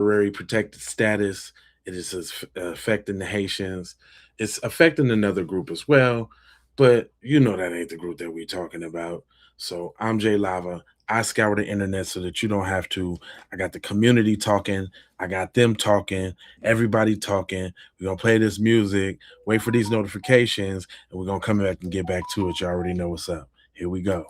temporary protected status. It is affecting the Haitians. It's affecting another group as well, but you know that ain't the group that we're talking about. So I'm Jay Lava. I scour the internet so that you don't have to. I got the community talking. I got them talking. Everybody talking. We're gonna play this music. Wait for these notifications, and we're gonna come back and get back to it. You already know what's up. Here we go.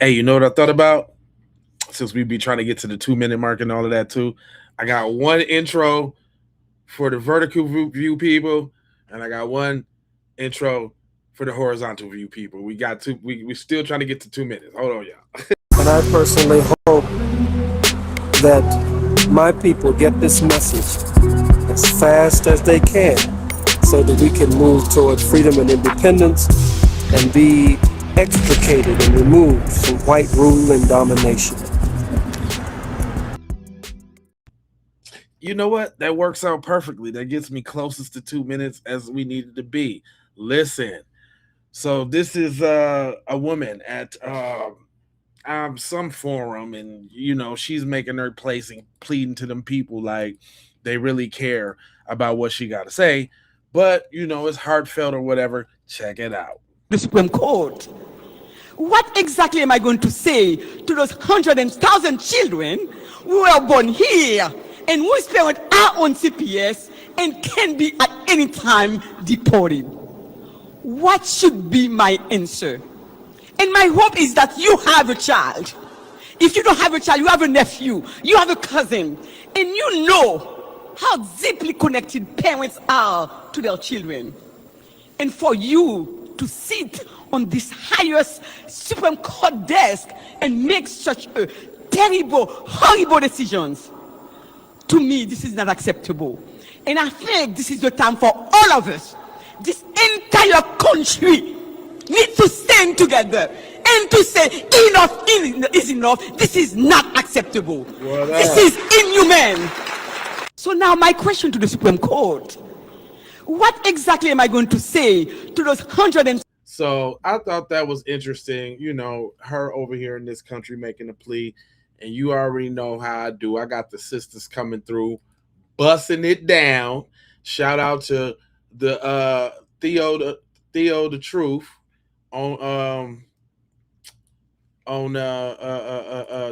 Hey, you know what I thought about? Since we be trying to get to the 2 minute mark and all of that too, I got one intro for the vertical view people, and I got one intro for the horizontal view people. We got two. We still trying to get to 2 minutes. Hold on, y'all. And I personally hope that my people get this message as fast as they can so that we can move toward freedom and independence and be extricated and removed from white rule and domination. You know what? That works out perfectly. That gets me closest to 2 minutes as we needed to be. Listen. So this is a woman at some forum, and you know she's making her placing pleading to them people like they really care about what she got to say, but you know it's heartfelt or whatever. Check it out. The Supreme Court. What exactly am I going to say to those 100,000 children who were born here and whose parents are on TPS and can be at any time deported? What should be my answer? And my hope is that you have a child. If you don't have a child, you have a nephew, you have a cousin, and you know how deeply connected parents are to their children. And for you to sit on this highest Supreme Court desk and make such a terrible, horrible decisions, to me, this is not acceptable. And I think this is the time for all of us, this entire country, need to stand together and to say enough is enough. This is not acceptable. This is inhumane. So now my question to the Supreme Court, what exactly am I going to say to those 100 So I thought that was interesting. You know, her over here in this country making a plea, and you already know how I do. I got the sisters coming through, busting it down. Shout out to the Theo the Truth on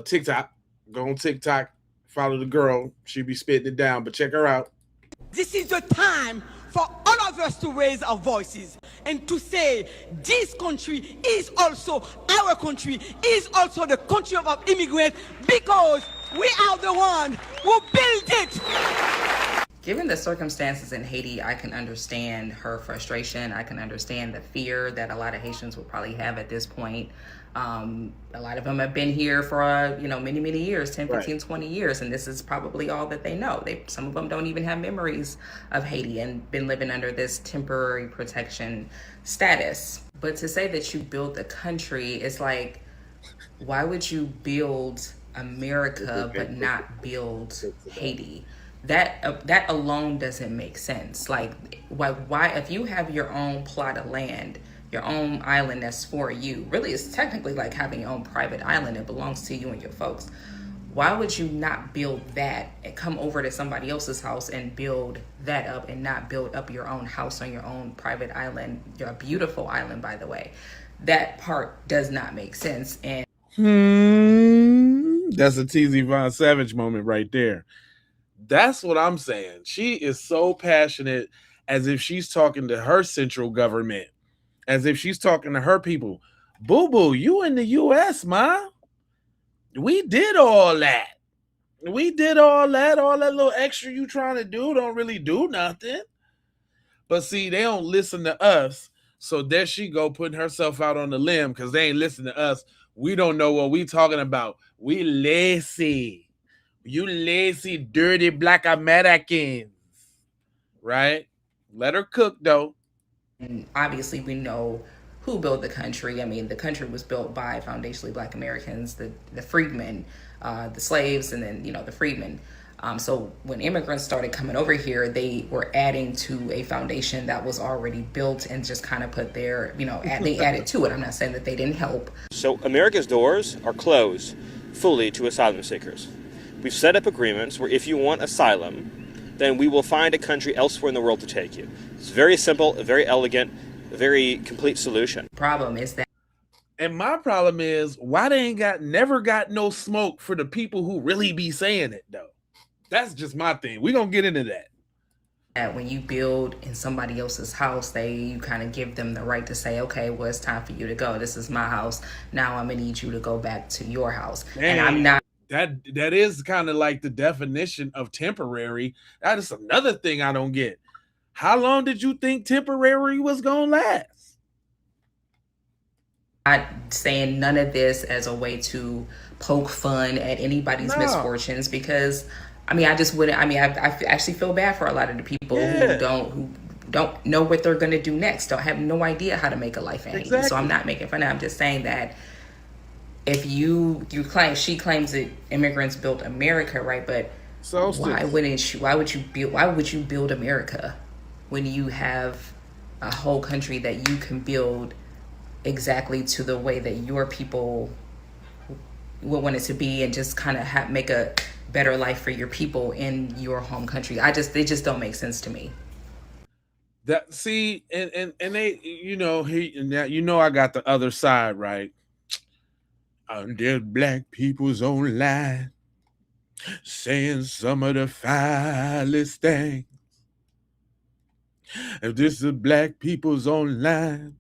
TikTok. Go on TikTok, follow the girl. She be spitting it down, but check her out. This is the time for all of us to raise our voices and to say this country is also our country, is also the country of our immigrants, because we are the one who built it. Given the circumstances in Haiti, I can understand her frustration. I can understand the fear that a lot of Haitians will probably have at this point. A lot of them have been here for, many, many years, 10, 15, 20 years, and this is probably all that they know. Some of them don't even have memories of Haiti and been living under this temporary protection status. But to say that you built the country is like, why would you build America but not build Haiti? That alone doesn't make sense. Like, why if you have your own plot of land, your own island that's for you, really it's technically like having your own private island. It belongs to you and your folks. Why would you not build that and come over to somebody else's house and build that up and not build up your own house on your own private island? You're a beautiful island, by the way. That part does not make sense. And that's a TZ Von Savage moment right there. That's what I'm saying. She is so passionate, as if she's talking to her central government, as if she's talking to her people. Boo boo, you in the US, ma. We did all that. We did all that little extra you trying to do don't really do nothing. But see, they don't listen to us. So there she go, putting herself out on the limb because they ain't listening to us. We don't know what we talking about. We lazy. You lazy, dirty black Americans. Right? Let her cook, though. And obviously, we know who built the country. I mean, the country was built by foundationally black Americans, the freedmen, the slaves, and then, the freedmen. So when immigrants started coming over here, they were adding to a foundation that was already built and just kind of put their, they added to it. I'm not saying that they didn't help. So America's doors are closed fully to asylum seekers. We've set up agreements where if you want asylum, then we will find a country elsewhere in the world to take you. It's very simple, very elegant, a very complete solution. Problem is that, and my problem is why they ain't never got no smoke for the people who really be saying it though. That's just my thing. We're gonna get into that. When you build in somebody else's house, you kind of give them the right to say, okay, well, it's time for you to go. This is my house. Now I'm gonna need you to go back to your house. Dang, and I'm not. That is kind of like the definition of temporary. That is another thing I don't get. How long did you think temporary was gonna last? Not saying none of this as a way to poke fun at anybody's misfortunes, because I just wouldn't. I actually feel bad for a lot of the people who don't know what they're gonna do next, don't have no idea how to make a life in Haiti. So I'm not making fun of it. I'm just saying that if you claim, she claims that immigrants built America, right? But why would you build America when you have a whole country that you can build exactly to the way that your people would want it to be, and just kind of make a better life for your people in your home country? They just don't make sense to me. That and they, I got the other side, right? There's black people's online saying some of the foulest things. If this is black people's online,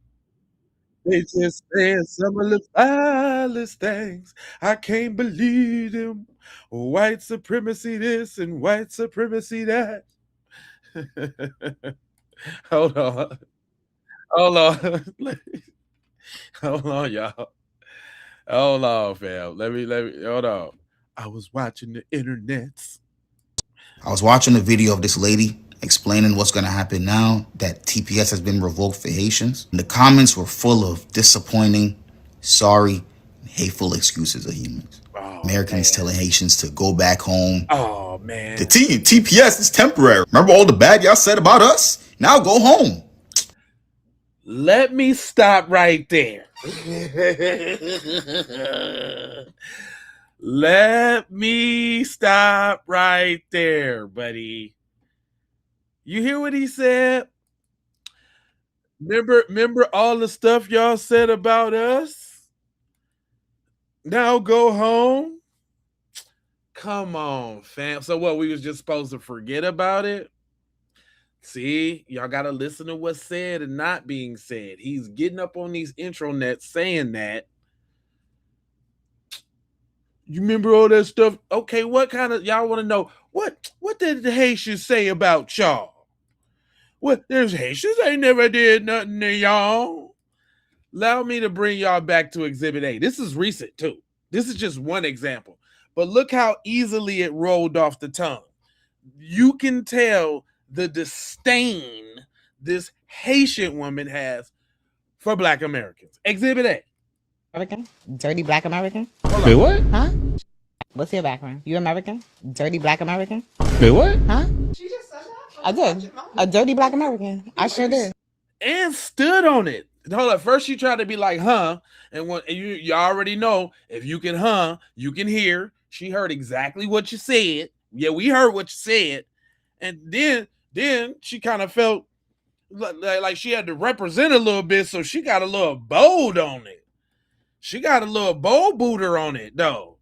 they just saying some of the foulest things. I can't believe them. White supremacy this and white supremacy that. Hold on. Hold on, y'all. Hold on, fam. Let me hold on. I was watching the internets. I was watching a video of this lady explaining what's going to happen now that TPS has been revoked for Haitians. And the comments were full of disappointing, sorry, hateful excuses of humans. Americans telling Haitians to go back home. Oh, man. The TPS is temporary. Remember all the bad y'all said about us? Now go home. Let me stop right there. Let me stop right there, buddy. You hear what he said? Remember all the stuff y'all said about us? Now go home? Come on, fam. So what, we was just supposed to forget about it? See, y'all got to listen to what's said and not being said. He's getting up on these intronets saying that. You remember all that stuff? Okay, what kind of, y'all want to know, what did the Haitians say about y'all? What, there's Haitians ain't never did nothing to y'all. Allow me to bring y'all back to Exhibit A. This is recent too. This is just one example. But look how easily it rolled off the tongue. You can tell the disdain this Haitian woman has for Black Americans. Exhibit A. American? Dirty Black American? Wait, what? Huh? What's your background? You American? Dirty Black American? Wait, what? Huh? She just said that? I did. A dirty Black American. I sure did. And stood on it. Hold up. First, she tried to be like, huh? And you already know, if you can, huh, you can hear. She heard exactly what you said. Yeah, we heard what you said. And then she kind of felt like she had to represent a little bit, so she got a little bold on it. She got a little bold booter on it, though.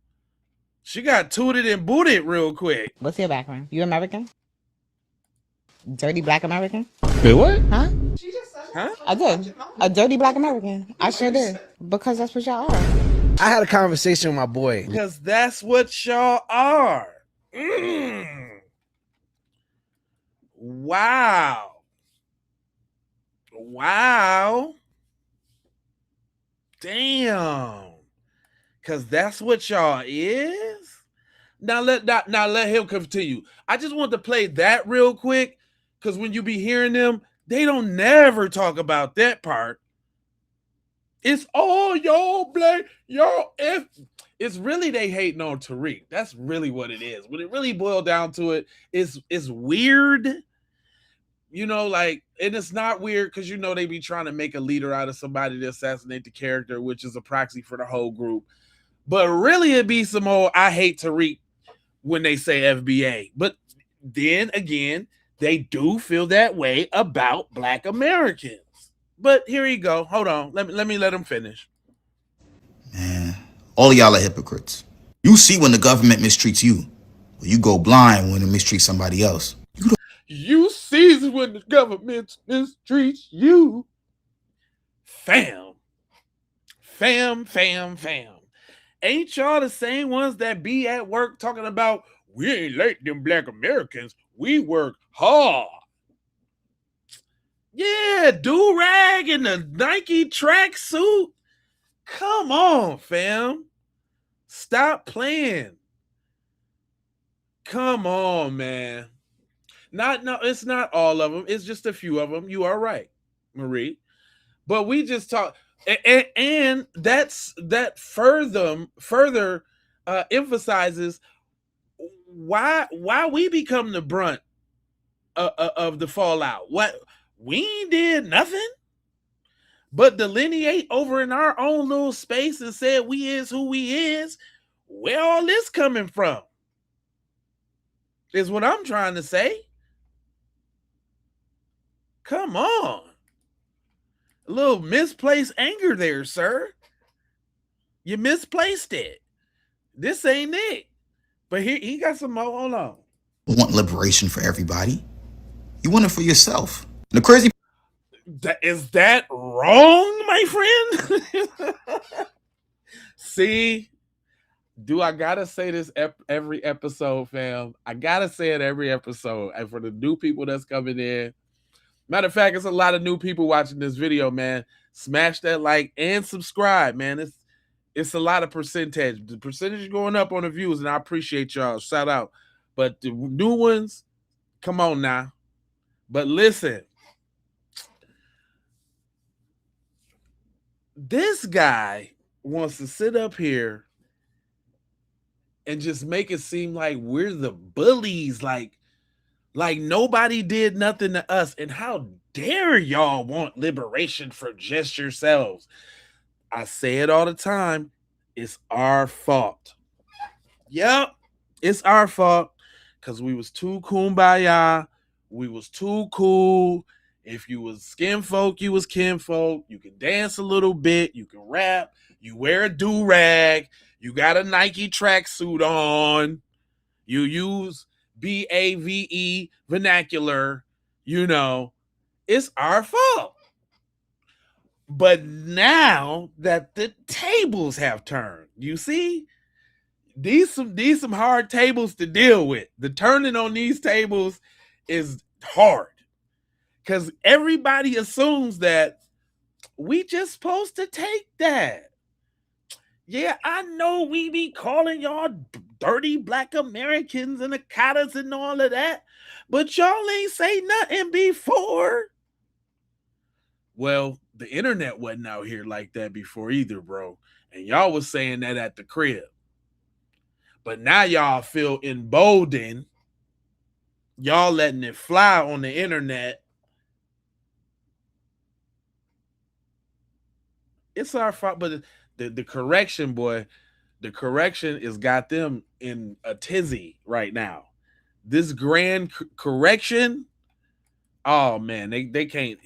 She got tooted and booted real quick. What's your background? You American? Dirty Black American? Wait, what? Huh? She just said Huh? I did. A dirty Black American. I sure did. Because that's what y'all are. I had a conversation with my boy. Because that's what y'all are. Wow. Wow. Damn. Cause that's what y'all is. Now let him continue. I just want to play that real quick. Cause when you be hearing them, they don't never talk about that part. It's all y'all black, y'all F. It's really they hating on Tariq. That's really what it is. When it really boiled down to it, it's weird. You know, like, and it's not weird because you know they be trying to make a leader out of somebody to assassinate the character, which is a proxy for the whole group. But really, it be some old I hate Tariq when they say FBA. But then again, they do feel that way about Black Americans. But here you go. Hold on. Let me let him finish. Man, all of y'all are hypocrites. You see when the government mistreats you. Well, you go blind when it mistreats somebody else. You see when the government mistreats you. Fam. Ain't y'all the same ones that be at work talking about we ain't like them Black Americans. We work hard. Yeah, do-rag and the Nike tracksuit. Come on, fam. Stop playing. Come on, man. No, it's not all of them. It's just a few of them. You are right, Marie. But we just talk, and that further emphasizes why we become the brunt of the fallout. What we did nothing but delineate over in our own little space and said we is who we is. Where all this coming from is what I'm trying to say. Come on. A little misplaced anger there, sir. You misplaced it. This ain't it. But he got some more. Hold on. You want liberation for everybody. You want it for yourself. The crazy Is that wrong, my friend? See? Do I gotta say this every episode, fam? I gotta say it every episode. And for the new people that's coming in, matter of fact, it's a lot of new people watching this video, man. Smash that like and subscribe, man. It's a lot of percentage. The percentage going up on the views, and I appreciate y'all. Shout out. But the new ones, come on now. But listen, this guy wants to sit up here and just make it seem like we're the bullies, like nobody did nothing to us. And how dare y'all want liberation for just yourselves? I say it all the time. It's our fault. Yep, it's our fault because we was too kumbaya. We was too cool. If you was skin folk, you was kin folk. You can dance a little bit. You can rap. You wear a do-rag. You got a Nike tracksuit on. You use BAVE vernacular. You know, it's our fault. But now that the tables have turned, you see, these some hard tables to deal with. The turning on these tables is hard because everybody assumes that we just supposed to take that. Yeah, I know we be calling y'all dirty Black Americans and Akatas and all of that, but y'all ain't say nothing before. Well, the internet wasn't out here like that before either, bro. And y'all was saying that at the crib. But now y'all feel emboldened. Y'all letting it fly on the internet. It's our fault, but the correction, boy, the correction is got them in a tizzy right now. This grand correction, oh man, they can't.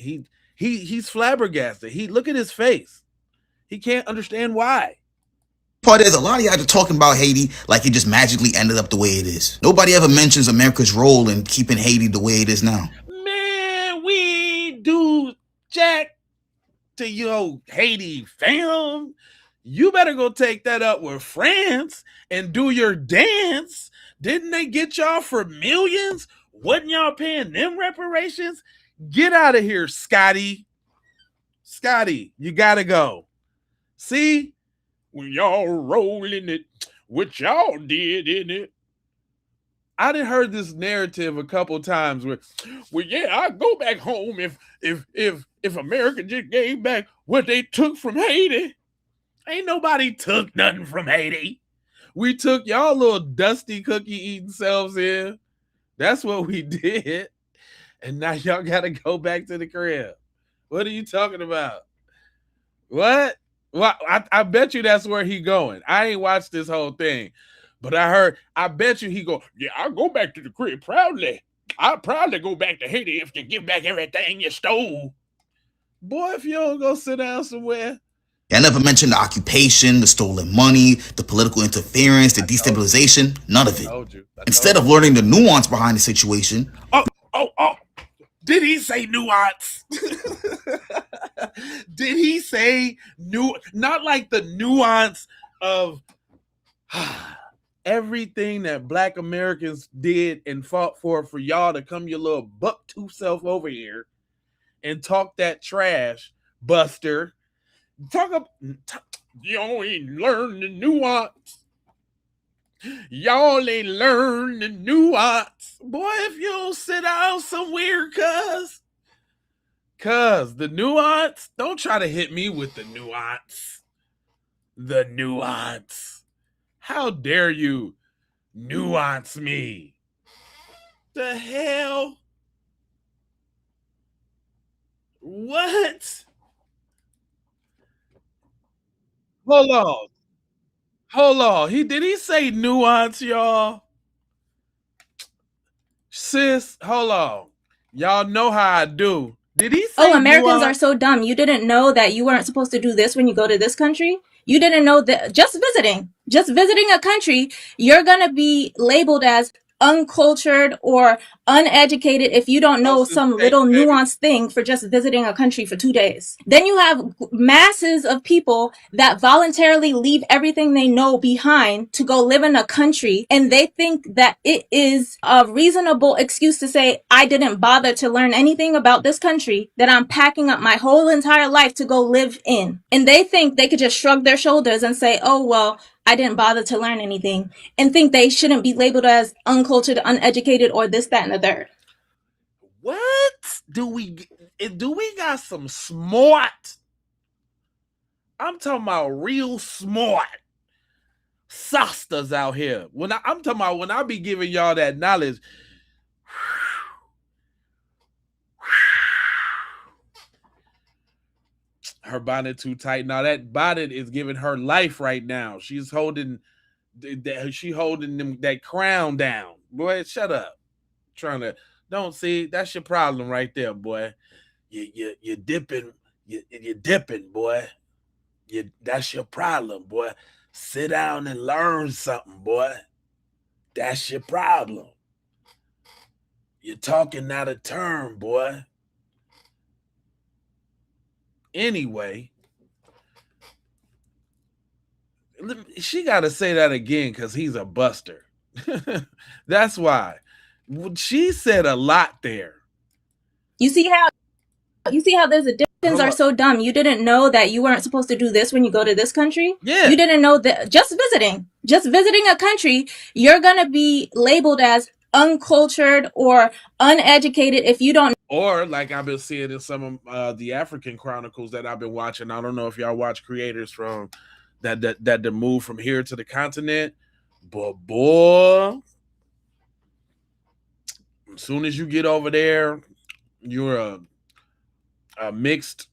He's flabbergasted. He look at his face. He can't understand why. part is a lot of y'all are talking about Haiti like it just magically ended up the way it is. Nobody ever mentions America's role in keeping Haiti the way it is now. Man, we do jack to your Haiti, fam. You better go take that up with France and do your dance. Didn't they get y'all for millions? Wasn't y'all paying them reparations? Get out of here, Scotty. Scotty, you gotta go. See? When y'all rolling it, what y'all did in it. I done heard this narrative a couple times where, well, yeah, I go back home if America just gave back what they took from Haiti. Ain't nobody took nothing from Haiti. We took y'all little dusty cookie eating selves in. That's what we did. And now y'all gotta go back to the crib. What are you talking about? What? Well, I bet you that's where he going. I ain't watched this whole thing, but I bet you he go, yeah, I'll go back to the crib proudly. I'll proudly go back to Haiti if you give back everything you stole. Boy, if you don't go sit down somewhere. I never mentioned the occupation, the stolen money, the political interference, the destabilization, none of it. Instead of learning the nuance behind the situation. Oh. Did he say nuance? Did he say not like the nuance of everything that Black Americans did and fought for y'all to come your little buck tooth self over here and talk that trash, Buster. Y'all ain't learned the nuance. Y'all ain't learned the nuance. Boy, if you don't sit down somewhere, cuz the nuance, don't try to hit me with the nuance. The nuance. How dare you nuance me? The hell? What? Hold on. Did he say nuance, y'all? Sis, hold on. Y'all know how I do. Did he say Oh, Americans nuance? are so dumb. You didn't know that you weren't supposed to do this when you go to this country? You didn't know that just visiting a country, you're going to be labeled as uncultured or uneducated if you don't know some little nuanced thing for just visiting a country for 2 days. Then you have masses of people that voluntarily leave everything they know behind to go live in a country, and they think that it is a reasonable excuse to say, I didn't bother to learn anything about this country that I'm packing up my whole entire life to go live in. And they think they could just shrug their shoulders and say, oh, well, I didn't bother to learn anything, and think they shouldn't be labeled as uncultured, uneducated, or this, that, and the third. What? Do we got some smart? I'm talking about real smart sisters out here. I'm talking about when I be giving y'all that knowledge. Her bonnet too tight. Now that bonnet is giving her life right now. She's holding that crown down. Boy, shut up. Don't see, that's your problem right there, boy. You're dipping, you're dipping, boy. That's your problem, boy. Sit down and learn something, boy. That's your problem. You're talking out of turn, boy. Anyway, she got to say that again because he's a buster. That's why. She said a lot there. You see how there's a difference. Are so dumb. You didn't know that you weren't supposed to do this when you go to this country? Yeah. You didn't know that just visiting a country, you're going to be labeled as uncultured or uneducated if you don't. Or like I've been seeing in some of the African chronicles that I've been watching. I don't know if y'all watch creators from that move from here to the continent, but boy, as soon as you get over there, you're a mixed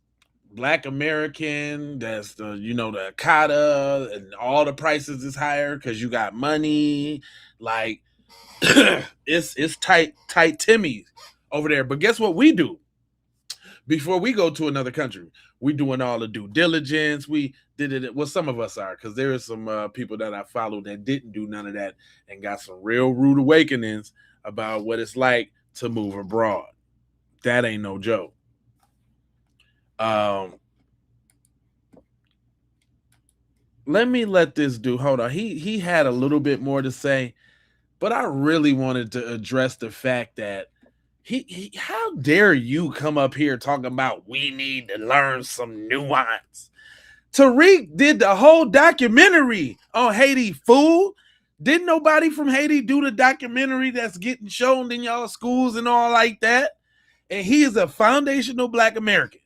Black American. That's the Akata, and all the prices is higher because you got money. Like it's tight Timmy over there. But guess what we do? Before we go to another country, we doing all the due diligence. We did it. Well, some of us are, because there are some people that I followed that didn't do none of that and got some real rude awakenings about what it's like to move abroad. That ain't no joke. Let me let this dude, hold on. He had a little bit more to say, but I really wanted to address the fact that How dare you come up here talking about we need to learn some nuance? Tariq did the whole documentary on Haiti, fool. Didn't nobody from Haiti do the documentary that's getting shown in y'all schools and all like that? And he is a foundational Black American.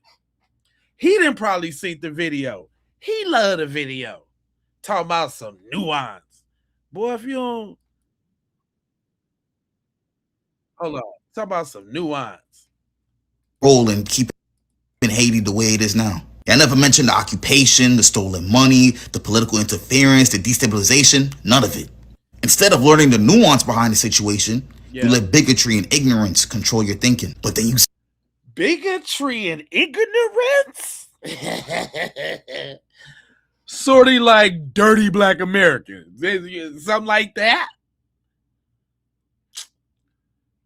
He didn't probably see the video. He loved the video. Talking about some nuance. Boy, if you don't hold on. Talk about some nuance. Role in keeping Haiti the way it is now. I never mentioned the occupation, the stolen money, the political interference, the destabilization, none of it. Instead of learning the nuance behind the situation, you let bigotry and ignorance control your thinking. But then you bigotry and ignorance? Sort of like dirty Black Americans. Something like that.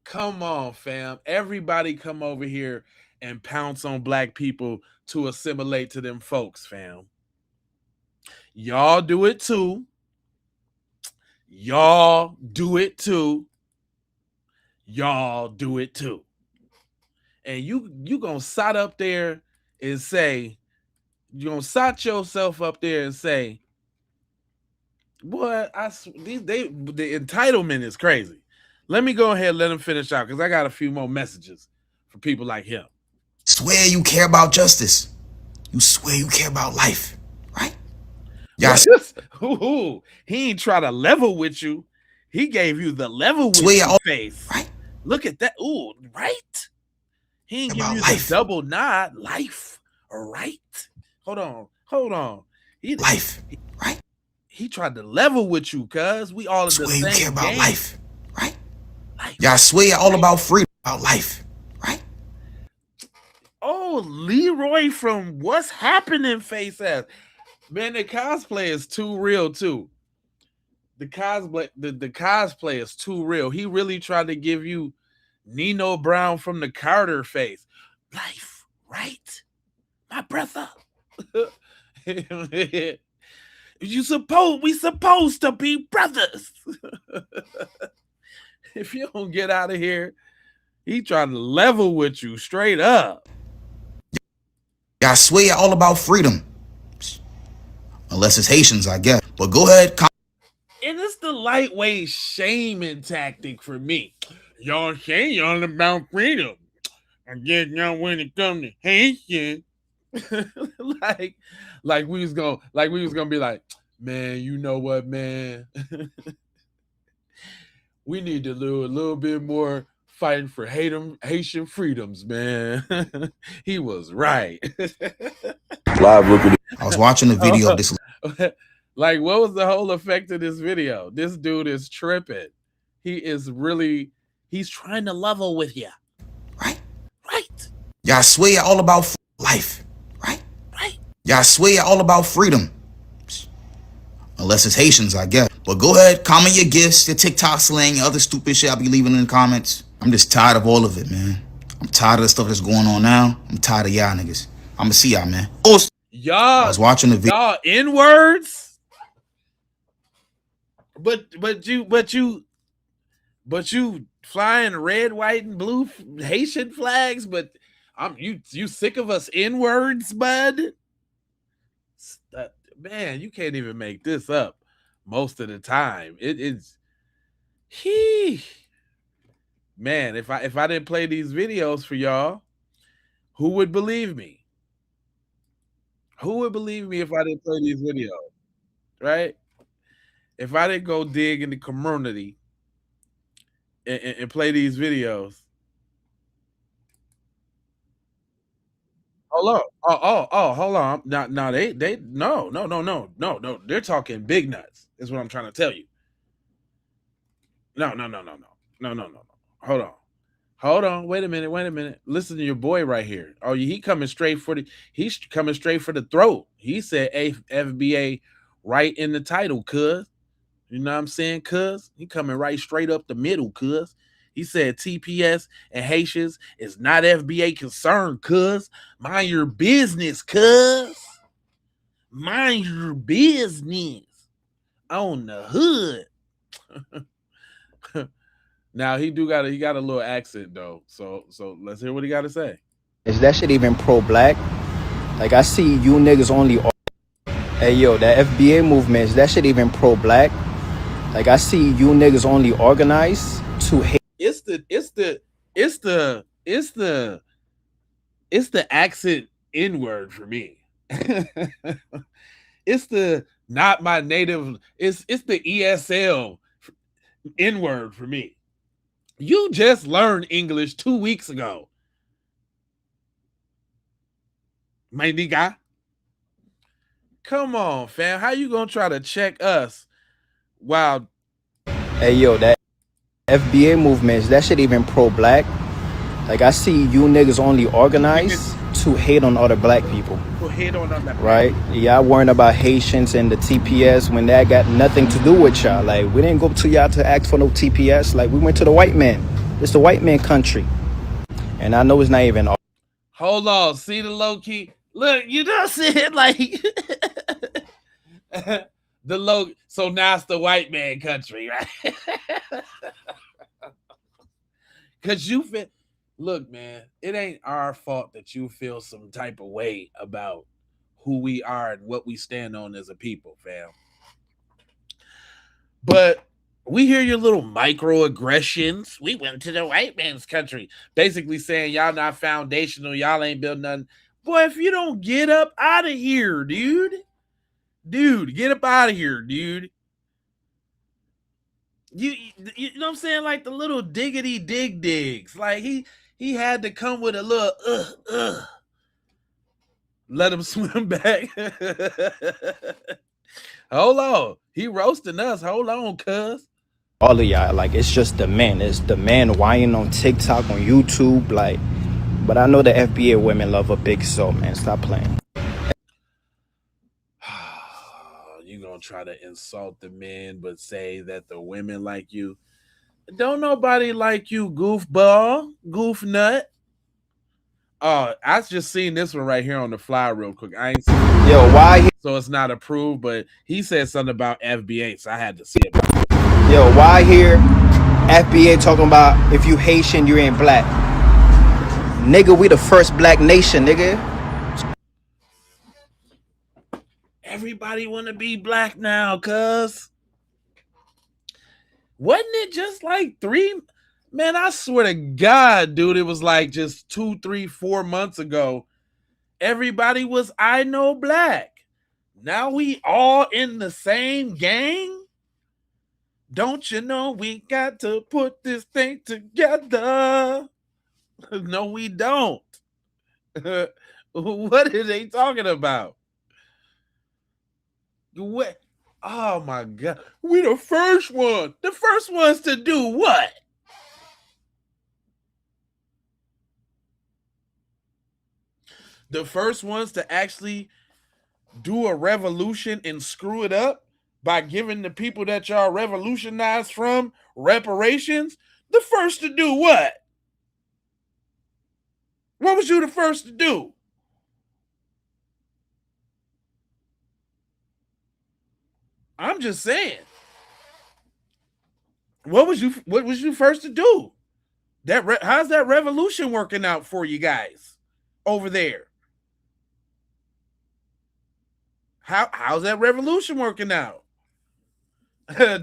Come on, fam. Everybody come over here and pounce on Black people to assimilate to them folks, fam. Y'all do it too. Y'all do it too. Y'all do it too. And you gonna sit up there and say, you're gonna sit yourself up there and say, boy, the entitlement is crazy. Let me go ahead and let him finish out because I got a few more messages for people like him. Swear you care about justice. You swear you care about life, right? He ain't try to level with you. He gave you the level with your face. Right? Look at that. Ooh, right? He ain't give you the double nod. Life, all right? Hold on. Life, right? He tried to level with you, cuz we all in the same you care about game. Life, right? Y'all swear you're all about freedom, about life, right? Oh, Leroy from What's Happening face ass. Man, the cosplay is too real too. The cosplay is too real. He really tried to give you Nino Brown from the Carter face. Life, right? My brother. We supposed to be brothers. If you don't get out of here, he trying to level with you straight up. Y'all swear you're all about freedom. Unless it's Haitians, I guess. But go ahead. And it's the lightweight shaming tactic for me. Y'all say y'all about freedom. I guess y'all when it comes to Haitian. like we was gonna be like, man, you know what, man? We need to do a little bit more fighting for Haitian freedoms, man. He was right. Live looking. I was watching a video of this. Like, what was the whole effect of this video? This dude is tripping. He's trying to level with you. Right? Right. Y'all swear you're all about life. Right? Right. Y'all swear you're all about freedom. Unless it's Haitians, I guess. But go ahead, comment your gifts, your TikTok slang, your other stupid shit I'll be leaving in the comments. I'm just tired of all of it, man. I'm tired of the stuff that's going on now. I'm tired of y'all niggas. I'ma see y'all, man. Y'all, I was watching the video. Y'all N-words? But you flying red, white, and blue Haitian flags, but you sick of us N-words, bud? Man, you can't even make this up most of the time. It's man, if I didn't play these videos for y'all, who would believe me? Who would believe me if I didn't play these videos? Right? If I didn't go dig in the community and play these videos. Hold on. Hold on. No, they no. They're talking big nuts. Is what I'm trying to tell you. No. Hold on. Wait a minute. Listen to your boy right here. Oh, he's coming straight for the throat. He said FBA right in the title, cuz. You know what I'm saying, cuz? He coming right straight up the middle, cuz. He said TPS and Haitians is not FBA concerned, cuz. Mind your business, cuz. Mind your business. On the hood. Now he got a little accent though. So let's hear what he got to say. Is that shit even pro-black? Like, I see you niggas only. Hey yo, that FBA movement, is that shit even pro-black? Like, I see you niggas only organize to hate. It's the accent N-word for me. It's the not my native. It's the ESL N-word for me. You just learned English 2 weeks ago, my nigga. Come on, fam. How you gonna try to check us while? Hey yo, that FBA movement, is that shit even pro-black? Like, I see you niggas only organize to hate on other black people. Right? Y'all worrying about Haitians and the TPS when that got nothing to do with y'all. Like, we didn't go to y'all to ask for no TPS. Like, we went to the white man. It's the white man country. And I know it's not even. Hold on. See the low key? Look, you just said like the low. So now it's the white man country, right? Because you feel. Look, man, it ain't our fault that you feel some type of way about who we are and what we stand on as a people, fam. But we hear your little microaggressions. We went to the white man's country, basically saying y'all not foundational, y'all ain't built nothing. Boy, if you don't get up out of here, dude, get up out of here, dude. You know what I'm saying? Like the little diggity digs. Like he had to come with a little let him swim back. Hold on. He roasting us. Hold on, cuz. All of y'all, like, it's just the men. It's the men whining on TikTok, on YouTube, like. But I know the FBA women love a big soul, man. Stop playing. You gonna try to insult the men, but say that the women like you. Don't nobody like you, goofball, goof nut. Oh, I just seen this one right here on the fly real quick. I ain't seen it. Yo, why? So it's not approved, but he said something about FBA, so I had to see it. Yo, why here? FBA talking about if you Haitian, you ain't black. Nigga, we the first black nation, nigga. Everybody want to be black now, cuz. Wasn't it just like 3? Man, I swear to God, dude, it was like just 2, 3, 4 months ago. Everybody was I know black. Now we all in the same gang? Don't you know we got to put this thing together? No, we don't. What are they talking about? What? Oh my God. We the first one. The first ones to do what? The first ones to actually do a revolution and screw it up by giving the people that y'all revolutionized from reparations. The first to do what? What was you the first to do? I'm just saying. What was you first to do? How's that revolution working out for you guys over there? How's that revolution working out?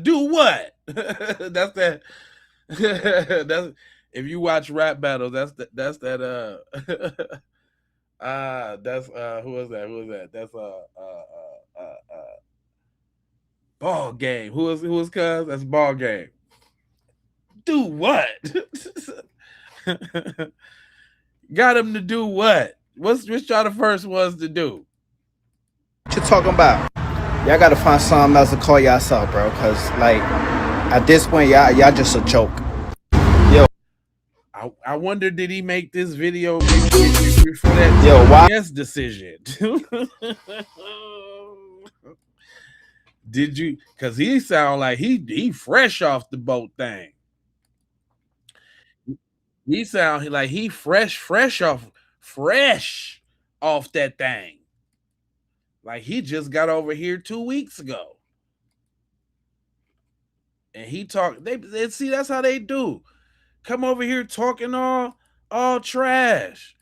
Do what? That's that. That's if you watch rap battles. That's that. That's who was that? That's ball game. Who was cuz? That's ball game. Do what? Got him to do what? What's y'all the first ones to do? What you talking about? Y'all gotta find something else to call yourself, bro. Cause like at this point, y'all just a joke. Yo, I wonder, did he make this video before that TPS decision? Did you? Because he sound like he fresh off the boat thing. He sound like he fresh off that thing. Like he just got over here 2 weeks ago. and he talk. They see that's how they do. Come over here talking all trash.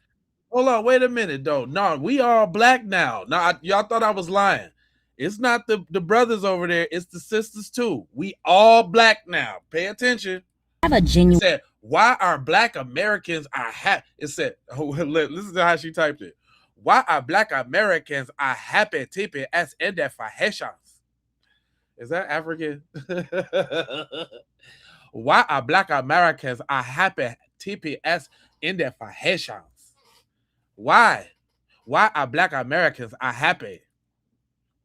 Hold on, wait a minute though. No, we all black now. No, y'all thought I was lying. It's not the brothers over there. It's the sisters too. We all black now. Pay attention. Have a It genuine. said, "Why are Black Americans are happy?" It said, listen to how she typed it. Why are Black Americans are happy TPS in their fahishations? Is that African? Why are Black Americans are happy TPS in their fahishations? Why? Why are Black Americans are happy?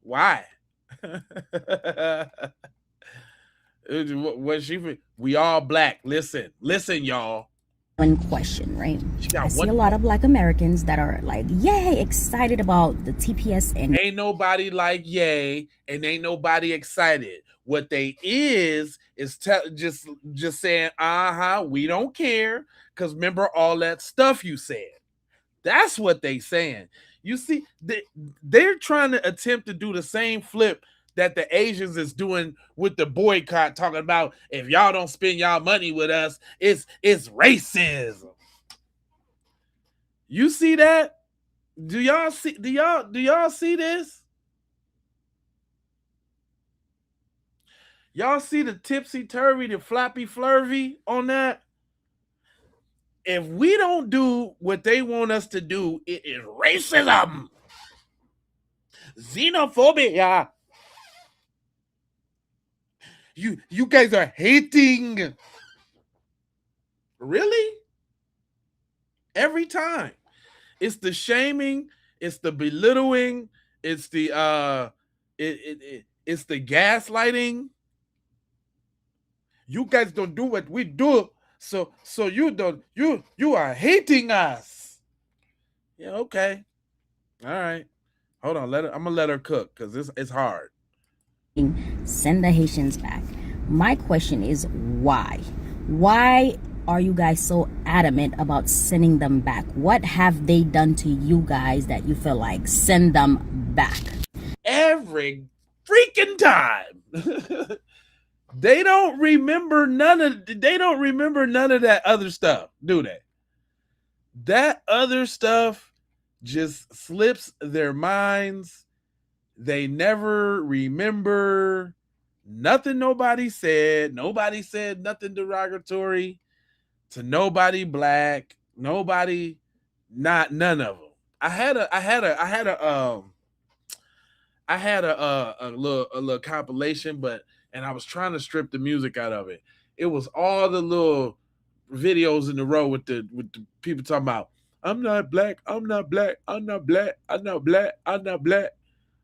Why? What we all black. Listen, y'all. One question, right? I see a one lot of Black Americans that are like, yay, excited about the TPS. And ain't nobody like yay, and ain't nobody excited. What they is just saying, we don't care, because remember all that stuff you said. That's what they saying. You see, they're trying to attempt to do the same flip that the Asians is doing with the boycott, talking about if y'all don't spend y'all money with us, it's racism. You see that? Do y'all see this? Y'all see the tipsy turvy, the flappy flurvy on that? If we don't do what they want us to do, it is racism, xenophobia. You guys are hating. Really? Every time. It's the shaming, it's the belittling, it's the it's the gaslighting. You guys don't do what we do, so you are hating us. Yeah, okay. All right. Hold on, I'm gonna let her cook because it's hard. Send the Haitians back. My question is why? Why are you guys so adamant about sending them back? What have they done to you guys that you feel like send them back? Every freaking time. They don't remember none of that other stuff, do they? That other stuff just slips their minds. They never remember nothing nobody said. Nobody said nothing derogatory to nobody black. Nobody, none of them. I had a little compilation, and I was trying to strip the music out of it. It was all the little videos in the row with the people talking about, I'm not black, I'm not black, I'm not black, I'm not black, I'm not black.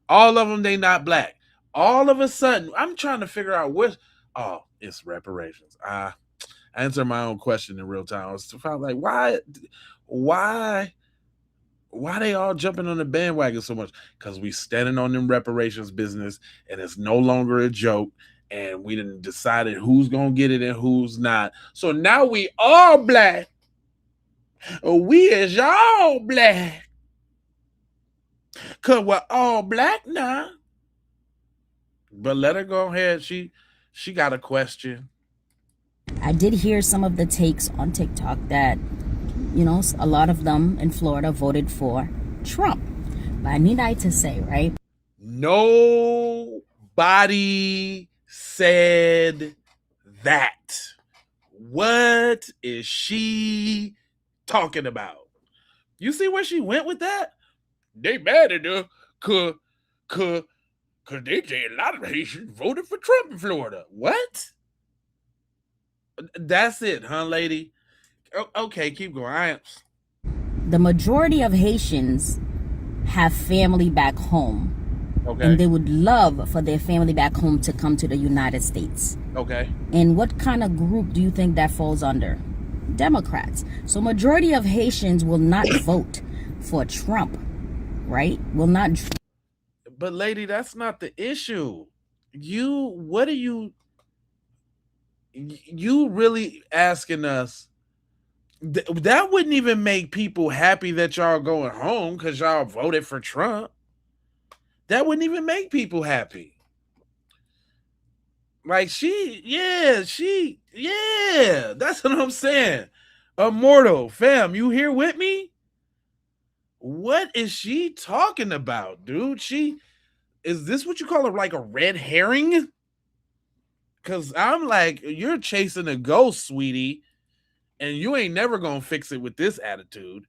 All of them, they not black. All of a sudden, I'm trying to figure out what. Oh, it's reparations. I answer my own question in real time. I was like, why they all jumping on the bandwagon so much? Because we standing on them reparations business, and it's no longer a joke. And we done decided who's gonna get it and who's not. So now we all black. We is y'all black. Cause we're all black now. But let her go ahead. She got a question. I did hear some of the takes on TikTok that, a lot of them in Florida voted for Trump. But I need to say, right? Nobody said that. What is she talking about? You see where she went with that? They mad at her cause they say a lot of Haitians voted for Trump in Florida. What? That's it, huh, lady? Okay, keep going. The majority of Haitians have family back home. Okay. And they would love for their family back home to come to the United States. Okay. And what kind of group do you think that falls under? Democrats. So majority of Haitians will not vote for Trump, right? Will not. But lady, that's not the issue. You really asking us? That wouldn't even make people happy that y'all going home because y'all voted for Trump. That wouldn't even make people happy. Like that's what I'm saying. Immortal, fam, you here with me? What is she talking about, dude? Is this what you call like a red herring? Cause I'm like, you're chasing a ghost, sweetie, and you ain't never gonna fix it with this attitude.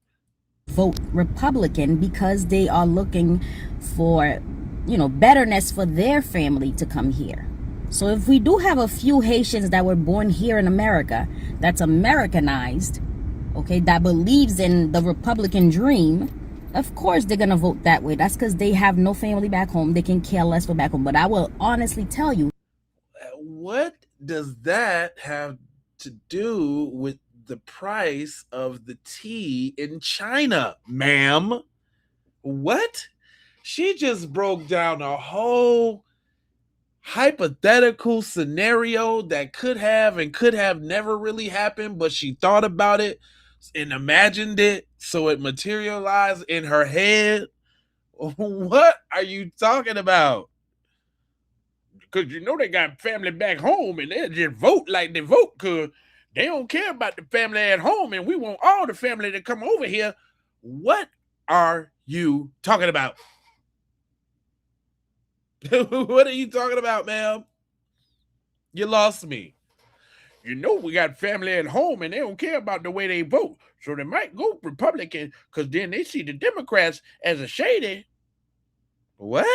Vote Republican because they are looking for, betterness for their family to come here. So if we do have a few Haitians that were born here in America, that's Americanized, okay, that believes in the Republican dream, of course they're going to vote that way. That's because they have no family back home. They can care less for back home. But I will honestly tell you. What does that have to do with the price of the tea in China, ma'am? What? She just broke down a whole hypothetical scenario that could have and could have never really happened, but she thought about it and imagined it so it materialized in her head. What are you talking about? Because they got family back home and they just vote like they vote because they don't care about the family at home and we want all the family to come over here. What are you talking about? What are you talking about, ma'am? You lost me. We got family at home and they don't care about the way they vote. So they might go Republican because then they see the Democrats as a shady. What?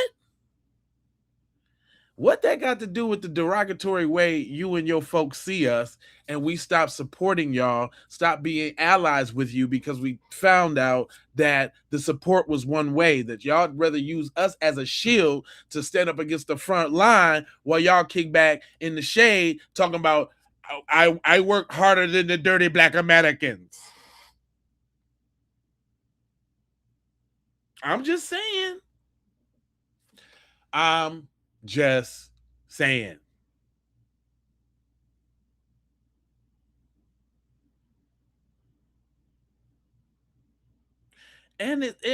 What that got to do with the derogatory way you and your folks see us, and we stop supporting y'all, stop being allies with you because we found out that the support was one way, that y'all rather use us as a shield to stand up against the front line while y'all kick back in the shade talking about I work harder than the dirty black Americans. I'm just saying. I'm just saying. And the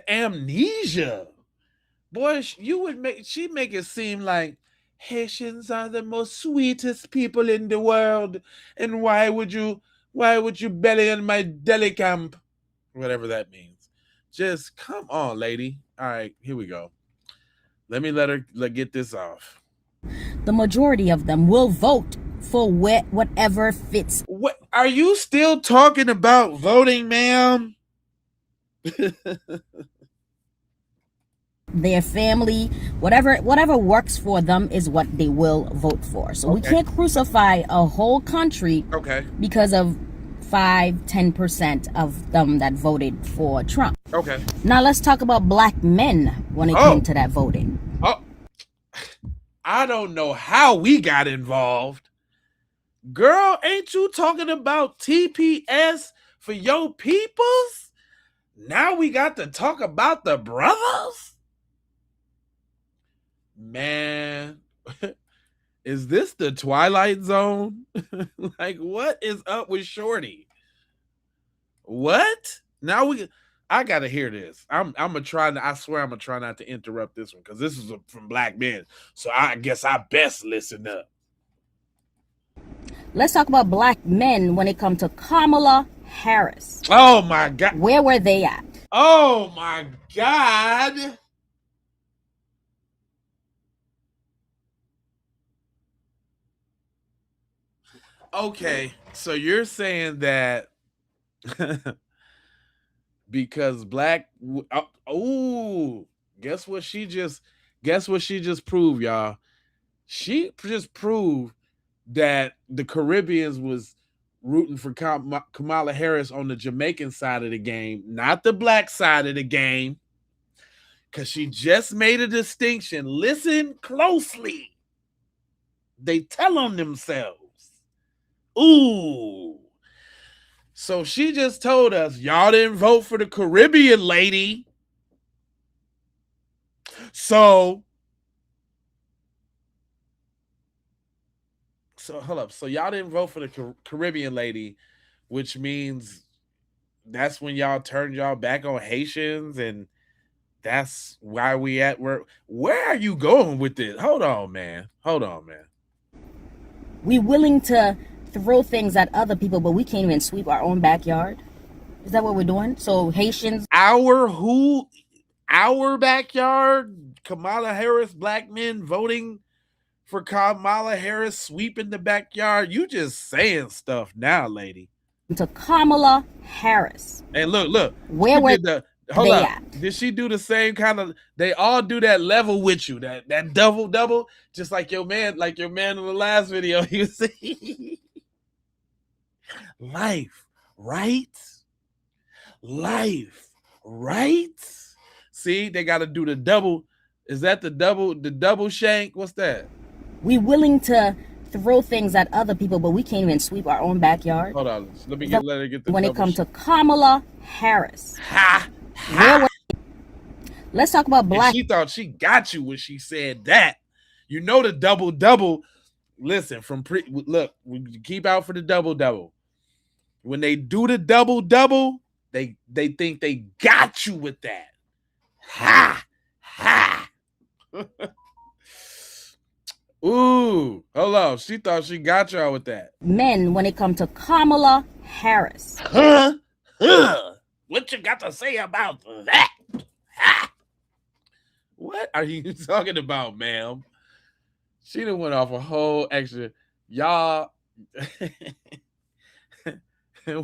amnesia. Boy, she make it seem like Haitians are the most sweetest people in the world. And why would you belly in my deli camp? Whatever that means. Just come on, lady. All right, here we go. Let me let her get this off. The majority of them will vote for whatever fits. What are you still talking about voting, ma'am? Their family, whatever works for them is what they will vote for. So we can't crucify a whole country because of 5-10% of them that voted for Trump. Okay. Now let's talk about black men when it came to that voting. I don't know how we got involved. Girl, ain't you talking about TPS for your peoples? Now we got to talk about the brothers? Man, is this the Twilight Zone? Like, what is up with Shorty? What? Now I gotta hear this. I swear I'm gonna try not to interrupt this one because this is from black men. So I guess I best listen up. Let's talk about black men when it comes to Kamala Harris. Oh my God. Where were they at? Oh my God. Okay, so you're saying that because guess what she just proved, y'all? She just proved that the Caribbeans was rooting for Kamala Harris on the Jamaican side of the game, not the black side of the game, because she just made a distinction. Listen closely. They tell on themselves. Ooh. So she just told us, y'all didn't vote for the Caribbean lady. So hold up. So y'all didn't vote for the Caribbean lady, which means that's when y'all turned y'all back on Haitians and That's why we at where are you going with this? Hold on, man. We willing to throw things at other people, but we can't even sweep our own backyard. Is that what we're doing? So Haitians, Our backyard, Kamala Harris, black men voting for Kamala Harris, sweeping the backyard. You just saying stuff now, lady. to Kamala Harris. And look. Where were Hold they up. at? Did she do the same kind of? They all do that level with you, that double, just like your man in the last video. You see, life, right? See, they got to do the double. Is that the double shank? What's that? We willing to throw things at other people, but we can't even sweep our own backyard. Hold on, let her get the. When it comes to Kamala Harris, let's talk about black. And she thought she got you when she said that. You know the double. Listen, look, we keep out for the double. When they do the double, they think they got you with that. Ha. Ooh, hold on. She thought she got y'all with that. Men, when it comes to Kamala Harris. Huh? What you got to say about that? Ha. What are you talking about, ma'am? She done went off a whole extra. Y'all,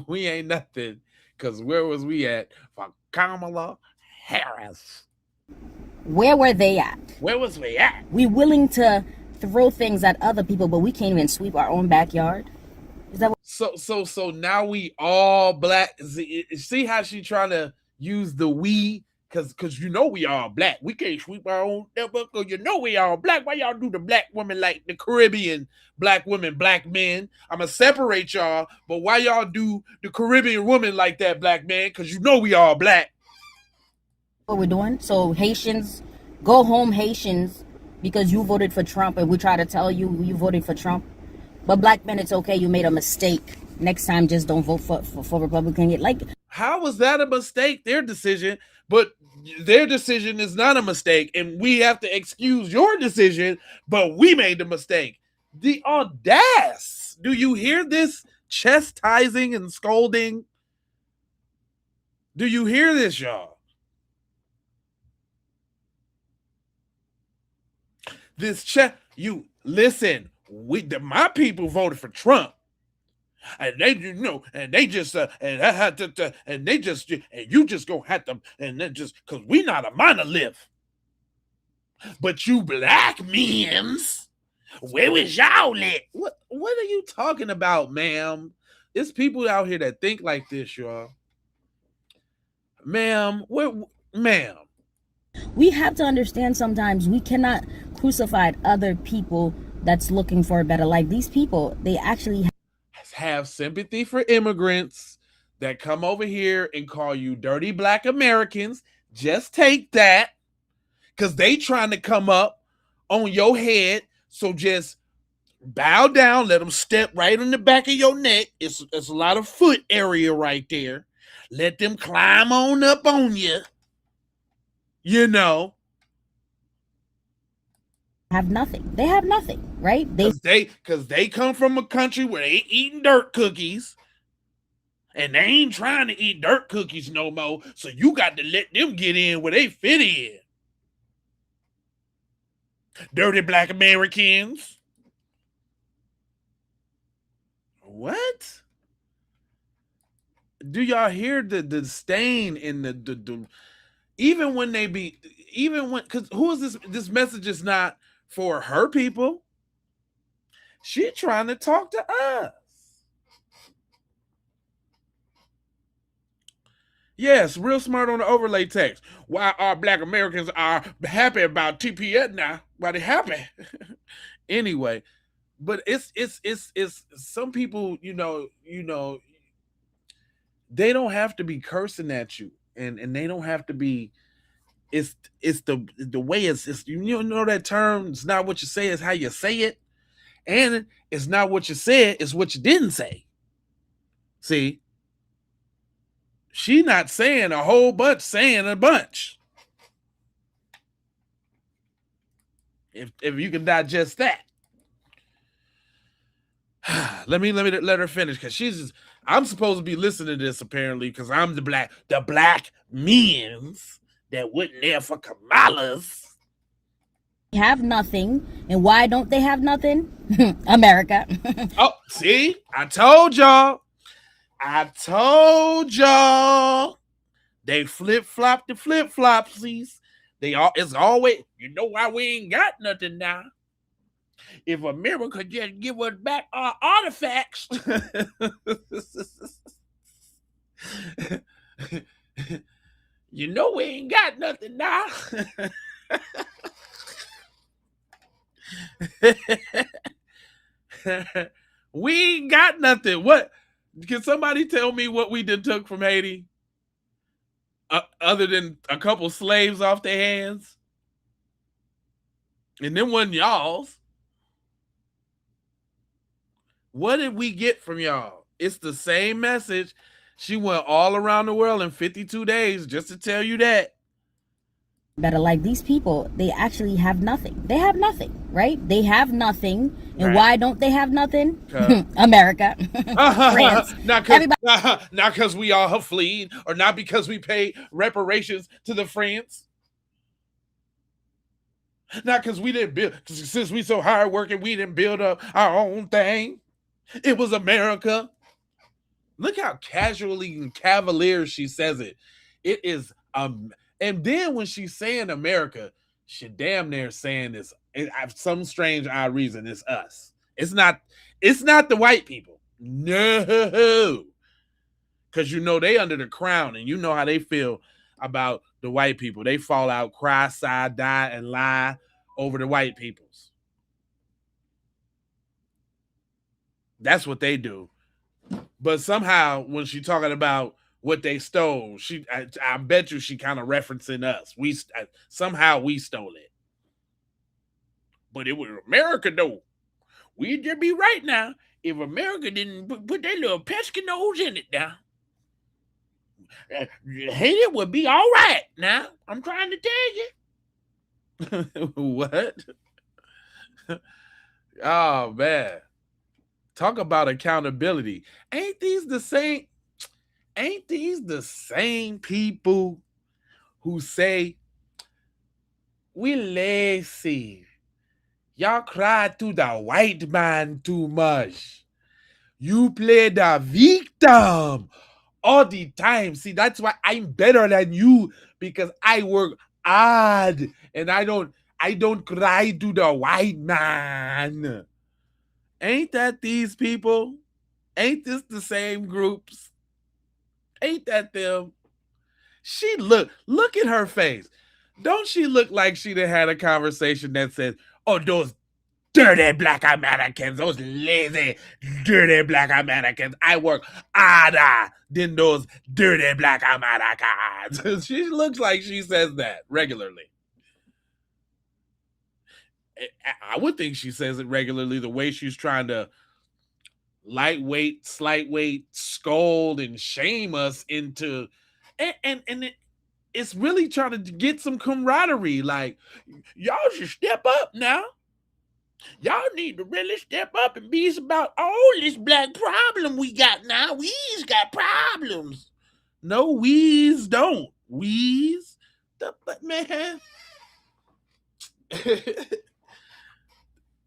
we ain't nothing. Because where was we at for Kamala Harris? Where were they at? Where was we at? We willing to throw things at other people, but we can't even sweep our own backyard. Is that what? So now we all black. See how she trying to use the we? Because you know we all black. We can't sweep our own. You know we all black. Why y'all do the black women like the Caribbean black women, black men? I'm going to separate y'all, but why y'all do the Caribbean woman like that, black man? Because you know we all black. What we're doing? So Haitians, go home Haitians, because you voted for Trump and we try to tell you voted for Trump. But black men, it's okay. You made a mistake. Next time, just don't vote for Republican. Like, how was that a mistake? Their decision, but their decision is not a mistake, and we have to excuse your decision, but we made the mistake. The audace. Do you hear this chastising and scolding? Do you hear this, y'all? You listen. My people voted for Trump, and they and you just gonna have to, and then just because we not a monolith. But you black men's, where was y'all at? What are you talking about, ma'am? It's people out here that think like this, y'all. Ma'am, ma'am. We have to understand sometimes we cannot crucify other people that's looking for a better life. These people, they actually have sympathy for immigrants that come over here and call you dirty black Americans. Just take that, because they trying to come up on your head. So just bow down, let them step right on the back of your neck. It's a lot of foot area right there. Let them climb on up on you. You know. Have nothing. They have nothing, right? Because they come from a country where they ain't eating dirt cookies. And they ain't trying to eat dirt cookies no more. So you got to let them get in where they fit in. Dirty black Americans. What? Do y'all hear the disdain in the even when because who is this message is not for her people. She trying to talk to us. Yes, real smart on the overlay text. Why our black Americans are happy about TPS now? Why they happy? Anyway, but it's some people, you know, they don't have to be cursing at you, and they don't have to be. It's the way it's you know that term. It's not what you say, it's how you say it, and it's not what you said, it's what you didn't say. See, she not saying a whole bunch, saying a bunch. If you can digest that. let her finish because I'm supposed to be listening to this apparently because I'm the black men's that wasn't there for Kamala's. Have nothing, and why don't they have nothing? America. Oh, see, I told y'all. They flip flop the flip flopsies. It's always, you know why we ain't got nothing now. If America just give us back our artifacts, you know we ain't got nothing now. We ain't got nothing. What? Can somebody tell me what we done took from Haiti? Other than a couple slaves off their hands? And then wasn't y'all's. What did we get from y'all? It's the same message. She went all around the world in 52 days just to tell you that. Better, like these people, they actually have nothing. They have nothing, right? They have nothing. And right. Why don't they have nothing? America. France. Not because we all have fled, or not because we pay reparations to the France. Not because we didn't build, since we so hard working, we didn't build up our own thing. It was America. Look how casually and cavalier she says it. It is and then when she's saying America, she damn near saying this. Some strange odd reason it's us. It's not the white people. No. Because you know they under the crown, and you know how they feel about the white people. They fall out, cry, sigh, die, and lie over the white peoples. That's what they do. But somehow, when she's talking about what they stole, I bet you she kind of referencing us. Somehow we stole it. But it was America, though. We'd just be right now if America didn't put their little pesky nose in it now. Haiti would be all right now. I'm trying to tell you. What? Oh, man. Talk about accountability. Ain't these the same people who say, we lazy. Y'all cry to the white man too much. You play the victim all the time. See, that's why I'm better than you, because I work hard and I don't cry to the white man. Ain't that these people? Ain't this the same groups? Ain't that them? She look at her face. Don't she look like she done had a conversation that says, oh, those dirty black Americans, those lazy, dirty black Americans, I work harder than those dirty black Americans. She looks like she says that regularly. I would think she says it regularly, the way she's trying to lightweight, scold and shame us into, and it's really trying to get some camaraderie. Like, y'all should step up now. Y'all need to really step up and be about all this black problem we got now. We's got problems. No, we's don't. We's, but man,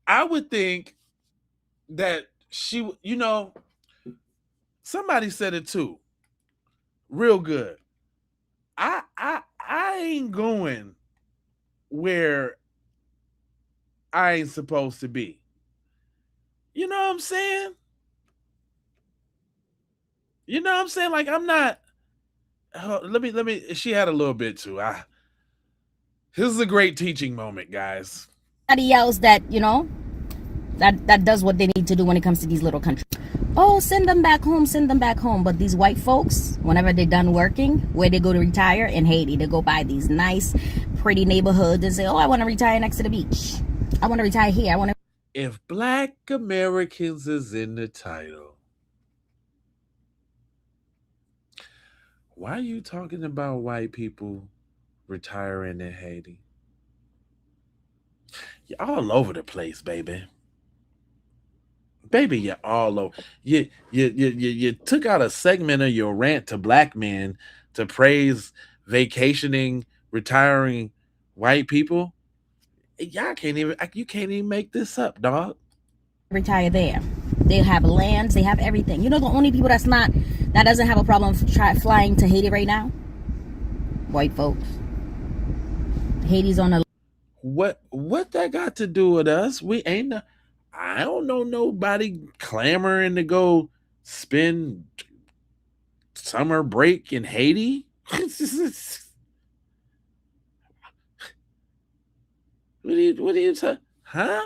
I would think that she, somebody said it too. Real good. I ain't going where I ain't supposed to be. You know what I'm saying? You know what I'm saying? Like, I'm not. Let me. She had a little bit too. This is a great teaching moment, guys. Somebody else that that does what they need to do when it comes to these little countries. Oh, send them back home. But these white folks, whenever they're done working, where they go to retire? In Haiti. They go buy these nice, pretty neighborhoods and say, oh, I want to retire next to the beach. I want to retire here. If Black Americans is in the title, why are you talking about white people retiring in Haiti? You're all over the place, baby. Baby, you're all over. You took out a segment of your rant to black men to praise vacationing, retiring white people. Y'all can't even. You can't even make this up, dog. Retire there. They have lands. They have everything. You know, the only people that doesn't have a problem flying to Haiti right now, white folks. Haiti's on a. What that got to do with us? We ain't. I don't know nobody clamoring to go spend summer break in Haiti. What are you huh?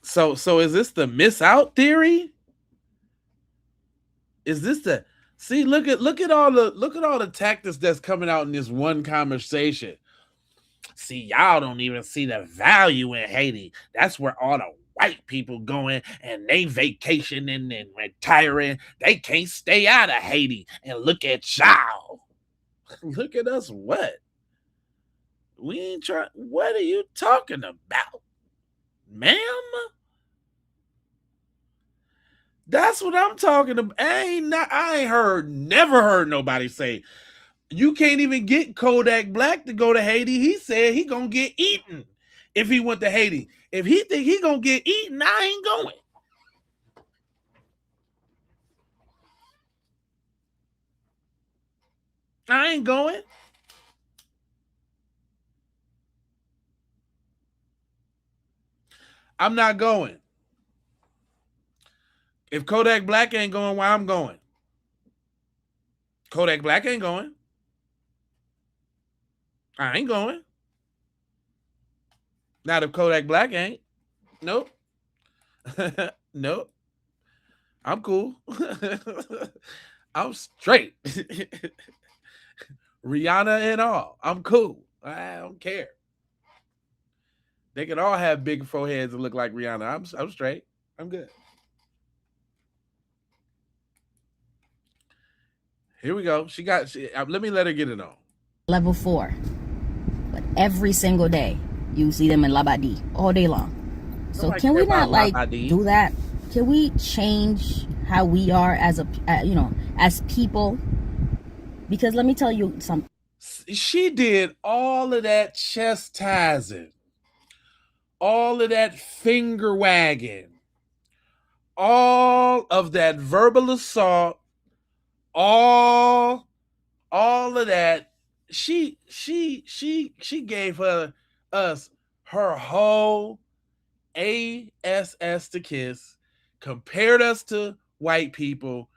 So is this the miss out theory? Is this the see? Look at all the tactics that's coming out in this one conversation. See, y'all don't even see the value in Haiti. That's where all the white people going and they vacationing and retiring. They can't stay out of Haiti. And look at y'all. Look at us. What? We ain't trying. What are you talking about, ma'am? That's what I'm talking about. Never heard nobody say you can't even get Kodak Black to go to Haiti. He said he gonna get eaten if he went to Haiti. If he think he gonna get eaten, I ain't going. I ain't going. I'm not going. If Kodak Black ain't going, why I'm going? Kodak Black ain't going. I ain't going. Not if Kodak Black ain't. Nope. Nope. I'm cool. I'm straight. Rihanna and all. I'm cool. I don't care. They can all have big foreheads and look like Rihanna. I'm straight. I'm good. Here we go. Let me let her get it on. Level 4. But every single day, you see them in Labadi all day long. So Nobody can care we not about Labadi. do that? Can we change how we are as as people? Because let me tell you something. She did all of that chastising, all of that finger wagging, all of that verbal assault, all of that. She gave us her whole ASS to kiss, compared us to white people.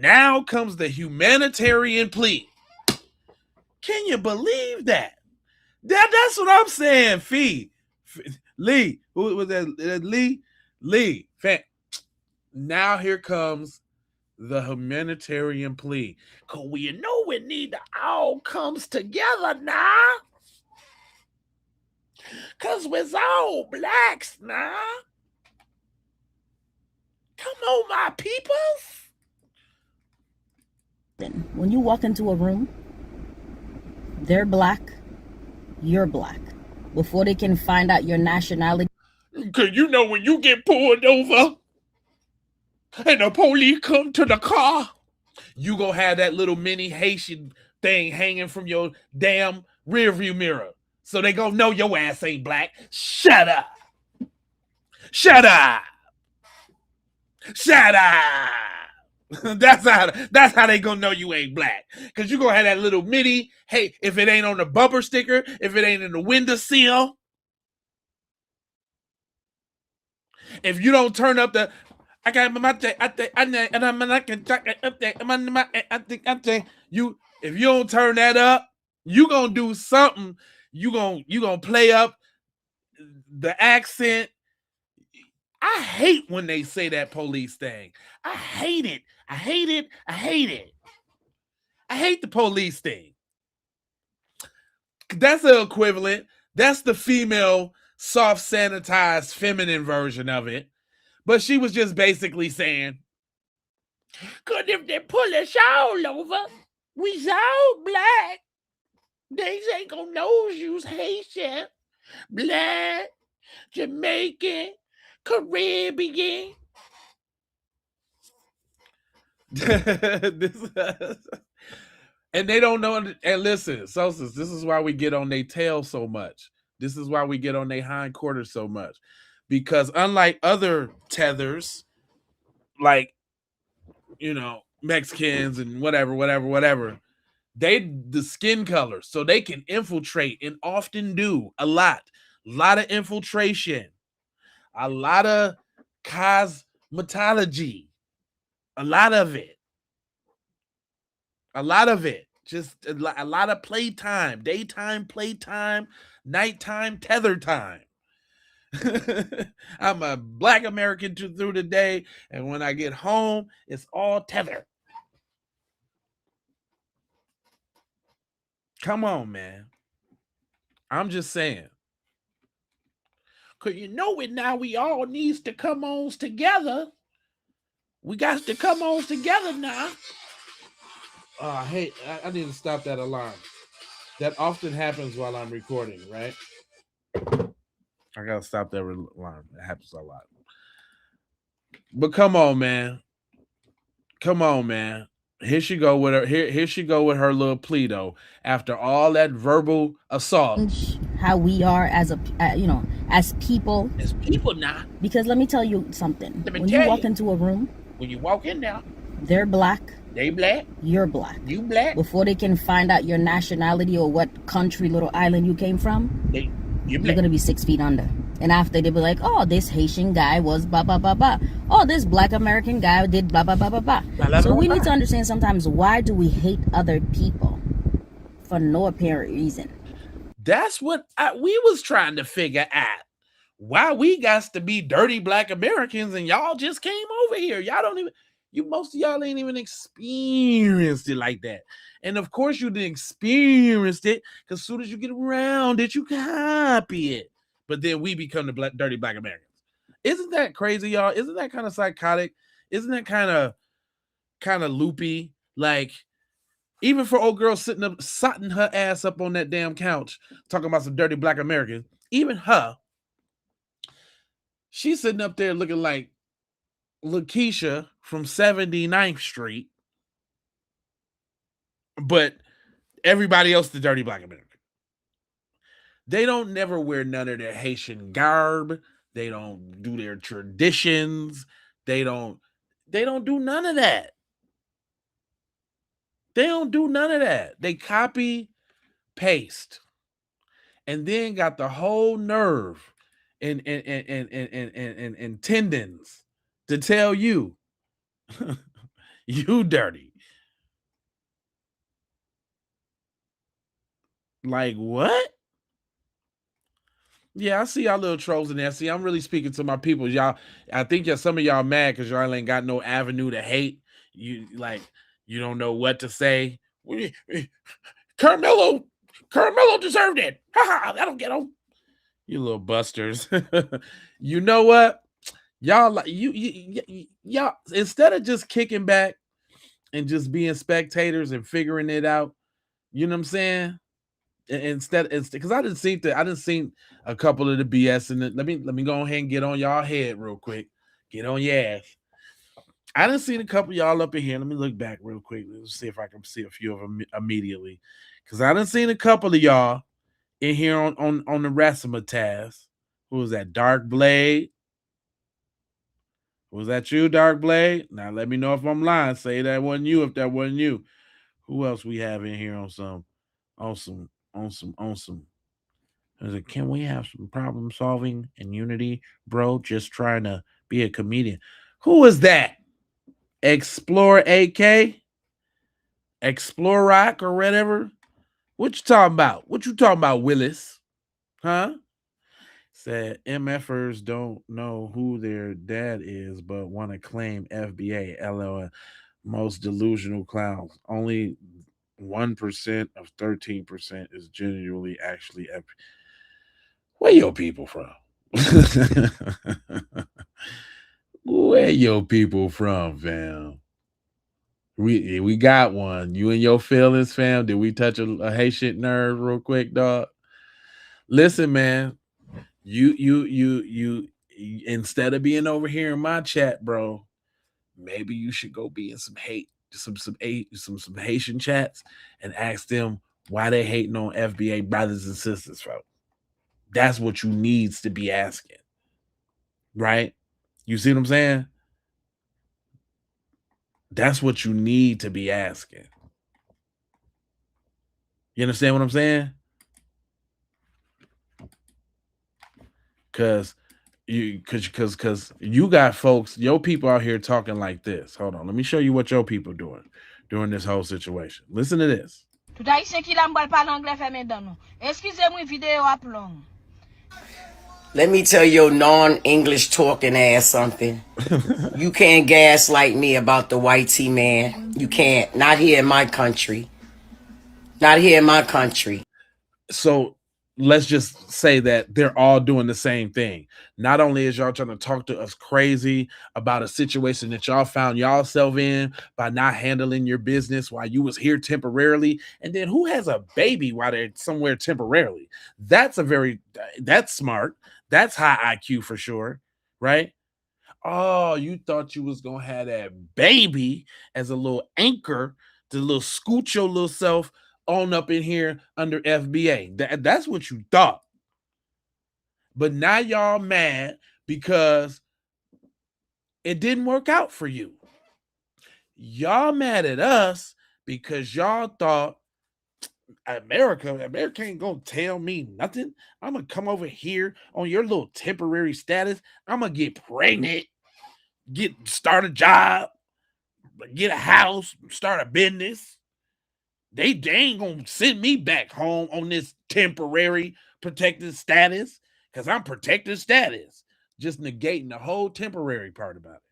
Now comes the humanitarian plea. Can you believe that? That's what I'm saying, Fee. Lee. Who was that? Lee. Now here comes the humanitarian plea. Cause we need to all comes together now. Cause we're all blacks now. Come on, my peoples. When you walk into a room, they're black, you're black. Before they can find out your nationality. Cause when you get pulled over and the police come to the car, you gonna have that little mini Haitian thing hanging from your damn rearview mirror. So they gonna know your ass ain't black. Shut up. Shut up. Shut up. That's how they gonna know you ain't black. Cause you gonna have that little mini, hey, if it ain't on the bumper sticker, if it ain't in the windowsill, if you don't turn up the if you don't turn that up, you gonna do something. You gonna play up the accent. I hate when they say that police thing. I hate it. I hate the police thing. That's the equivalent. That's the female soft sanitized feminine version of it. But she was just basically saying, cause if they pull us all over, we all black. They ain't gonna know you's Haitian. Black, Jamaican, Caribbean. And they don't know. And listen, Sosis, this is why we get on their tail so much. This is why we get on their hind quarters so much. Because unlike other tethers, like, Mexicans and whatever, they the skin color, so they can infiltrate and often do a lot of infiltration, a lot of cosmetology, a lot of it, just a lot of playtime, daytime playtime, nighttime tether time. I'm a Black American through the day, and when I get home, it's all tether. Come on, man. I'm just saying. Cause it now, we all needs to come on together. We got to come on together now. Hey, I need to stop that alarm. That often happens while I'm recording, right? I gotta stop that alarm. It happens a lot. But come on, man. Here she go with her. Here she go with her little plea though. After all that verbal assault, how we are as as people. As people now. Because let me tell you something. When you walk into a room, when you walk in there, they're black. They black. You're black. You black. Before they can find out your nationality or what country, little island you came from, you're gonna be 6 feet under. And after they be like, oh, this Haitian guy was blah blah blah blah. Oh, this Black American guy did blah blah blah blah blah. So we need to understand sometimes, why do we hate other people for no apparent reason? That's what we was trying to figure out. Why we got to be dirty Black Americans and y'all just came over here. Y'all don't even. Most of y'all ain't even experienced it like that. And of course you didn't experience it, because as soon as you get around it, you copy it. But then we become the dirty Black Americans. Isn't that crazy, y'all? Isn't that kind of psychotic? Isn't that kind of loopy? Like, even for old girl sotting her ass up on that damn couch, talking about some dirty Black Americans, even her, she's sitting up there looking like Lakeisha from 79th Street, but everybody else the dirty Black American. They don't never wear none of their Haitian garb. They don't do their traditions. They don't do none of that. They don't do none of that. They copy, paste, and then got the whole nerve and tendons to tell you, you dirty. Like, what? Yeah, I see y'all little trolls in there. See, I'm really speaking to my people. Y'all, I think some of y'all mad because y'all ain't got no avenue to hate. You don't know what to say. Carmelo deserved it. Ha! That'll get him. You little busters. You know what? Y'all, y'all, instead of just kicking back and just being spectators and figuring it out, you know what I'm saying? Instead, because I didn't see a couple of the BS in it. Let me go ahead and get on y'all head real quick. Get on your ass. I didn't see a couple of y'all up in here. Let me look back real quick. Let's see if I can see a few of them immediately. Because I didn't see a couple of y'all in here on the razzmatazz. Who was that? Dark Blade. Was that you, Dark Blade? Now let me know if I'm lying. Say that wasn't you if that wasn't you. Who else we have in here on some? Can we have some problem solving and unity, bro? Just trying to be a comedian. Who is that? Explore AK? Explore Rock or whatever? What you talking about? Willis? Huh? Said MFers don't know who their dad is, but want to claim FBA. LOL. Most delusional clowns. Only 1% of 13% is genuinely actually FBA. Where your people from? Where your people from, fam? We got one. You and your feelings, fam. Did we touch a Haitian nerve real quick, dog? Listen, man. you instead of being over here in my chat, bro, maybe you should go be in some Haitian chats and ask them why they hating on FBA brothers and sisters, bro. That's what you needs to be asking. Right? You see what I'm saying? That's what you need to be asking. You understand what I'm saying? Cause you got folks, your people out here talking like this. Hold on, let me show you what your people doing during this whole situation. Listen to this. Let me tell your non-English talking ass something. You can't gaslight me about the white tea man. You can't. Not here in my country. Not here in my country. So let's just say that they're all doing the same thing. Not only is y'all trying to talk to us crazy about a situation that y'all found y'allself in by not handling your business while you was here temporarily, and then who has a baby while they're somewhere temporarily? That's smart. That's high IQ for sure, right? Oh, you thought you was gonna have that baby as a little anchor to little scoot your little self on up in here under FBA. That's what you thought. But now y'all mad because it didn't work out for you. Y'all mad at us because y'all thought America ain't gonna tell me nothing. I'm gonna come over here on your little temporary status. I'm gonna get pregnant, start a job, get a house, start a business. They ain't gonna send me back home on this temporary protected status because I'm protected status. Just negating the whole temporary part about it.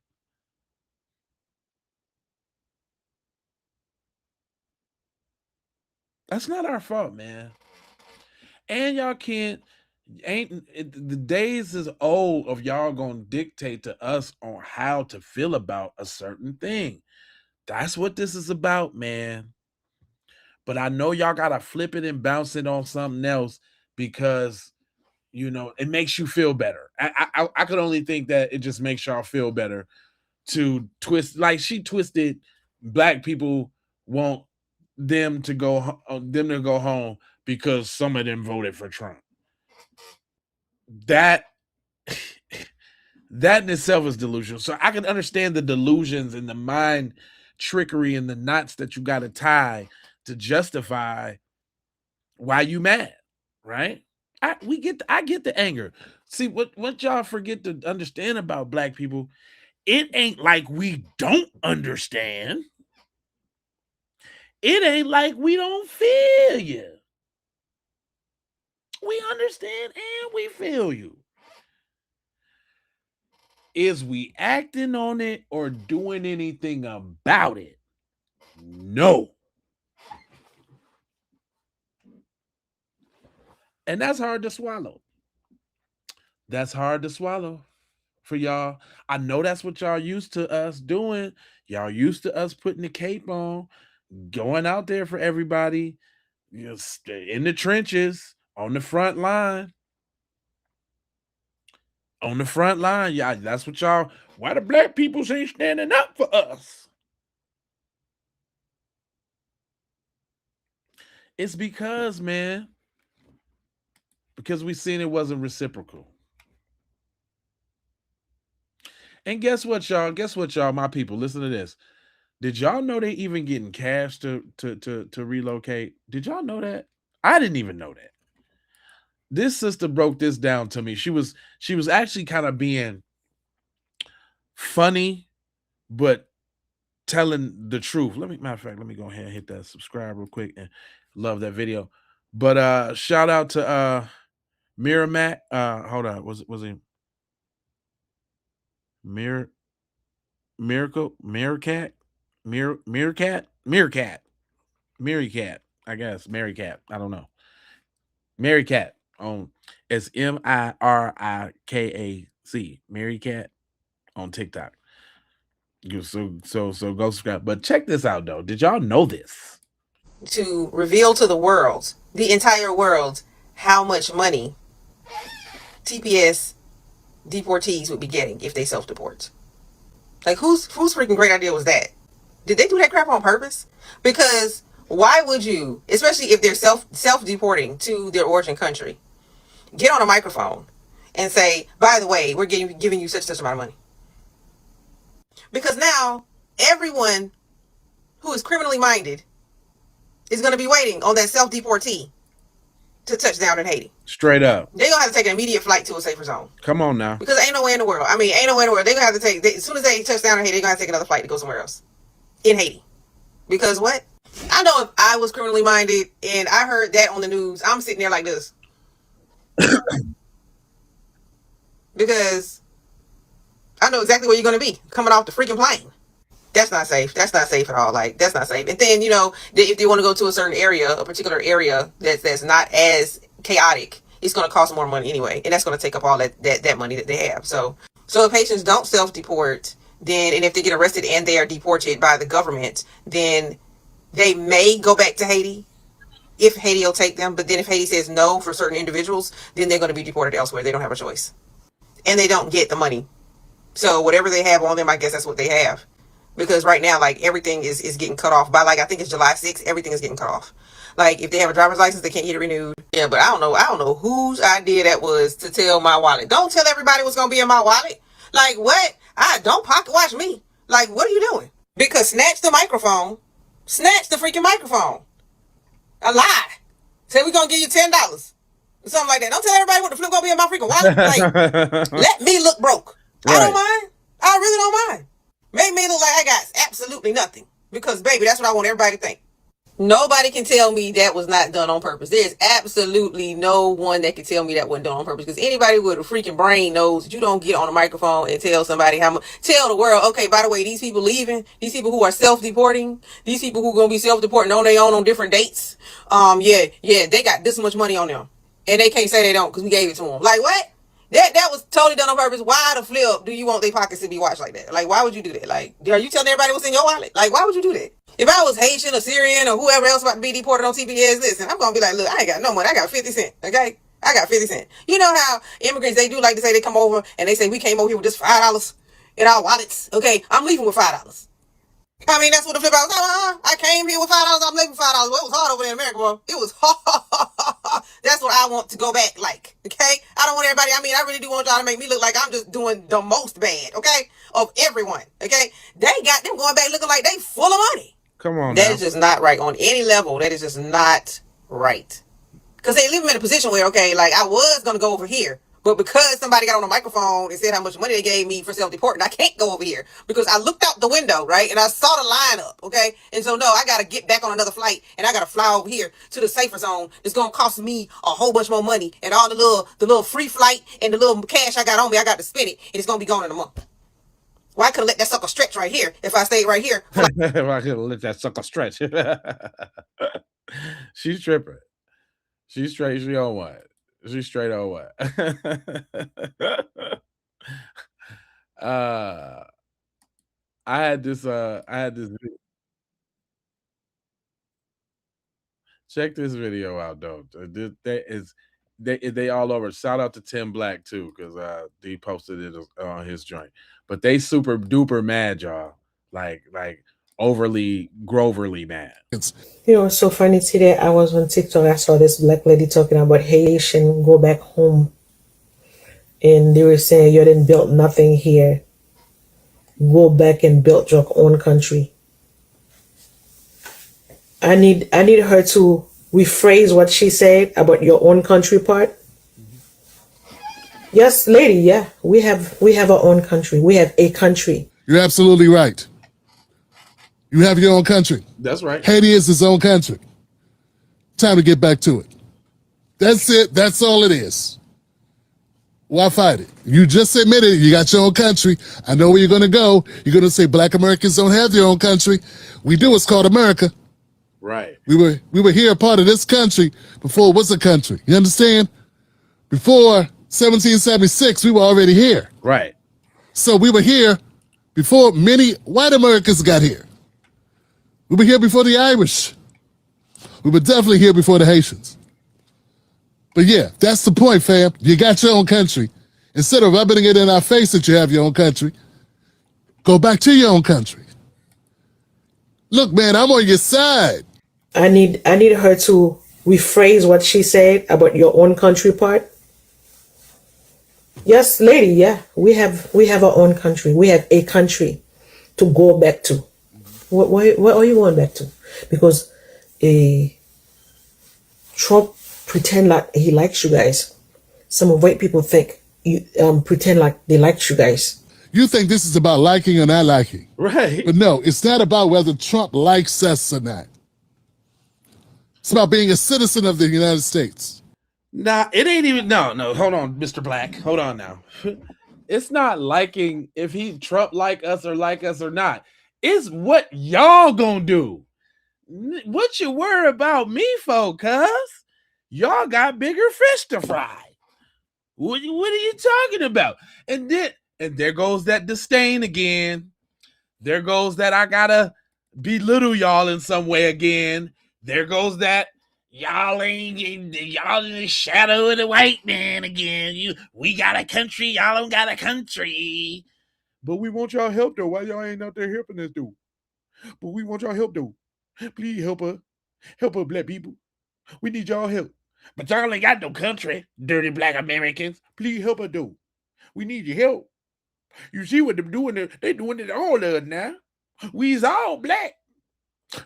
That's not our fault, man. And y'all the days is old of y'all gonna dictate to us on how to feel about a certain thing. That's what this is about, man. But I know y'all gotta flip it and bounce it on something else because it makes you feel better. I could only think that it just makes y'all feel better to twist, like she twisted black people want them to go home because some of them voted for Trump. That in itself is delusional. So I can understand the delusions and the mind trickery and the knots that you got to tie to justify why you mad, right? I get the anger. See, what y'all forget to understand about black people, it ain't like we don't understand. It ain't like we don't feel you. We understand and we feel you. Is we acting on it or doing anything about it? No. And that's hard to swallow. That's hard to swallow for y'all. I know that's what y'all used to us doing. Y'all used to us putting the cape on, going out there for everybody, in the trenches, on the front line. On the front line, yeah, that's what y'all. Why the black people ain't standing up for us? It's because, man, because we seen it wasn't reciprocal. And guess what, y'all? My people, listen to this. Did y'all know they even getting cash to relocate? Did y'all know that? I didn't even know that. This sister broke this down to me. She was actually kind of being funny, but telling the truth. Matter of fact, let me go ahead and hit that subscribe real quick and love that video. But shout out to Miramac. Hold on, was he Meerkat? I guess Marycat. I don't know. Marycat on it's Mirikac. Marycat on TikTok. So go subscribe. But check this out though. Did y'all know this? To reveal to the world, the entire world, how much money TPS deportees would be getting if they self-deport. Like, whose freaking great idea was that? Did they do that crap on purpose? Because why would you, especially if they're self-deporting to their origin country, get on a microphone and say, by the way, we're giving you such amount of money? Because now everyone who is criminally minded is going to be waiting on that self-deportee to touch down in Haiti. Straight up. They're going to have to take an immediate flight to a safer zone. Come on now. Because ain't no way in the world. I mean, ain't no way in the world. They're going to have to take, as soon as they touch down in Haiti, they're going to have to take another flight to go somewhere else. In Haiti. Because what? I know if I was criminally minded and I heard that on the news, I'm sitting there like this. Because I know exactly where you're going to be coming off the freaking plane. That's not safe. That's not safe at all. Like, that's not safe. And then, you know, if they want to go to a certain area, a particular area that's not as chaotic, it's going to cost more money anyway. And that's going to take up all that money that they have. So if Haitians don't self-deport, then, and if they get arrested and they are deported by the government, then they may go back to Haiti if Haiti will take them. But then if Haiti says no for certain individuals, then they're going to be deported elsewhere. They don't have a choice. And they don't get the money. So whatever they have on them, I guess that's what they have. Because right now, like, everything is getting cut off by, like, I think it's July 6th, everything is getting cut off. Like, if they have a driver's license, they can't get it renewed. Yeah, but I don't know whose idea that was to tell my wallet. Don't tell everybody what's going to be in my wallet. Like, what? Don't pocket watch me. Like, what are you doing? Because snatch the microphone. Snatch the freaking microphone. A lie. Say we're going to give you $10. Or something like that. Don't tell everybody what the flip going to be in my freaking wallet. Like, let me look broke. Right. I don't mind. I really don't mind. Make me look like I got absolutely nothing. Because, baby, that's what I want everybody to think. Nobody can tell me that was not done on purpose. There's absolutely no one that can tell me that wasn't done on purpose. Because anybody with a freaking brain knows that you don't get on a microphone and tell somebody tell the world, okay, by the way, these people leaving, these people who are self-deporting, these people who are going to be self-deporting on their own on different dates. They got this much money on them. And they can't say they don't because we gave it to them. Like, what? That was totally done on purpose. Why the flip do you want their pockets to be watched like that? Like, why would you do that? Like, are you telling everybody what's in your wallet? Like, why would you do that? If I was Haitian or Syrian or whoever else about to be deported on TPS, listen, I'm going to be like, look, I ain't got no money. I got 50 cents, okay? I got 50 cents. You know how immigrants, they do like to say they come over and they say, we came over here with just $5 in our wallets. Okay, I'm leaving with $5. I mean, that's what the flip out was. I came here with $5. I'm leaving with $5. Well, it was hard over there in America, bro. It was hard. That's what I want to go back like, okay? I don't want everybody, I really do want y'all to make me look like I'm just doing the most bad, okay? Of everyone, okay? They got them going back looking like they full of money. Come on That now. is just not right on any level. That is just not right. Because they leave them in a position where, okay, like, I was going to go over here. But because somebody got on a microphone and said how much money they gave me for self-deporting, I can't go over here. Because I looked out the window, right? And I saw the lineup, okay? And so, no, I got to get back on another flight. And I got to fly over here to the safer zone. It's going to cost me a whole bunch more money. And all the little free flight and the little cash I got on me, I got to spend it. And it's going to be gone in a month. Well, I could have let that sucker stretch right here if I stayed right here. If I could have let that sucker stretch. She's tripping. She's straight. She on what? She's straight on what? I had this check this video out though. They all over. Shout out to Tim Black too, because he posted it on his joint. But they super duper mad, y'all. Like overly groverly mad. You know, it's so funny today. I was on TikTok. I saw this black lady talking about Haitian go back home, and they were saying you didn't build nothing here. Go back and build your own country. I need her to rephrase what she said about your own country part. Yes, lady. Yeah, we have our own country. We have a country. You're absolutely right. You have your own country. That's right. Haiti is its own country. Time to get back to it. That's it. That's all it is. Why fight it? You just admitted it. You got your own country. I know where you're going to go. You're going to say black Americans don't have their own country. We do. It's called America. Right. We were here a part of this country before it was a country. You understand? Before 1776, we were already here. Right. So we were here before many white Americans got here. We were here before the Irish. We were definitely here before the Haitians. But yeah, that's the point, fam. You got your own country. Instead of rubbing it in our face that you have your own country, go back to your own country. Look, man, I'm on your side. I need her to rephrase what she said about your own country part. Yes, lady, yeah. We have our own country. We have a country to go back to. Where are you going back to? Because Trump pretend like he likes you guys. Some of white people think you pretend like they like you guys. You think this is about liking or not liking. Right. But no, it's not about whether Trump likes us or not. It's about being a citizen of the United States. Nah, it ain't even. No, hold on, Mr. Black. Hold on now. It's not liking if he Trump like us or not. It's what y'all gonna do. What you worry about me for, cuz? Y'all got bigger fish to fry. What are you talking about? And there goes that disdain again. There goes that I gotta belittle y'all in some way again. There goes that y'all in the shadow of the white man again. We got a country, y'all don't got a country. But we want y'all help though. Why y'all ain't out there helping us though? But we want y'all help though. Please help us. Help us, black people. We need y'all help. But y'all ain't got no country, dirty black Americans. Please help us though. We need your help. You see what they're doing? They doing it to all of us now. We's all black.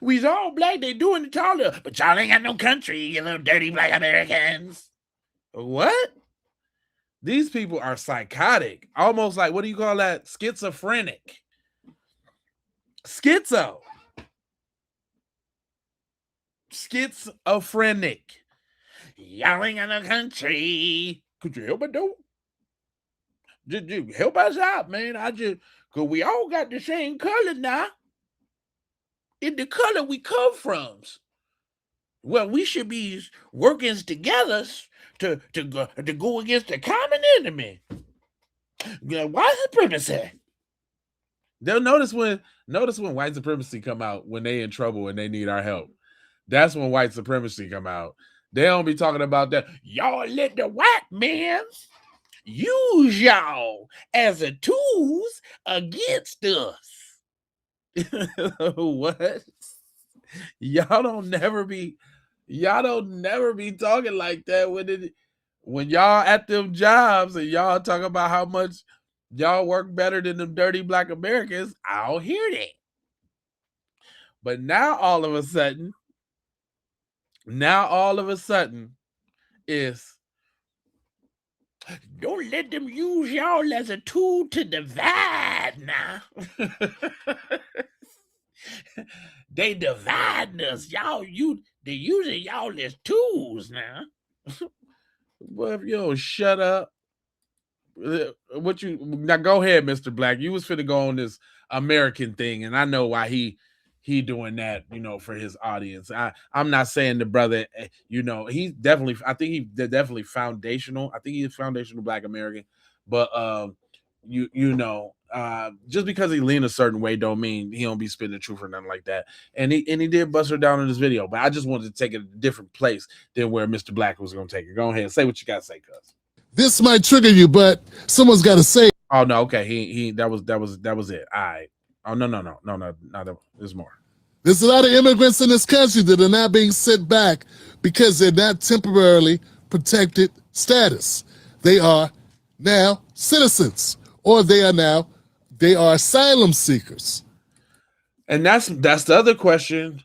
We's all black. They doing it to all of us. But y'all ain't got no country, you little dirty black Americans. What? These people are psychotic. Almost like, what do you call that? Schizophrenic. Schizophrenic. Y'all ain't got no country. Could you help us though? Just help us out, man. Cause we all got the same color now. In the color we come from. Well, we should be working together to go against the common enemy. White supremacy. They'll notice when white supremacy come out when they in trouble and they need our help. That's when white supremacy come out. They don't be talking about that. Y'all let the white man use y'all as a tools against us. What? Y'all don't never be talking like that when y'all at them jobs and y'all talk about how much y'all work better than them dirty black Americans. I don't hear that. But now all of a sudden is don't let them use y'all as a tool to divide now. They divide us. They using y'all as tools now. Well, if you don't shut up. Now go ahead, Mr. Black. You was finna go on this American thing, and I know why he doing that, for his audience. I'm not saying the brother, he's definitely, I think he's definitely foundational. I think he's foundational black American, but just because he lean a certain way don't mean he don't be spitting the truth or nothing like that. And he did bust her down in this video, but I just wanted to take it a different place than where Mr. Black was gonna take it. Go ahead and say what you gotta say, cuz. This might trigger you, but someone's got to say. Oh no, okay. That was it. All right. Oh no. There's more. There's a lot of immigrants in this country that are not being sent back because they're not temporarily protected status. They are now citizens, or they are asylum seekers. And that's the other question.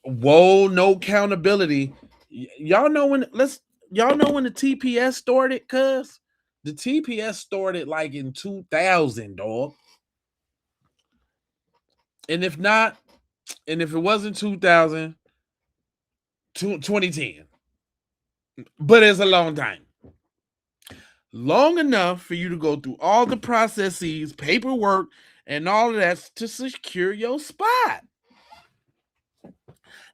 Whoa, no accountability. Y'all know when the TPS started, cuz? The TPS started like in 2000, dog. And if it wasn't 2000, 2010. But it's a long time. Long enough for you to go through all the processes, paperwork, and all of that to secure your spot.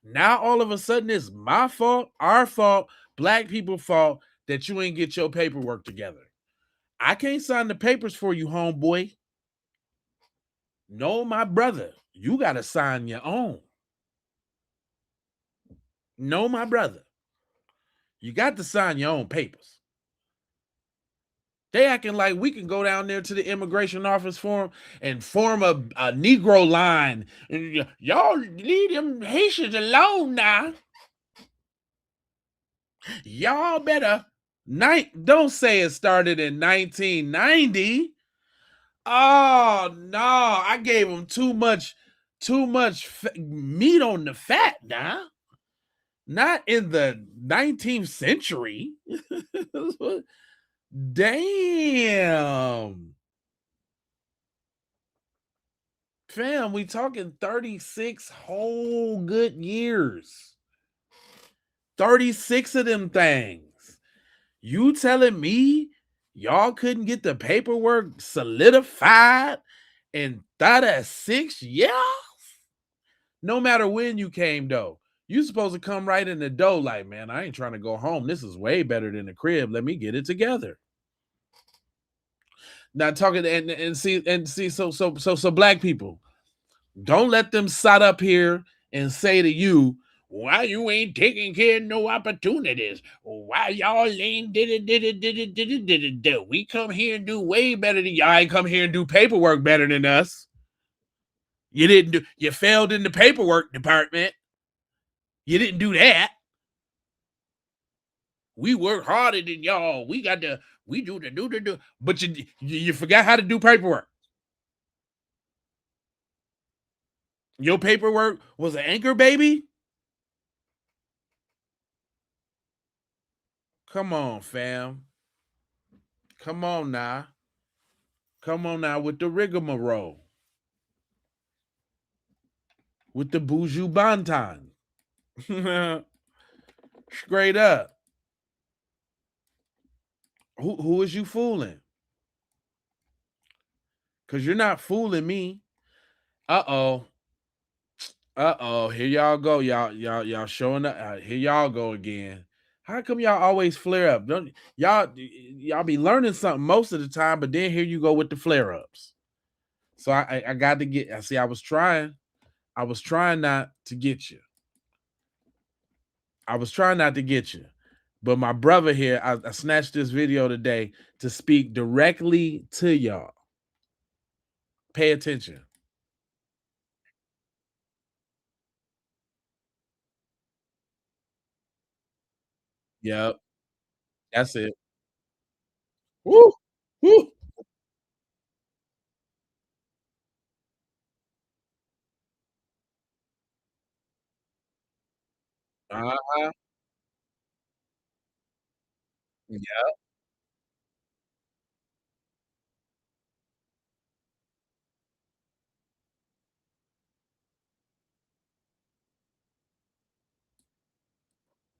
Now all of a sudden it's my fault, our fault, black people's fault that you ain't get your paperwork together. I can't sign the papers for you, homeboy. No, my brother, you got to sign your own. No, my brother. You got to sign your own papers. They acting like we can go down there to the immigration office form and form a Negro line. Y'all leave them Haitians alone now. Y'all better. Don't say it started in 1990. Oh no, I gave them too much meat on the fat now. Not in the 19th century. Damn. Fam, we talking 36 whole good years. 36 of them things. You telling me y'all couldn't get the paperwork solidified in 36 years? No matter when you came, though. You supposed to come right in the door like, man, I ain't trying to go home. This is way better than the crib. Let me get it together. Now talking and see so black people, don't let them sit up here and say to you, why you ain't taking care of no opportunities? Why y'all ain't did it. We come here and do way better than y'all. Ain't come here and do paperwork better than us. You failed in the paperwork department. You didn't do that. We work harder than y'all. We do the. But you forgot how to do paperwork. Your paperwork was an anchor baby? Come on, fam. Come on now. Come on now with the rigmarole. With the boujou bantan. Straight up. Who is you fooling? Because you're not fooling me. Uh-oh. Here y'all go. Y'all showing up. Here y'all go again. How come y'all always flare up? Y'all be learning something most of the time, but then here you go with the flare-ups. So I got to get. I was trying not to get you. But my brother here, I snatched this video today to speak directly to y'all. Pay attention. Yep. That's it. Woo! Woo! Uh-huh. Yep.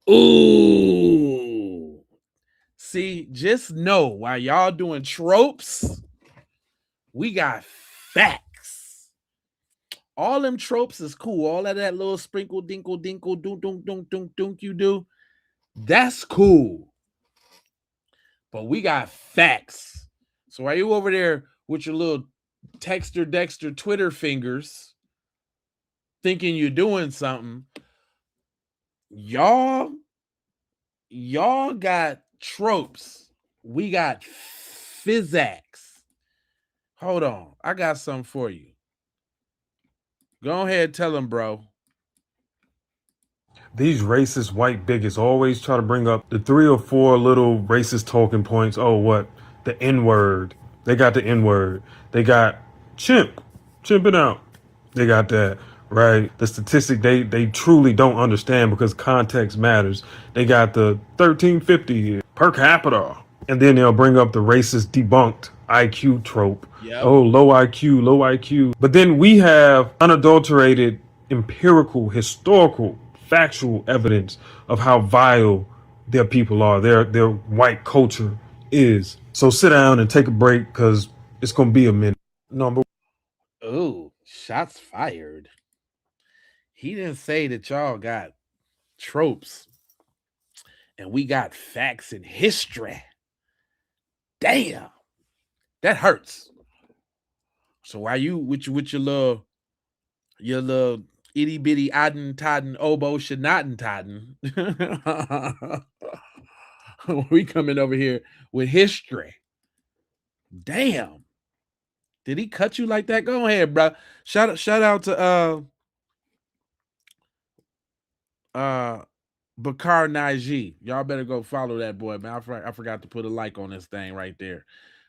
Ooh. See, just know while y'all doing tropes, we got facts. All them tropes is cool. All of that little sprinkle, dinkle, dinkle, dunk, dunk, dunk, dunk, dunk you do, that's cool. But we got facts. So while you over there with your little Dexter Twitter fingers thinking you're doing something, y'all got tropes. We got physics. Hold on. I got something for you. Go ahead, tell them, bro. These racist white bigots always try to bring up the 3 or 4 little racist talking points. Oh, what? The N word. They got the N word. They got chimp. Chimp it out. They got that, right? The statistic they truly don't understand because context matters. They got the 1350 per capita. And then they'll bring up the racist debunked IQ trope. Yep. Oh, low IQ, low IQ. But then we have unadulterated, empirical, historical, factual evidence of how vile their people are, their white culture is. So sit down and take a break because it's going to be a minute. Number. Ooh, shots fired. He didn't say that y'all got tropes and we got facts and history. Damn. That hurts. So why you with your little itty bitty odden todden oboe shanatten todden we coming over here with history. Damn. Did he cut you like that? Go ahead, bro. Shout out to Bakar Naji. Y'all better go follow that boy, man. I forgot to put a like on this thing right there.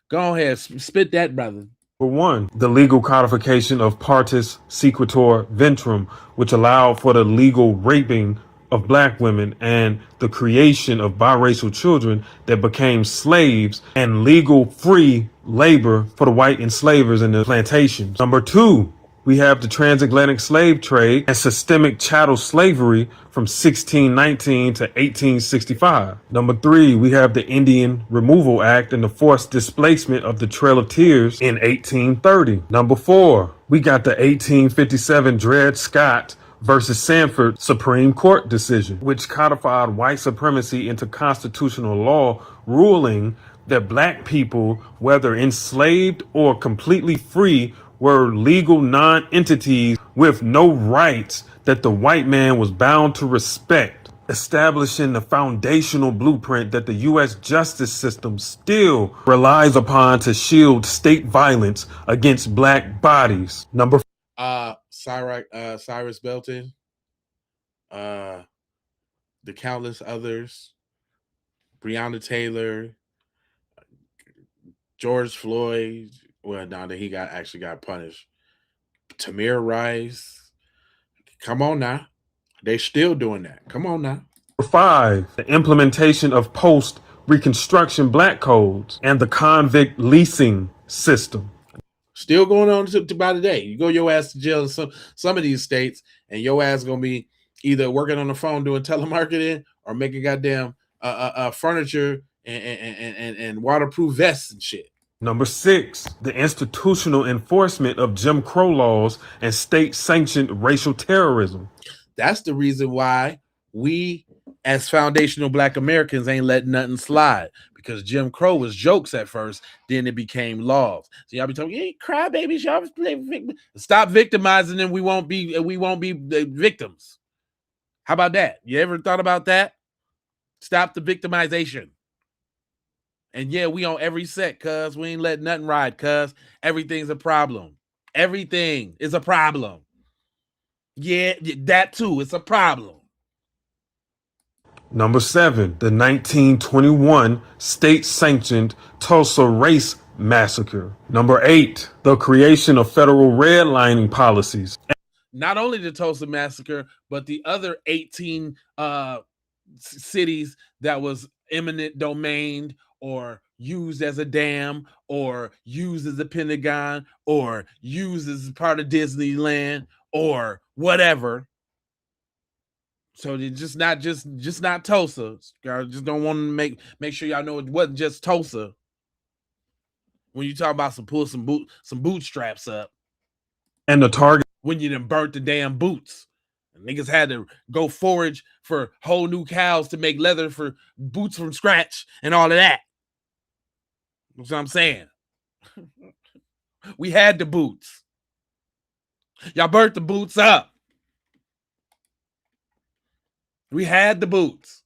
Go ahead, spit that, brother. For one, the legal codification of partis sequitur ventrum, which allowed for the legal raping of black women and the creation of biracial children that became slaves and legal free labor for the white enslavers in the plantations. Number two, we have the transatlantic slave trade and systemic chattel slavery from 1619 to 1865. Number three, we have the Indian Removal Act and the forced displacement of the Trail of Tears in 1830. Number four, we got the 1857 Dred Scott versus Sanford Supreme Court decision, which codified white supremacy into constitutional law, ruling that black people, whether enslaved or completely free, were legal non-entities with no rights that the white man was bound to respect, establishing the foundational blueprint that the U.S. justice system still relies upon to shield state violence against black bodies. Number Cyrus Belton, the countless others, Breonna Taylor, George Floyd. Well, now that he actually got punished. Tamir Rice. Come on now. They still doing that. Come on now. five, the implementation of post-Reconstruction black codes and the convict leasing system. Still going on to by today. You go your ass to jail in some of these states, and your ass gonna be either working on the phone doing telemarketing or making goddamn furniture and waterproof vests and shit. Number six, the institutional enforcement of Jim Crow laws and state-sanctioned racial terrorism. That's the reason why we, as foundational black Americans, ain't letting nothing slide, because Jim Crow was jokes at first, then it became laws. So y'all be talking, hey, crybabies, y'all stop victimizing them. We won't be victims. How about that? You ever thought about that? Stop the victimization. And yeah, we on every set, cuz we ain't letting nothing ride, cuz everything's a problem. Everything is a problem. Yeah, that too. It's a problem. Number seven, the 1921 state-sanctioned Tulsa Race Massacre. Number eight, the creation of federal redlining policies. Not only the Tulsa Massacre, but the other 18 cities that was eminent domain or used as a dam or used as a Pentagon or used as part of Disneyland or whatever. So it's just not Tulsa. I just don't want to make sure y'all know it wasn't just Tulsa. When you talk about some bootstraps up. And the target. When you done burnt the damn boots. Niggas had to go forage for whole new cows to make leather for boots from scratch and all of that. That's what I'm saying. We had the boots. Y'all burnt the boots up. We had the boots.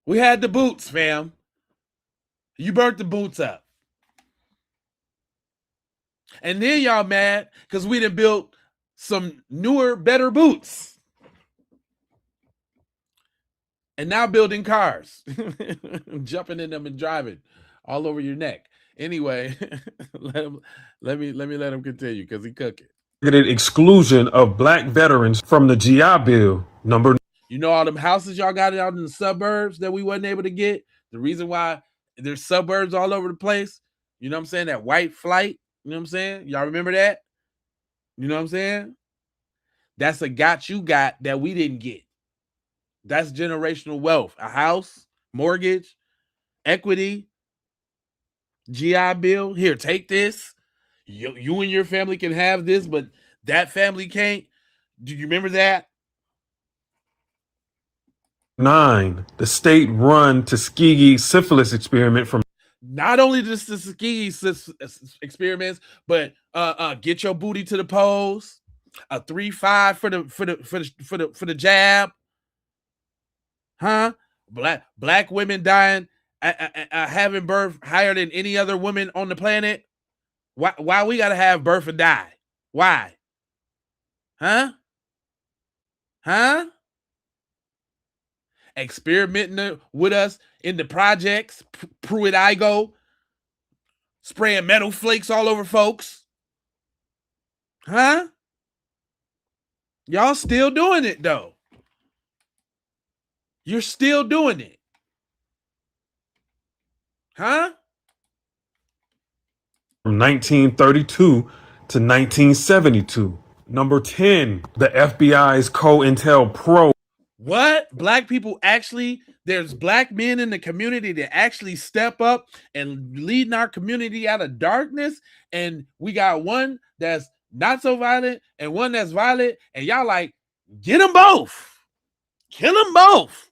We had the boots, fam. You burnt the boots up. And then y'all mad because we done built some newer, better boots. And now building cars. Jumping in them and driving all over your neck. Anyway, let me let him continue because he cooking. Exclusion of black veterans from the GI Bill. Number. You know all them houses y'all got out in the suburbs that we wasn't able to get? The reason why there's suburbs all over the place, you know what I'm saying? That white flight, you know what I'm saying? Y'all remember that? You know what I'm saying? That's a got that we didn't get. That's generational wealth. A house, mortgage, equity, GI Bill. Here, take this. You and your family can have this, but that family can't. Do you remember that? 9, the state-run Tuskegee syphilis experiment from. Not only just the Tuskegee experiments, but get your booty to the polls. A 3-5 for the jab. Huh? Black women dying, having birth higher than any other woman on the planet. Why we gotta have birth and die? Why? Huh? Experimenting with us in the projects, Pruitt-Igoe, spraying metal flakes all over folks. Huh? Y'all still doing it though. You're still doing it. Huh? From 1932 to 1972. Number 10, the FBI's COINTELPRO. What? Black people actually, there's black men in the community that actually step up and leading our community out of darkness. And we got one that's not so violent and one that's violent. And y'all like, get them both. Kill them both.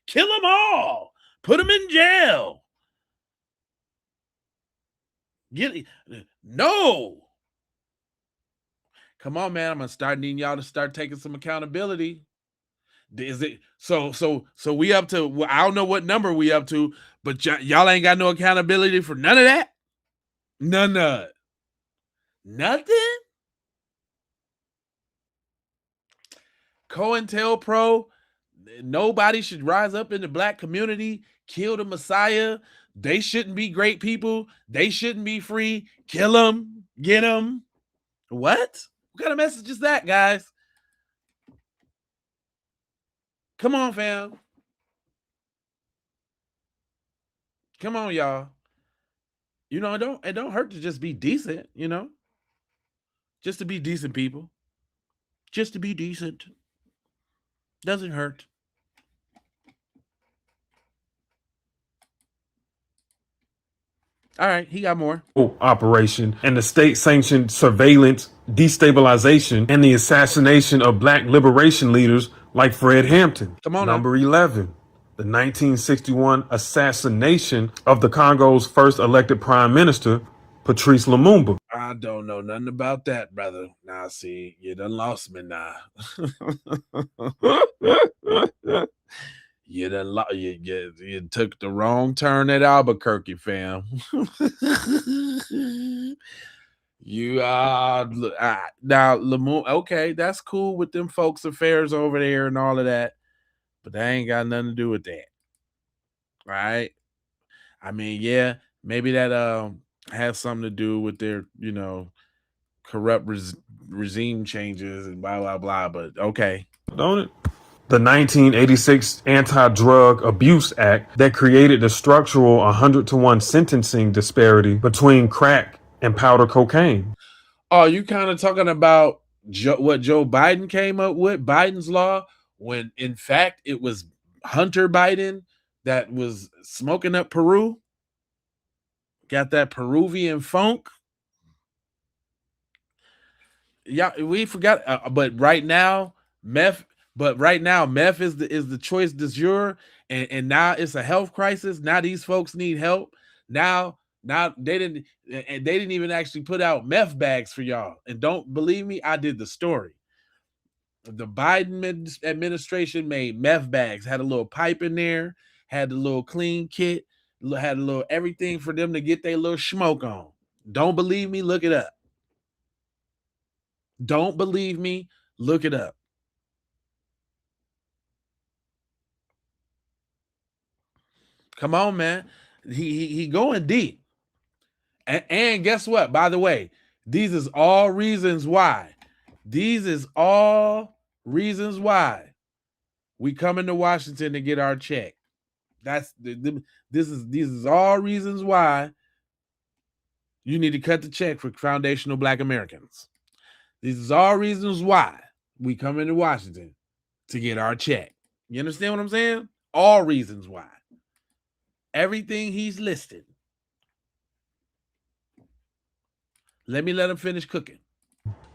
Kill them all. Put them in jail. No. Come on, man. I'm gonna start needing y'all to start taking some accountability. Is it so we up to, I don't know what number we up to, but y'all ain't got no accountability for none of that? None of it. Nothing? COINTELPRO, nobody should rise up in the black community, kill the Messiah. They shouldn't be great people. They shouldn't be free. Kill them. Get them. What? What kind of message is that, guys? Come on, fam. Come on, y'all. You know, it don't hurt to just be decent, you know? Just to be decent people. Just to be decent. Doesn't hurt. All right, he got more. Operation and the state-sanctioned surveillance, destabilization, and the assassination of black liberation leaders like Fred Hampton. Come on. Number 11, the 1961 assassination of the Congo's first elected prime minister, Patrice Lumumba. I don't know nothing about that, brother. Now, see, you done lost me now. You done you took the wrong turn at Albuquerque, fam. You now Lumumba. Okay, that's cool with them folks' affairs over there and all of that, but that ain't got nothing to do with that, right? I mean, yeah, maybe that has something to do with their, corrupt regime changes and blah blah blah. But okay, don't it? The 1986 Anti-Drug Abuse Act that created the structural 100-to-1 sentencing disparity between crack and powder cocaine. Oh, you kind of talking about what Joe Biden came up with, Biden's law, when in fact it was Hunter Biden that was smoking up Peru? Got that Peruvian funk? Yeah, we forgot. But right now, meth is the choice du jour, and now it's a health crisis. Now these folks need help. Now they didn't even actually put out meth bags for y'all. And don't believe me, I did the story. The Biden administration made meth bags, had a little pipe in there, had the little clean kit, had a little everything for them to get their little smoke on. Don't believe me? Look it up. Don't believe me? Look it up. Come on, man. He going deep. And guess what? By the way, these is all reasons why. These is all reasons why we coming to Washington to get our this is all reasons why you need to cut the check for foundational Black Americans. These is all reasons why we come into Washington to get our check. You understand what I'm saying? All reasons why. Everything he's listed. Let him finish cooking.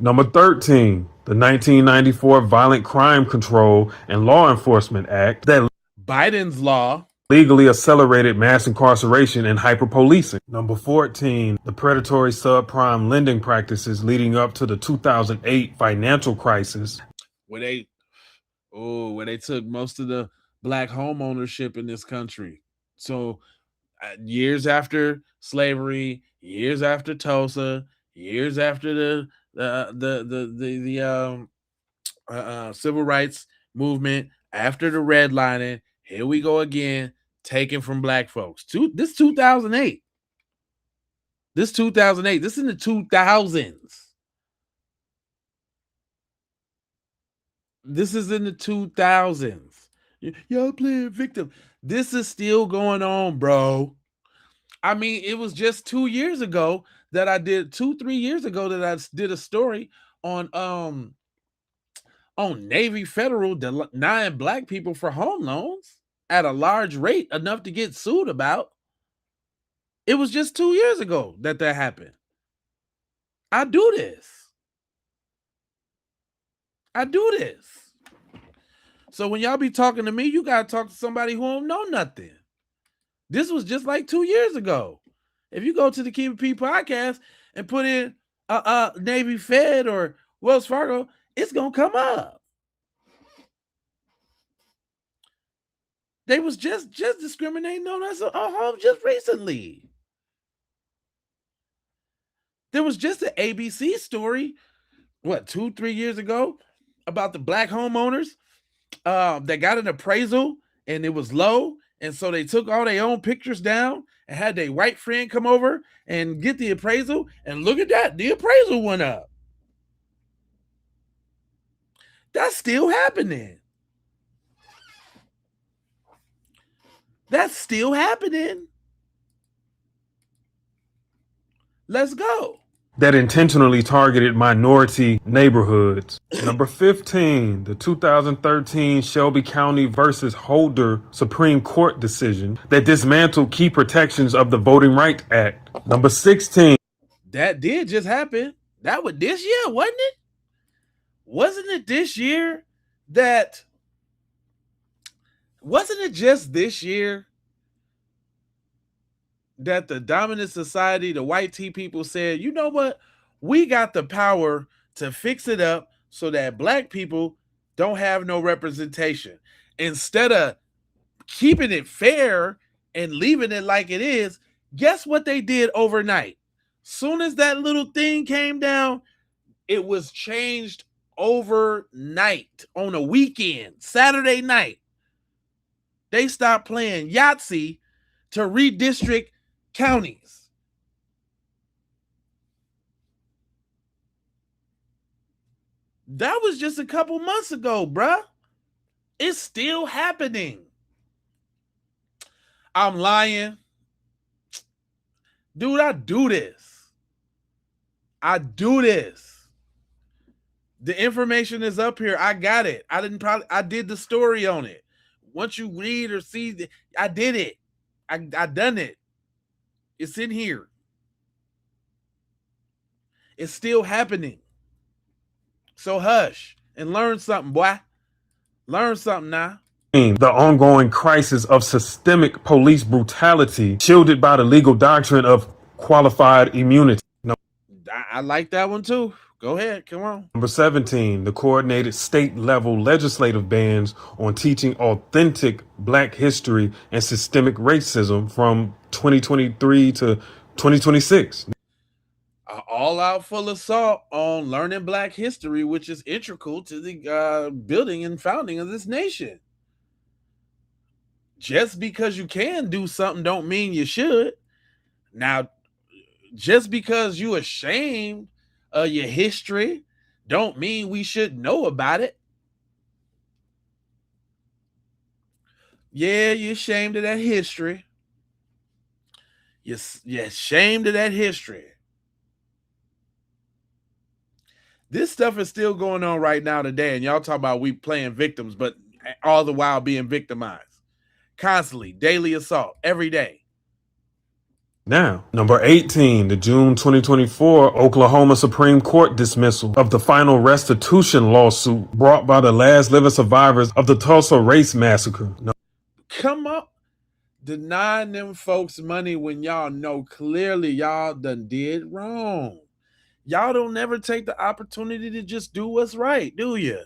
Number 13, the 1994 Violent Crime Control and Law Enforcement Act that Biden's law legally accelerated mass incarceration and hyperpolicing. Number 14, the predatory subprime lending practices leading up to the 2008 financial crisis. Where they took most of the black home ownership in this country. So years after slavery, years after Tulsa, years after the civil rights movement, after the redlining, here we go again, taken from black folks. This 2008. This 2008. This is in the 2000s. This is in the 2000s. Y'all playing victim. This is still going on, bro. I mean, it was just 2 years ago that I did 3 years ago that I did a story on Navy Federal denying black people for home loans at a large rate enough to get sued about. It was just 2 years ago that happened. I do this. So when y'all be talking to me, you gotta talk to somebody who don't know nothing. This was just like 2 years ago. If you go to the Keep It P podcast and put in Navy Fed or Wells Fargo, it's gonna come up. They was just discriminating on us just recently. There was just an ABC story, 2-3 years ago, about the black homeowners that got an appraisal and it was low, and so they took all their own pictures down and had their white friend come over and get the appraisal, and look at that, the appraisal went up. That's still happening. Let's go. That intentionally targeted minority neighborhoods. Number 15, the 2013 Shelby County versus Holder Supreme Court decision that dismantled key protections of the Voting Rights Act. Number 16. That did just happen. That was this year, wasn't it? Wasn't it this year that... Wasn't it just this year that the dominant society, the white tea people, said, you know what? We got the power to fix it up so that black people don't have no representation. Instead of keeping it fair and leaving it like it is, guess what they did overnight? Soon as that little thing came down, it was changed overnight on a weekend, Saturday night. They stopped playing Yahtzee to redistrict counties. That was just a couple months ago, bruh. It's still happening. I'm lying. Dude, I do this. The information is up here. I got it. I did the story on it. Once you read or see, I did it. I done it. It's in here. It's still happening. So hush and learn something, boy. Learn something now. The ongoing crisis of systemic police brutality, shielded by the legal doctrine of qualified immunity. I like that one too. Go ahead, come on. Number 17, the coordinated state-level legislative bans on teaching authentic black history and systemic racism from 2023 to 2026. All-out full assault on learning black history, which is integral to the building and founding of this nation. Just because you can do something don't mean you should. Now, just because you ashamed of your history don't mean we should know about it. Yeah, you're ashamed of that history. You're ashamed of that history. This stuff is still going on right now today, and y'all talk about we playing victims, but all the while being victimized. Constantly, daily assault, every day. Now, number 18, the June 2024 Oklahoma Supreme Court dismissal of the final restitution lawsuit brought by the last living survivors of the Tulsa Race Massacre. Come on. Denying them folks money when y'all know clearly y'all done did wrong. Y'all don't never take the opportunity to just do what's right, do you?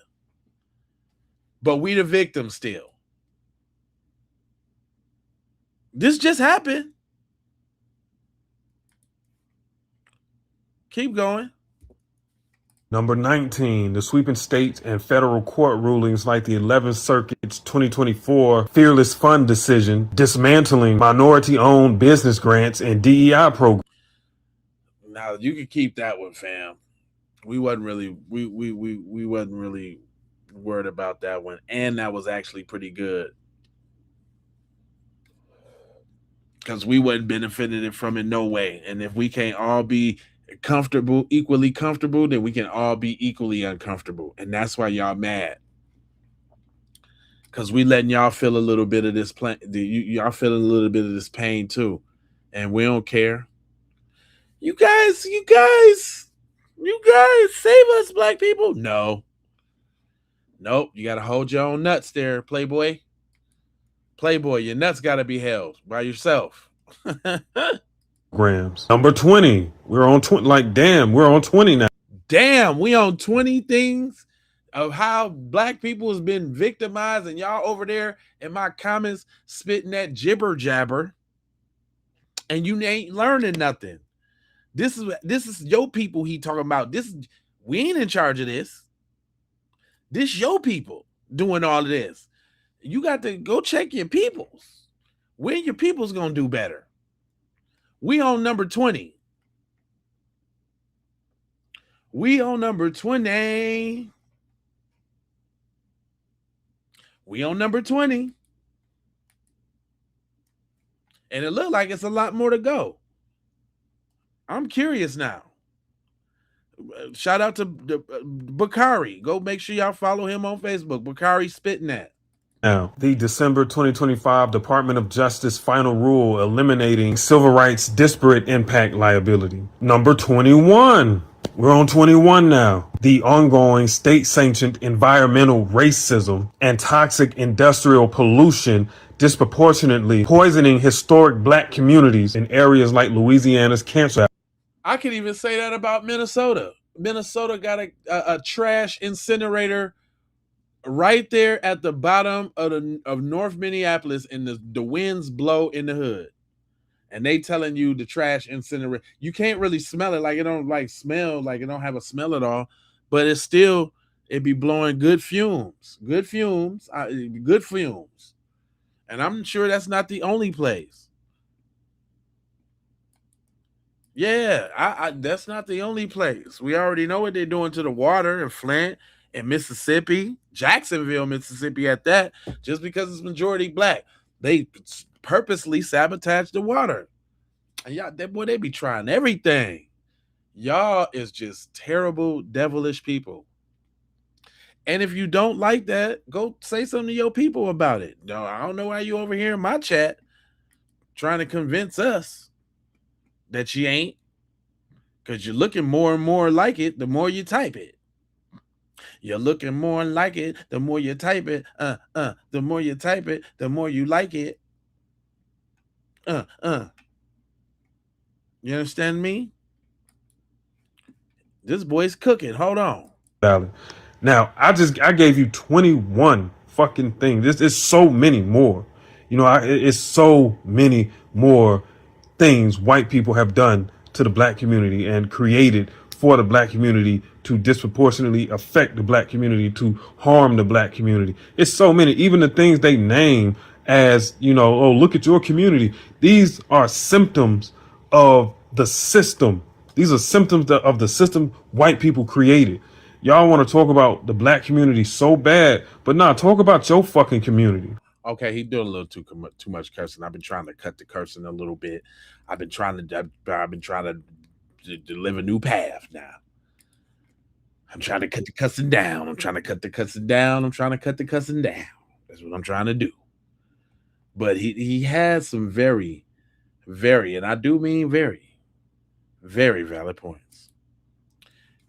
But we the victims still. This just happened. Keep going. Number 19, the sweeping state and federal court rulings like the 11th Circuit's 2024 Fearless Fund decision, dismantling minority-owned business grants and DEI programs. Now you can keep that one, fam. We wasn't really we wasn't really worried about that one, and that was actually pretty good because we wasn't benefiting from it no way. And if we can't all be comfortable, equally comfortable, then we can all be equally uncomfortable, and that's why y'all mad. Because we letting y'all feel a little bit of this y'all feeling a little bit of this pain too, and we don't care. You guys, save us, black people. No. Nope, you got to hold your own nuts there, Playboy. Playboy, your nuts got to be held by yourself. Grams. Number 20, we're on 20. Like, damn, we're on 20 now. Damn, we on 20 things of how black people has been victimized, and y'all over there in my comments spitting that jibber jabber, and you ain't learning nothing. This is your people he talking about. We ain't in charge of this. This your people doing all of this. You got to go check your peoples. When your people's gonna do better? We on number 20. We on number 20. We on number 20. And it looked like it's a lot more to go. I'm curious now. Shout out to Bakari. Go make sure y'all follow him on Facebook. Bakari spitting that. Now, the December 2025 Department of Justice final rule eliminating civil rights disparate impact liability. Number 21. We're on 21 now. The ongoing state-sanctioned environmental racism and toxic industrial pollution disproportionately poisoning historic black communities in areas like Louisiana's Cancer. I could even say that about Minnesota. Minnesota got a trash incinerator right there at the bottom of North Minneapolis, and the winds blow in the hood. And they telling you the trash incinerator, you can't really smell it. Like it don't like smell, like it don't have a smell at all. But it's still, it be blowing good fumes. Good fumes. And I'm sure that's not the only place. Yeah, that's not the only place. We already know what they're doing to the water in Flint and Mississippi, Jacksonville, Mississippi at that, just because it's majority black. They purposely sabotage the water. And y'all, they be trying everything. Y'all is just terrible, devilish people. And if you don't like that, go say something to your people about it. No, I don't know why you over here in my chat trying to convince us that you ain't, because you're looking more and more like it the more you type it. You're looking more like it the more you type it. The more you type it, the more you like it. You understand me? This boy's cooking. Hold on. Now, I gave you 21 fucking things. This is so many more. You know, it's so many more things white people have done to the black community and created for the black community to disproportionately affect the black community, to harm the black community. It's so many. Even the things they name as, you know, oh, look at your community. These are symptoms of the system. These are symptoms of the system white people created. Y'all want to talk about the black community so bad, but nah, talk about your fucking community. Okay, he doing a little too much cursing. I've been trying to cut the cursing a little bit. I've been trying to live a new path now. I'm trying to cut the cussing down. That's what I'm trying to do. But he has some very, very, and I do mean very, very valid points.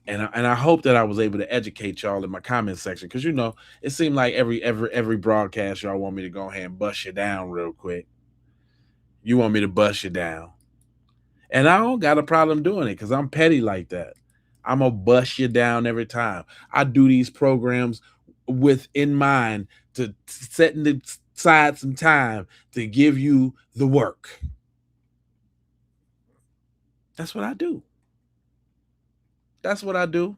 And I hope that I was able to educate y'all in my comment section, because, you know, it seemed like every broadcast y'all want me to go ahead and bust you down real quick. You want me to bust you down. And I don't got a problem doing it because I'm petty like that. I'm going to bust you down every time. I do these programs with in mind to setting the aside some time to give you the work. That's what I do. That's what I do.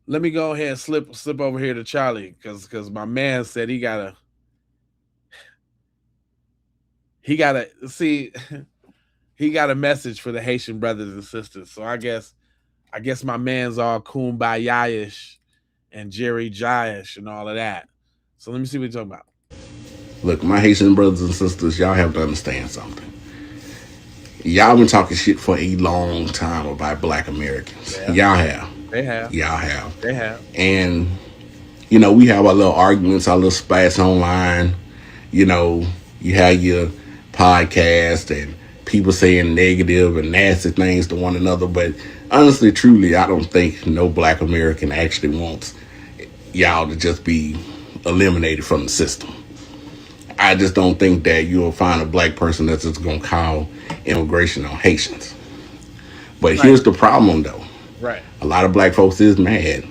Let me go ahead and slip over here to Charlie because my man said he gotta see he got a message for the Haitian brothers and sisters. So I guess my man's all kumbaya-ish and Jerry Jaish and all of that. So let me see what you're talking about. Look, my Haitian brothers and sisters, y'all have to understand something. Y'all been talking shit for a long time about black Americans. Yeah. Y'all have. They have. Y'all have. They have. And, you know, we have our little arguments, our little spats online. You know, you have your podcast and people saying negative and nasty things to one another. But honestly, truly, I don't think no black American actually wants y'all to just be eliminated from the system. I just don't think that you'll find a black person that's just going to call immigration on Haitians. But here's the problem, though. Right. A lot of black folks is mad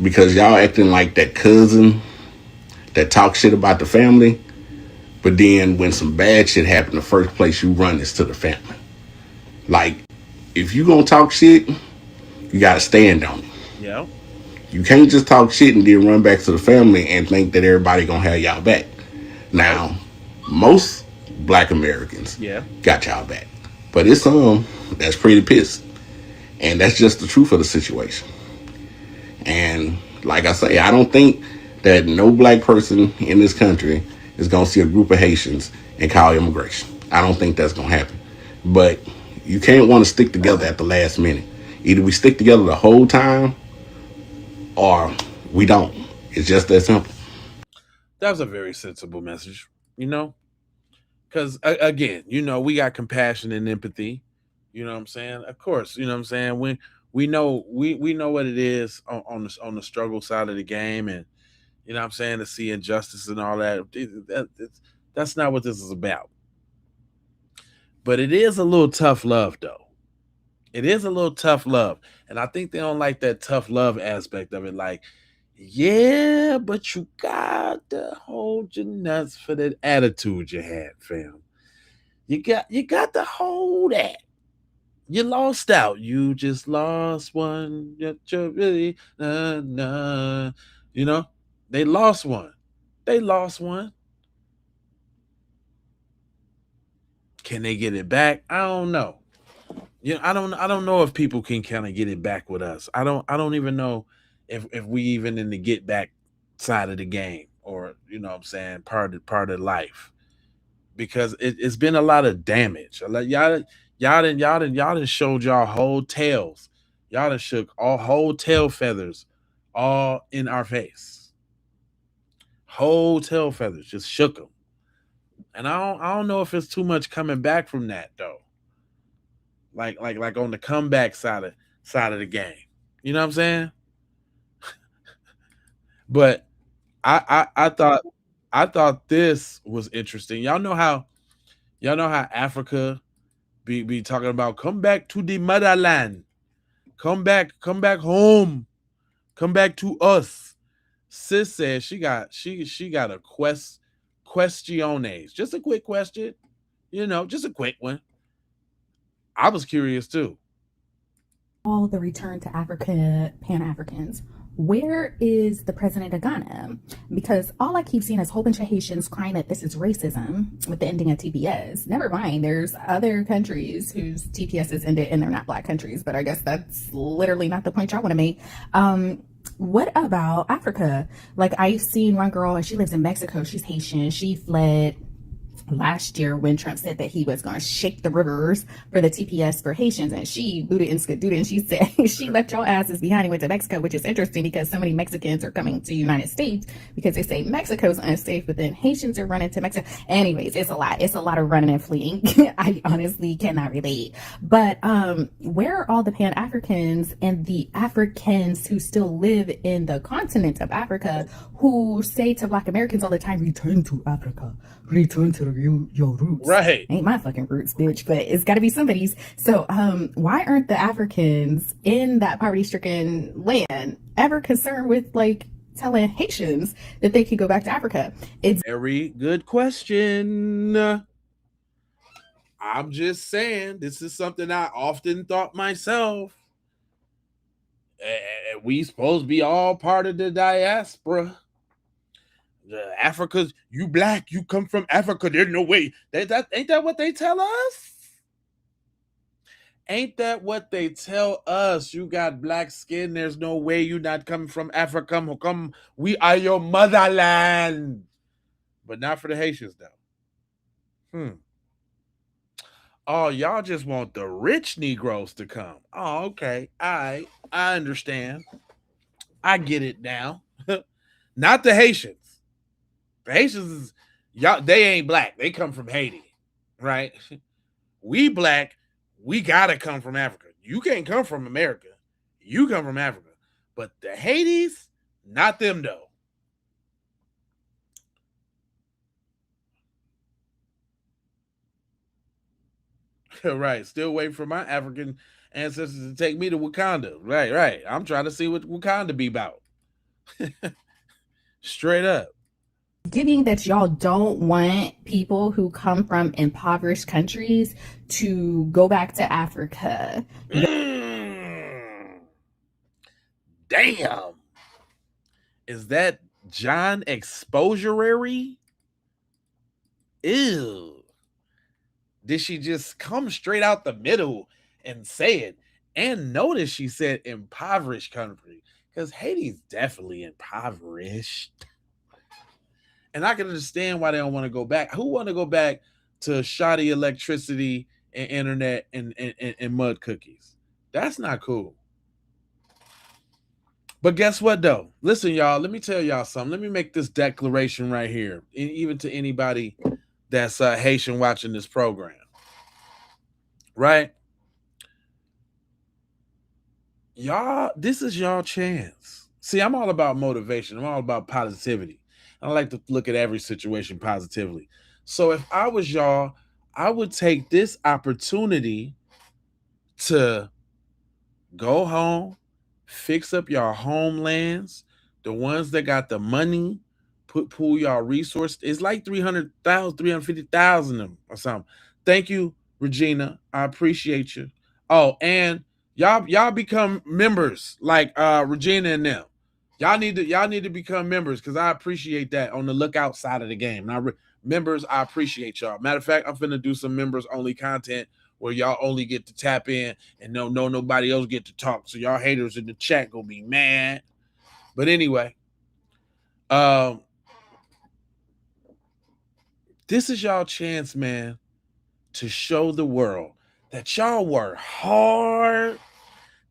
because y'all acting like that cousin that talk shit about the family, but then when some bad shit happen, the first place you run is to the family. Like, if you gonna talk shit, you gotta stand on it. Yeah. You can't just talk shit and then run back to the family and think that everybody gonna have y'all back. Now, most black Americans got y'all back. But it's some that's pretty pissed. And that's just the truth of the situation. And like I say, I don't think that no black person in this country is going to see a group of Haitians and call immigration. I don't think that's going to happen. But you can't want to stick together at the last minute. Either we stick together the whole time or we don't. It's just that simple. That was a very sensible message, you know? Because, again, you know, we got compassion and empathy. You know what I'm saying? Of course, you know what I'm saying? We know what it is on the struggle side of the game, and you know what I'm saying, to see injustice and all that. That's not what this is about. But it is a little tough love, though. It is a little tough love. And I think they don't like that tough love aspect of it. Like, yeah, but you got to hold your nuts for that attitude you had, fam. You got to hold that. You lost out. You just lost one. You're really, you know, they lost one. They lost one. Can they get it back? I don't know. You know, I don't know if people can kind of get it back with us. I don't even know if we even in the get back side of the game, or you know what I'm saying, part of life. Because it's been a lot of damage. Y'all done showed y'all whole tails. Y'all done shook all whole tail feathers all in our face. Whole tail feathers, just shook them. And I don't know if it's too much coming back from that though. Like on the comeback side of the game. You know what I'm saying? But I thought this was interesting. Y'all know how Africa be talking about come back to the motherland. Come back home. Come back to us. Sis says she got a questiones. Just a quick question. You know, just a quick one. I was curious too. All the return to Africa, Pan-Africans. Where is the president of Ghana? Because all I keep seeing is a whole bunch of Haitians crying that this is racism with the ending of TPS. Never mind, there's other countries whose TPS is ended and they're not black countries, but I guess that's literally not the point y'all want to make. What about Africa? Like, I've seen one girl and she lives in Mexico. She's Haitian. She fled last year when Trump said that he was going to shake the rivers for the TPS for Haitians, and she booted and skidooted, and she said she left your asses behind and went to Mexico, which is interesting because so many Mexicans are coming to the United States because they say Mexico's unsafe, but then Haitians are running to Mexico. Anyways, it's a lot of running and fleeing. I honestly cannot relate. But where are all the Pan-Africans and the Africans who still live in the continent of Africa who say to Black Americans all the time, return to Africa, return to the your roots. Right. Ain't my fucking roots, bitch, but it's got to be somebody's. So, why aren't the Africans in that poverty-stricken land ever concerned with like telling Haitians that they could go back to Africa? It's very good question. I'm just saying, this is something I often thought myself. We supposed to be all part of the diaspora. Africa's, you black, you come from Africa. There's no way. Ain't that what they tell us? Ain't that what they tell us? You got black skin. There's no way you not coming from Africa. Come, we are your motherland. But not for the Haitians, though. Oh, y'all just want the rich Negroes to come. Oh, okay. I understand. I get it now. Not the Haitians. The Haitians, y'all, they ain't black. They come from Haiti, right? We black, we gotta come from Africa. You can't come from America. You come from Africa. But the Haitis, not them though. Right. Still waiting for my African ancestors to take me to Wakanda. Right. I'm trying to see what Wakanda be about. Straight up. giving that y'all don't want people who come from impoverished countries to go back to Africa. Damn. Is that John Exposurary? Ew. Did she just come straight out the middle and say it? And notice she said impoverished country, because Haiti's definitely impoverished. And I can understand why they don't want to go back. Who want to go back to shoddy electricity and internet and mud cookies? That's not cool. But guess what, though? Listen, y'all, let me tell y'all something. Let me make this declaration right here, even to anybody that's Haitian watching this program. Right? Y'all, this is y'all chance. See, I'm all about motivation. I'm all about positivity. I like to look at every situation positively. So if I was y'all, I would take this opportunity to go home, fix up your homelands, the ones that got the money, pool y'all resources. It's like 300,000, 350,000 of them or something. Thank you, Regina. I appreciate you. Oh, and y'all become members like Regina and them. Y'all need to become members, because I appreciate that on the lookout side of the game. Now, members, I appreciate y'all. Matter of fact, I'm finna do some members only content where y'all only get to tap in and no nobody else get to talk. So y'all haters in the chat gonna be mad. But anyway, this is y'all chance, man, to show the world that y'all work hard,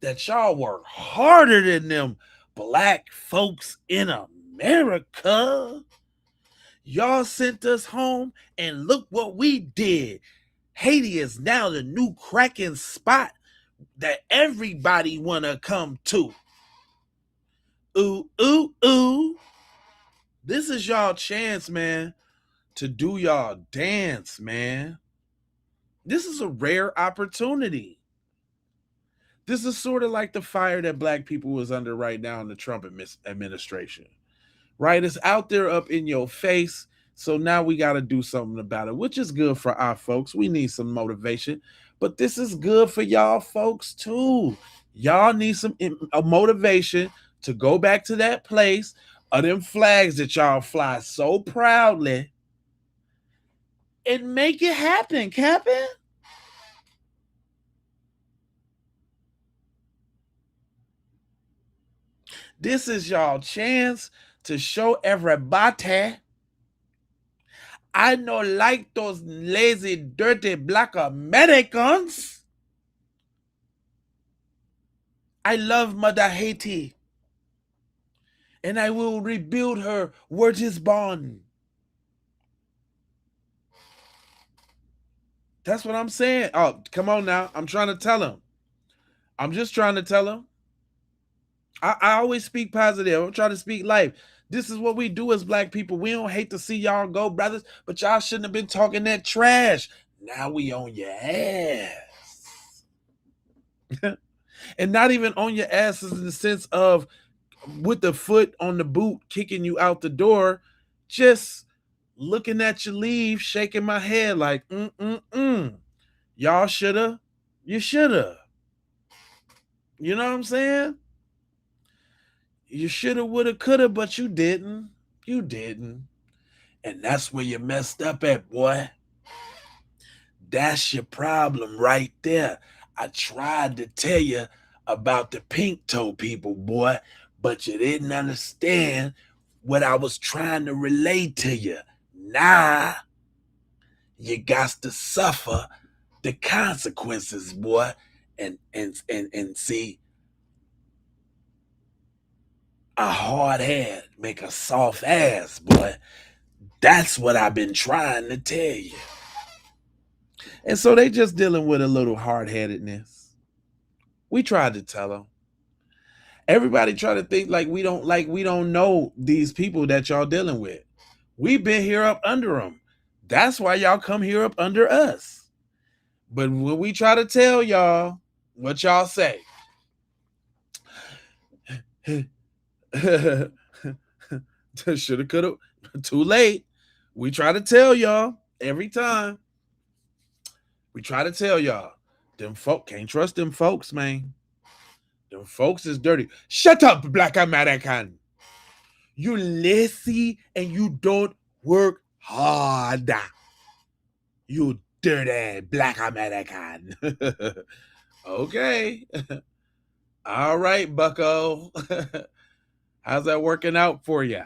that y'all work harder than them black folks in America. Y'all sent us home, and look what we did. Haiti is now the new cracking spot that everybody want to come to. Ooh, ooh, ooh. This is y'all chance, man, to do y'all dance, man. This is a rare opportunity. This is sort of like the fire that black people was under right now in the Trump administration. Right? It's out there up in your face. So now we got to do something about it, which is good for our folks. We need some motivation, but this is good for y'all folks too. Y'all need some motivation to go back to that place of them flags that y'all fly so proudly and make it happen, Captain. This is y'all chance to show everybody I don't like those lazy, dirty black Americans. I love Mother Haiti, and I will rebuild her where it is born. That's what I'm saying. Oh, come on now. I'm trying to tell him. I'm just trying to tell him. I always speak positive. I'm trying to speak life. This is what we do as black people. We don't hate to see y'all go, brothers, but y'all shouldn't have been talking that trash. Now we on your ass. And not even on your asses in the sense of with the foot on the boot kicking you out the door, just looking at you leave, shaking my head like, y'all shoulda, you shoulda. You know what I'm saying? You shoulda, woulda, coulda, but you didn't. You didn't. And that's where you messed up at, boy. That's your problem right there. I tried to tell you about the pink toe people, boy, but you didn't understand what I was trying to relate to you. Nah, you got to suffer the consequences, boy. And see, a hard head make a soft ass, boy. That's what I've been trying to tell you. And so they just dealing with a little hard-headedness. We tried to tell them. Everybody try to think like we don't know these people that y'all dealing with. We've been here up under them. That's why y'all come here up under us. But when we try to tell y'all, what y'all say? Shoulda, coulda, too late. We try to tell y'all every time. We try to tell y'all. Them folk can't trust them folks, man. Them folks is dirty. Shut up, Black American. You lazy and you don't work hard. You dirty Black American. Okay. All right, bucko. How's that working out for you?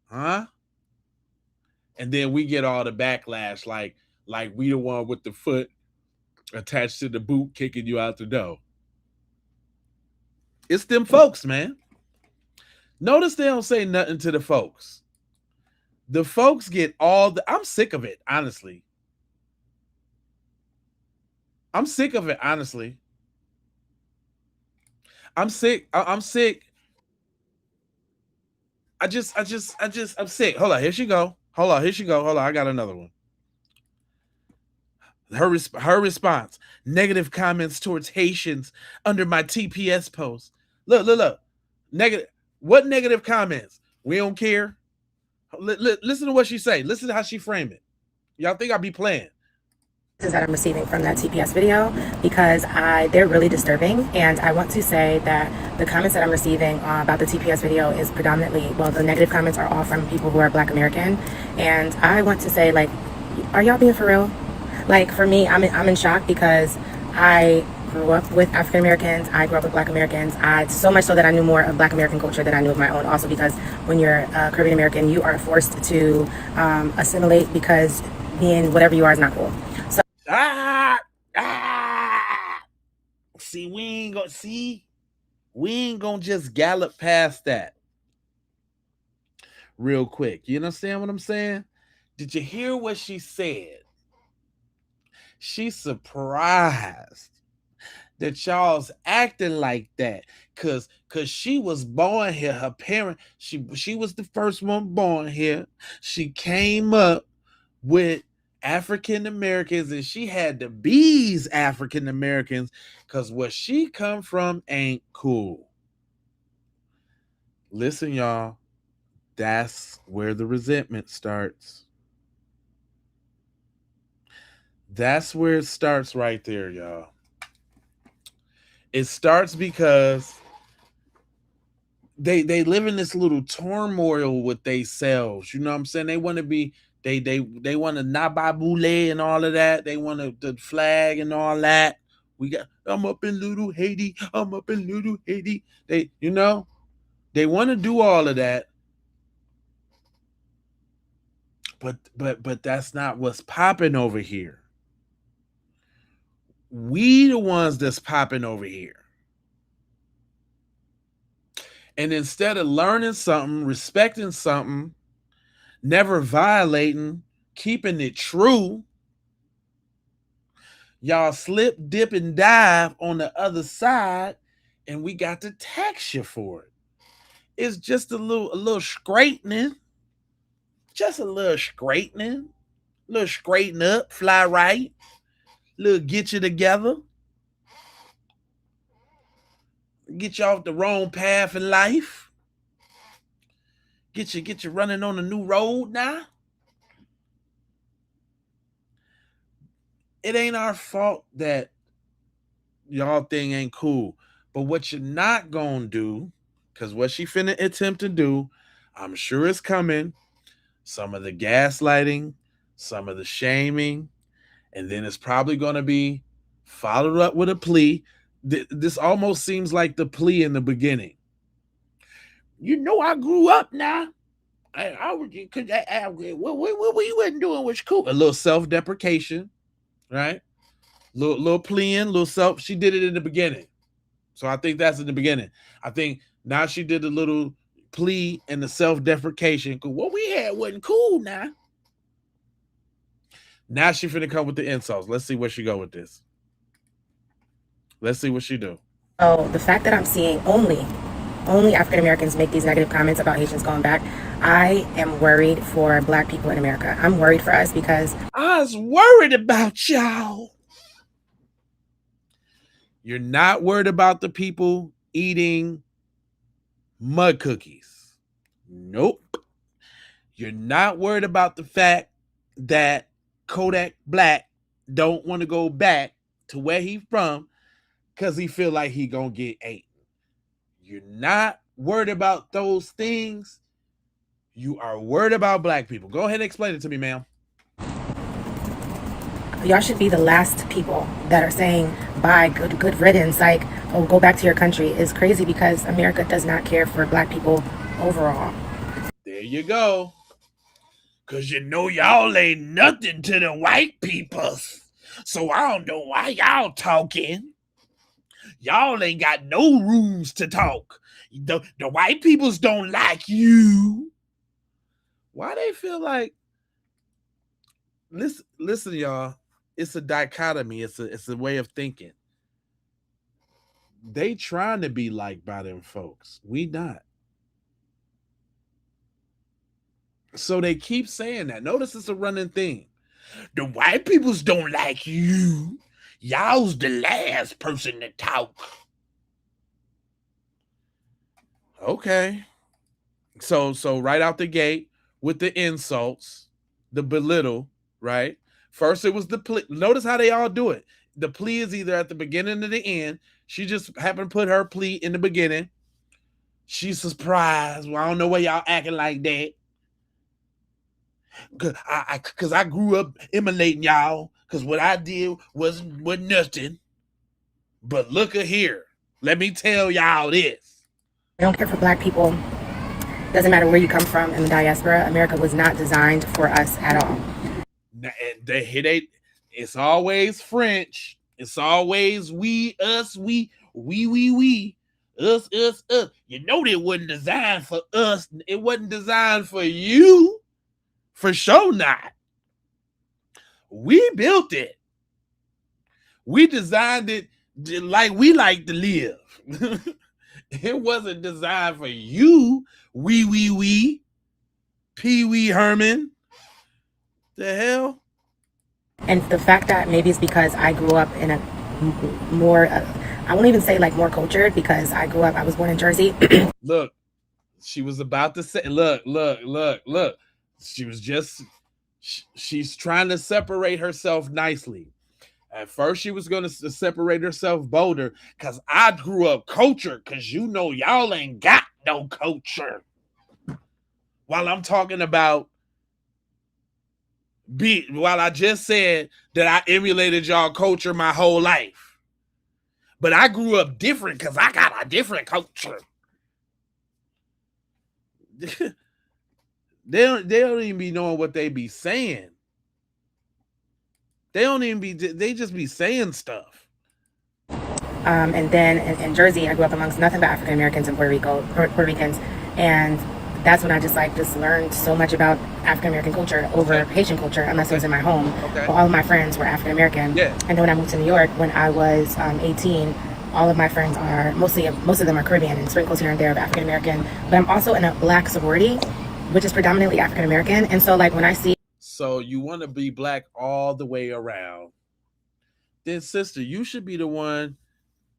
Huh? And then we get all the backlash like we the one with the foot attached to the boot kicking you out the door. It's them folks, man. Notice they don't say nothing to the folks. The folks get all the... I'm sick of it, honestly. I'm sick of it, honestly. I'm sick. I'm sick. I'm sick. Hold on, here she go. Hold on, I got another one. Her response: negative comments towards Haitians under my TPS post. Look. Negative. What negative comments? We don't care. Listen to what she say. Listen to how she frame it. Y'all think I be playing? That I'm receiving from that TPS video because they're really disturbing, and I want to say that the comments that I'm receiving about the TPS video is predominantly, well, the negative comments are all from people who are Black American, and I want to say, like, are y'all being for real? Like, for me, I'm in shock because I grew up with African Americans, I grew up with Black Americans, so much so that I knew more of Black American culture than I knew of my own, also because when you're Caribbean American, you are forced to assimilate because being whatever you are is not cool. So See, we ain't gonna just gallop past that real quick. You understand what I'm saying? Did you hear what she said? She's surprised that y'all's acting like that cause she was born here. Her parent, she was the first one born here. She came up with African Americans and she had to be African Americans because where she come from ain't cool. Listen, y'all, that's where the resentment starts. That's where it starts right there, y'all. It starts because they live in this little turmoil with themselves. You know what I'm saying? They want to be they want to nababule and all of that. They want the flag and all that. I'm up in little Haiti. I'm up in little Haiti. They they want to do all of that. But that's not what's popping over here. We the ones that's popping over here. And instead of learning something, respecting something, never violating, keeping it true, y'all slip, dip, and dive on the other side, and we got to tax you for it. It's just a little straightening, just a little straightening, little straighten up, fly right, little get you together, get you off the wrong path in life, get you running on a new road now. It ain't our fault that y'all thing ain't cool. But what you're not gonna do, because what she finna attempt to do, I'm sure it's coming. Some of the gaslighting, some of the shaming, and then it's probably gonna be followed up with a plea. This almost seems like the plea in the beginning. You know, I grew up now. What we wasn't doing was cool. A little self-deprecation, right? Little pleading, little self. She did it in the beginning. So I think that's in the beginning. I think now she did a little plea and the self-deprecation. Because what we had wasn't cool now. Now she finna come with the insults. Let's see where she go with this. Let's see what she do. So the fact that I'm seeing only African Americans make these negative comments about Haitians going back, I am worried for Black people in America. I'm worried for us because I was worried about y'all. You're not worried about the people eating mud cookies. Nope. You're not worried about the fact that Kodak Black don't want to go back to where he from because he feel like he gonna get ate. You're not worried about those things. You are worried about Black people. Go ahead and explain it to me, ma'am. y'all should be the last people that are saying bye, good riddance, like, oh, go back to your country. Is crazy because America does not care for Black people overall. There you go. Cause you know y'all ain't nothing to the white peoples. So I don't know why y'all talking. Y'all ain't got no rooms to talk. The white peoples don't like you. Why they feel like, listen, y'all, it's a dichotomy. It's a way of thinking. They trying to be liked by them folks. We not. So they keep saying that. Notice it's a running thing. The white peoples don't like you. Y'all's the last person to talk. Okay. So right out the gate with the insults, the belittle, right? First it was the plea. Notice how they all do it. The plea is either at the beginning or the end. She just happened to put her plea in the beginning. She's surprised. Well, I don't know why y'all acting like that. Cause I grew up emulating y'all. Cause what I did wasn't nothing. But look at here. Let me tell y'all this. I don't care for Black people. Doesn't matter where you come from in the diaspora. America was not designed for us at all. It's always French. It's always we, us, we, us. You know it wasn't designed for us. It wasn't designed for you. For sure not. We built it. We designed it like we like to live. It wasn't designed for you. We. Pee Wee Herman. The hell? And the fact that maybe it's because I grew up in a more, I won't even say like more cultured, because I was born in Jersey. Look, she was about to say, look. She's trying to separate herself nicely. At first, she was going to separate herself bolder because I grew up cultured, because you know y'all ain't got no culture. While I'm talking about while I just said that I emulated y'all culture my whole life. But I grew up different because I got a different culture. They don't even be knowing what they be saying. They just be saying stuff. And then in Jersey, I grew up amongst nothing but African Americans and Puerto Ricans. And that's when I just learned so much about African American culture over Haitian culture, unless it was in my home. Okay. All of my friends were African American. Yeah. And then when I moved to New York, when I was 18, all of my friends are most of them are Caribbean and sprinkles here and there of African American. But I'm also in a black sorority, which is predominantly African American. And so like when I see, so you want to be black all the way around, then sister, you should be the one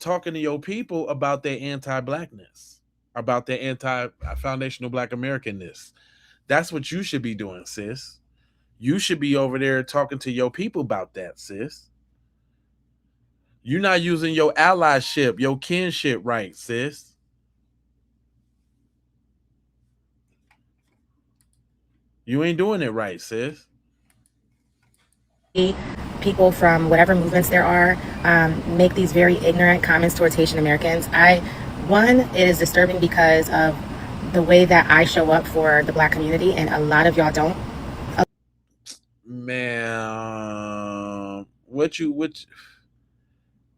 talking to your people about their anti-blackness, about their anti-foundational Black Americanness. That's what you should be doing, sis. You should be over there talking to your people about that, sis. You're not using your allyship, your kinship right, sis. You ain't doing it right, sis. people from whatever movements there are make these very ignorant comments towards Haitian Americans. It is disturbing because of the way that I show up for the Black community, and a lot of y'all don't. Man,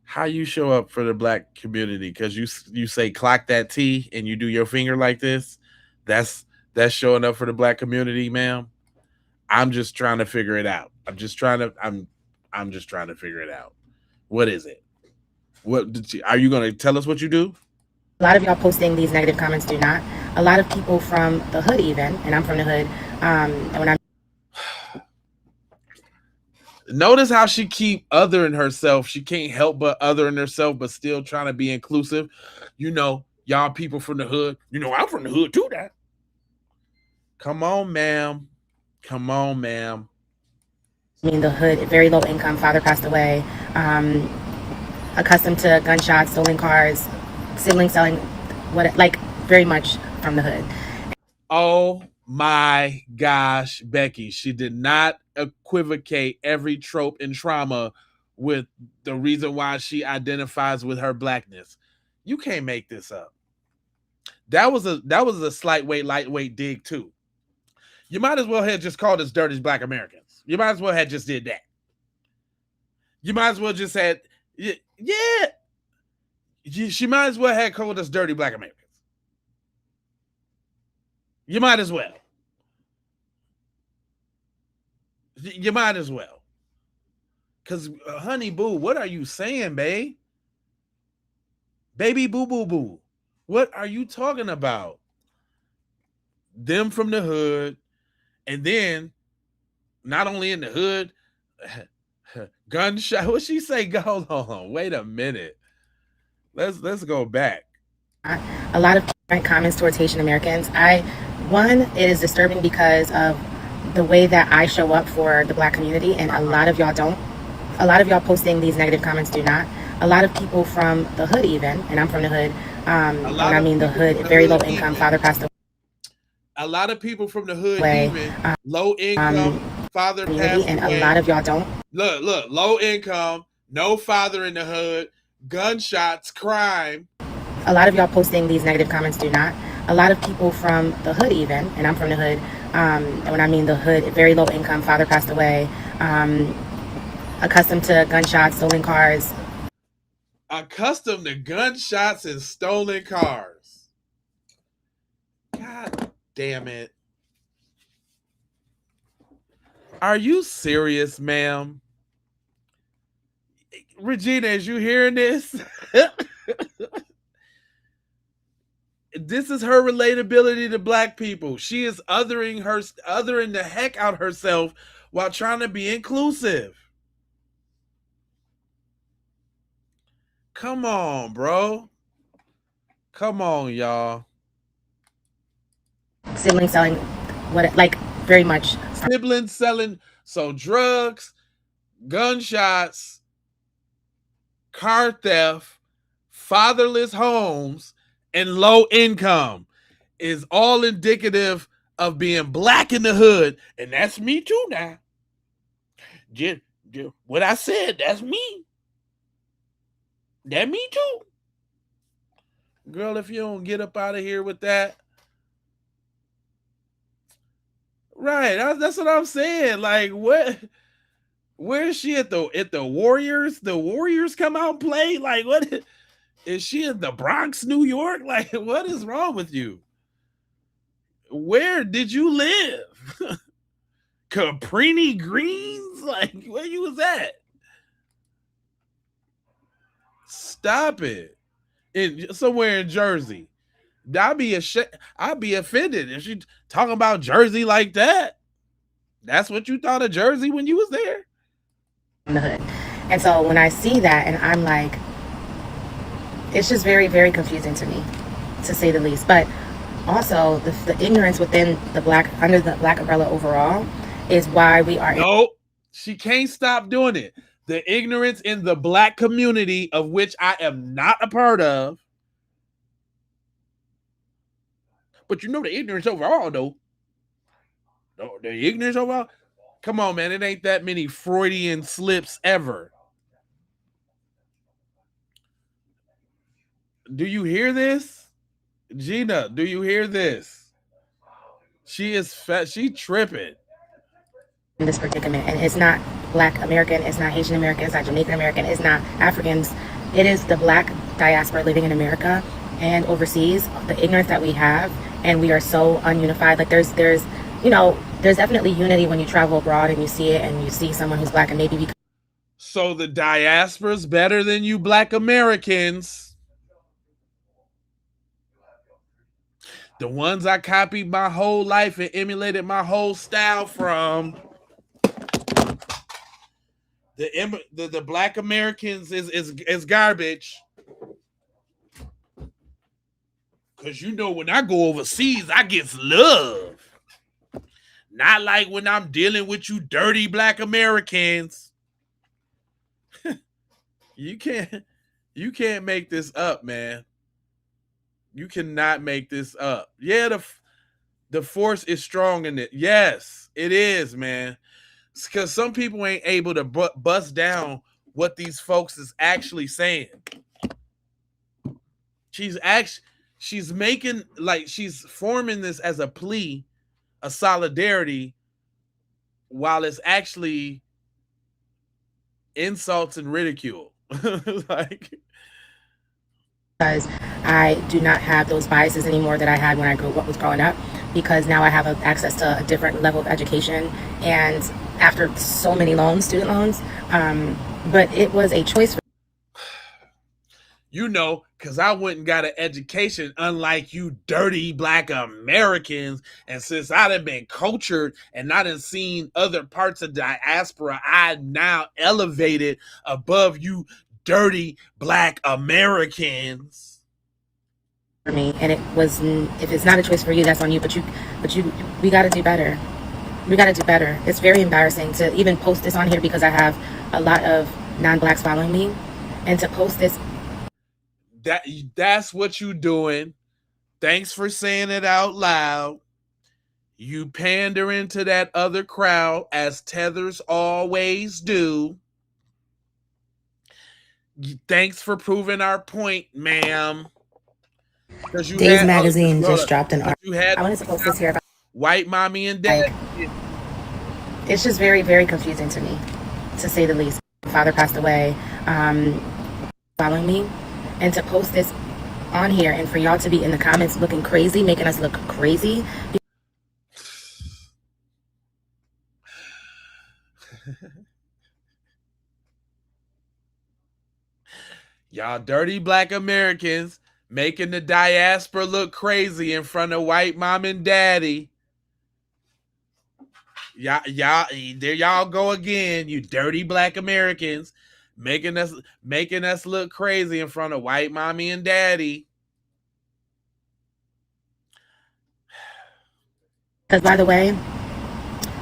how you show up for the Black community? Because you say clock that T and you do your finger like this. That's showing up for the Black community, ma'am. I'm just trying to figure it out. I'm just trying to figure it out. What is it? Are you going to tell us what you do? A lot of y'all posting these negative comments do not. A lot of people from the hood even, and I'm from the hood, and when I'm notice how she keep othering herself. She can't help but othering herself, but still trying to be inclusive. You know, y'all people from the hood. You know, I'm from the hood too. That. Come on, ma'am. Come on, ma'am. I mean, the hood, very low income, father passed away, accustomed to gunshots, stolen cars, siblings selling, very much from the hood. Oh my gosh, Becky. She did not equivocate every trope and trauma with the reason why she identifies with her Blackness. You can't make this up. That was a lightweight dig too. You might as well have just called us dirty Black Americans. You might as well have just did that. You might as well just had, yeah. She might as well have called us dirty Black Americans. You might as well. You might as well. Because, honey boo, what are you saying, babe? Baby boo boo boo. What are you talking about? Them from the hood. And then, not only in the hood, gunshot. What she say? Hold on. Wait a minute. Let's go back. A lot of comments towards Haitian Americans. It is disturbing because of the way that I show up for the Black community, and a lot of y'all don't. A lot of y'all posting these negative comments do not. A lot of people from the hood even, and I'm from the hood, and I mean the hood, very low income, father passed away. A lot of people from the hood even, low income, father passed away. And a lot of y'all don't. Look, low income, no father in the hood, gunshots, crime. A lot of y'all posting these negative comments do not. A lot of people from the hood even, and I'm from the hood, and when I mean the hood, very low income, father passed away, accustomed to gunshots, stolen cars. Accustomed to gunshots and stolen cars. God damn it. Are you serious, ma'am? Regina, is you hearing this? This is her relatability to Black people. She is othering the heck out herself while trying to be inclusive. Come on, bro. Come on, y'all. Siblings selling, very much. Siblings selling, so drugs, gunshots, car theft, fatherless homes, and low income is all indicative of being Black in the hood. And that's me too now. What I said, that's me. That me too. Girl, if you don't get up out of here with that. Right, that's what I'm saying. Like, what? Where is she at the Warriors? The Warriors come out and play? Like, what? Is she in the Bronx, New York? Like, what is wrong with you? Where did you live? Caprini Greens? Like, where you was at? Stop it. Somewhere in Jersey. I'd be offended if she talking about Jersey like that. That's what you thought of Jersey when you was there? In the hood. And so when I see that, and I'm like, it's just very, very confusing to me, to say the least. But also the ignorance within under the black umbrella overall is why we are. No, she can't stop doing it. The ignorance in the black community, of which I am not a part of. But you know the ignorance overall, though. No, the ignorance overall. Come on, man. It ain't that many Freudian slips ever. Do you hear this? Gina, do you hear this? She is fat. She tripping. In this predicament, and it's not Black American, it's not Haitian American, it's not Jamaican American, it's not Africans. It is the Black diaspora living in America and overseas. The ignorance that we have, and we are so ununified. Like there's definitely unity when you travel abroad and you see it, and you see someone who's Black and maybe. So the diaspora's better than you Black Americans. The ones I copied my whole life and emulated my whole style from. The Black Americans is garbage. Cause when I go overseas, I get love. Not like when I'm dealing with you dirty Black Americans. You can't make this up, man. You cannot make this up. Yeah, the force is strong in it. Yes, it is, man. Because some people ain't able to bust down what these folks is actually saying. She's making, like, she's forming this as a plea, a solidarity, while it's actually insults and ridicule. Like, because I do not have those biases anymore that I had when I was growing up, because now I have access to a different level of education, and after so many student loans, but it was a choice for because I went and got an education, unlike you dirty Black Americans. And since I done been cultured and I done seen other parts of diaspora, I now elevated above you dirty Black Americans. For me, and it was, if it's not a choice for you, that's on you. But we got to do better. We got to do better. It's very embarrassing to even post this on here, because I have a lot of non-Blacks following me, and to post this. That's what you doing. Thanks for saying it out loud. You pandering to that other crowd, as tethers always do. Thanks for proving our point, ma'am. Days Magazine just dropped an article. I wanted to post this here about white mommy and dad. It's just very, very confusing to me, to say the least. My father passed away, following me, and to post this on here, and for y'all to be in the comments looking crazy, making us look crazy. Y'all dirty Black Americans making the diaspora look crazy in front of white mom and daddy. Y'all, there y'all go again, you dirty Black Americans making us look crazy in front of white mommy and daddy. Because, by the way,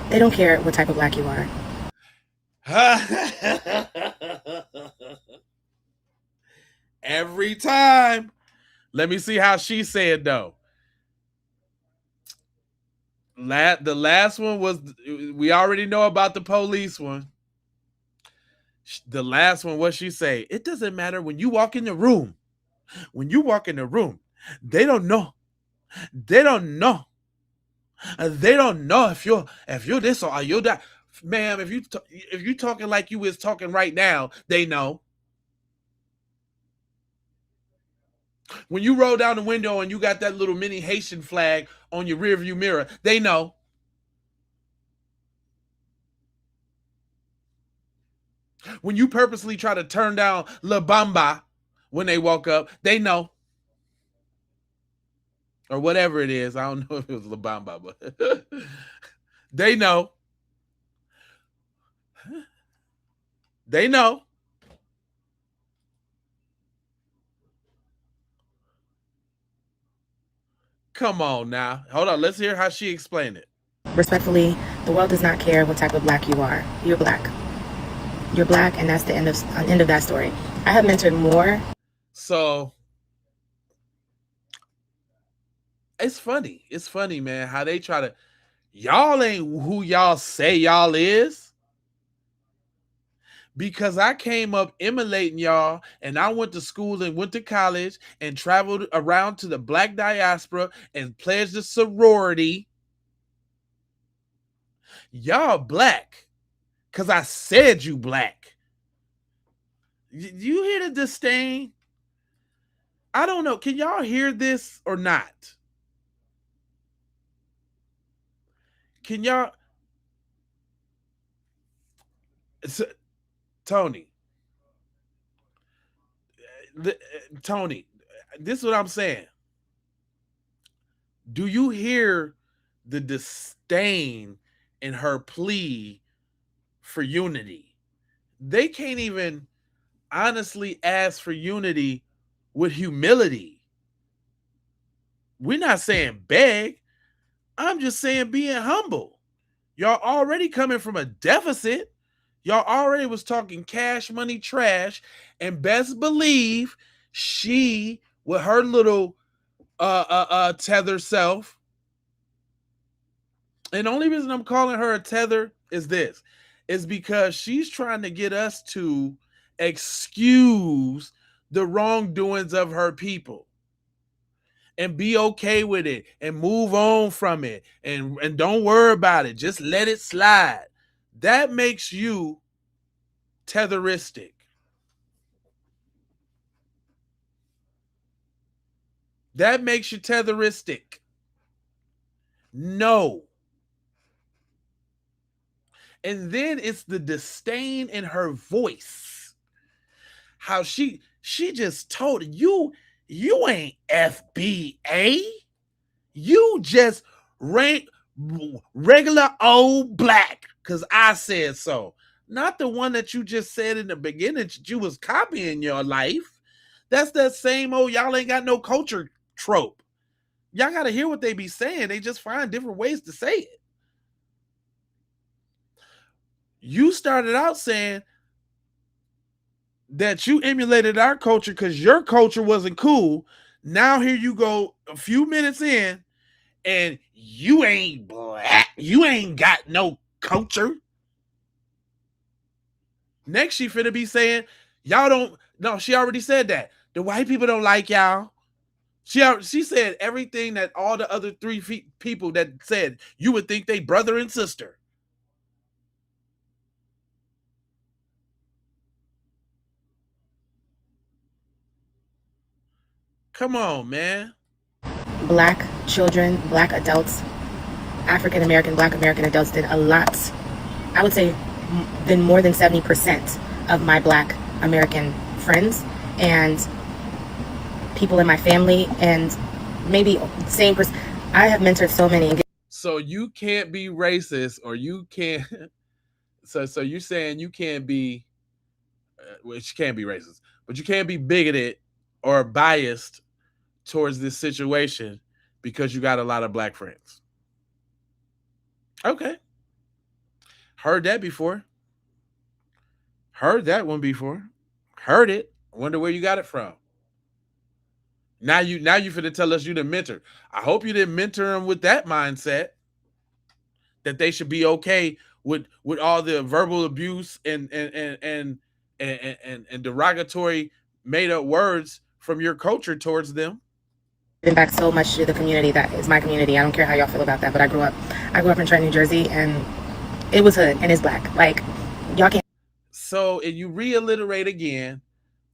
they don't care what type of Black you are. Every time. Let me see how she said, though. The last one was, we already know about the police one. The last one, what she say? It doesn't matter when you walk in the room. When you walk in the room, they don't know. They don't know. They don't know if you're this or you're that. Ma'am, if you talking like you is talking right now, they know. When you roll down the window and you got that little mini Haitian flag on your rearview mirror, they know. When you purposely try to turn down La Bamba when they woke up. They know. Or whatever it is. I don't know if it was La Bamba, but they know. They know. Come on now. Hold on. Let's hear how she explained it. Respectfully, the world does not care what type of black you are. You're black. You're black, and that's the end of that story. I have mentored more. So it's funny. It's funny, man, how they try to. Y'all ain't who y'all say y'all is. Because I came up emulating y'all, and I went to school and went to college and traveled around to the black diaspora and pledged a sorority. Y'all black because I said you black. You hear the disdain? I don't know. Can y'all hear this or not? Can y'all? Tony. Tony, this is what I'm saying. Do you hear the disdain in her plea for unity? They can't even honestly ask for unity with humility. We're not saying beg. I'm just saying being humble. Y'all already coming from a deficit. Y'all already was talking cash money trash, and best believe she with her little tether self. And the only reason I'm calling her a tether is this, is because she's trying to get us to excuse the wrongdoings of her people and be okay with it and move on from it and don't worry about it. Just let it slide. That makes you tetheristic. That makes you tetheristic. No. And then it's the disdain in her voice. How she just told you ain't FBA. You just regular old black because I said so. Not the one that you just said in the beginning that you was copying your life. That's that same old y'all ain't got no culture trope. Y'all got to hear what they be saying. They just find different ways to say it. You started out saying that you emulated our culture because your culture wasn't cool. Now here you go a few minutes in and you ain't black. You ain't got no culture. Next she finna be saying, y'all don't, no, she already said that. The white people don't like y'all. She said everything that all the other three people that said you would think they brother and sister. Come on, man. Black children, black adults, African American, black American adults did a lot. I would say than more than 70% of my black American friends and people in my family, and maybe same person. I have mentored so many. So you can't be racist, or you can't. So you're saying you can't be, which can't be racist, but you can't be bigoted or biased towards this situation because you got a lot of black friends. Okay. Heard that before. Heard that one before. Heard it. Wonder where you got it from. Now you finna tell us you the mentor. I hope you didn't mentor them with that mindset that they should be okay with all the verbal abuse and derogatory made up words from your culture towards them. Back so much to the community that is my community. I don't care how y'all feel about that, but I grew up in Trenton, New Jersey, and it was hood and it's black. Like y'all can't. So and you reiterate again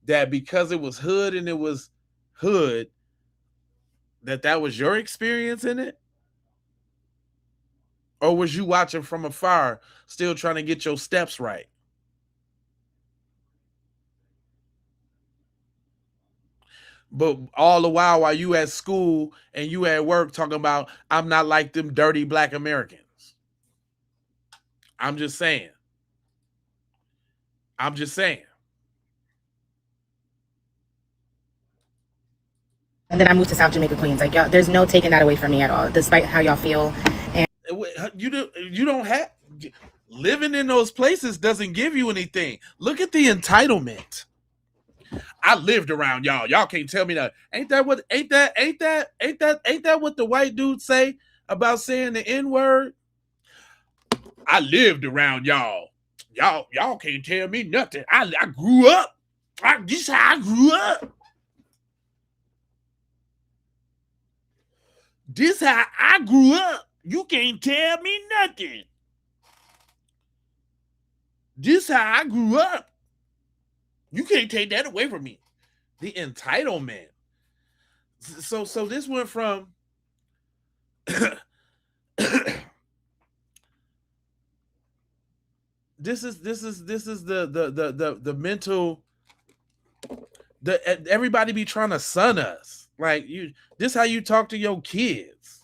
that because it was hood and it was hood, that was your experience in it? Or was you watching from afar, still trying to get your steps right? But all the while you at school and you at work talking about I'm not like them dirty black Americans. I'm just saying. I'm just saying. And then I moved to South Jamaica, Queens. Like, y'all, there's no taking that away from me at all, despite how y'all feel. And You don't have living in those places doesn't give you anything. Look at the entitlement. I lived around y'all. Y'all can't tell me that. Ain't that what the white dudes say about saying the N-word? I lived around y'all. Y'all can't tell me nothing. I grew up. This is how I grew up. This how I grew up. You can't tell me nothing. This how I grew up. You can't take that away from me. The entitlement. So this went from this is the mental. Everybody be trying to son us. Like you, this how you talk to your kids.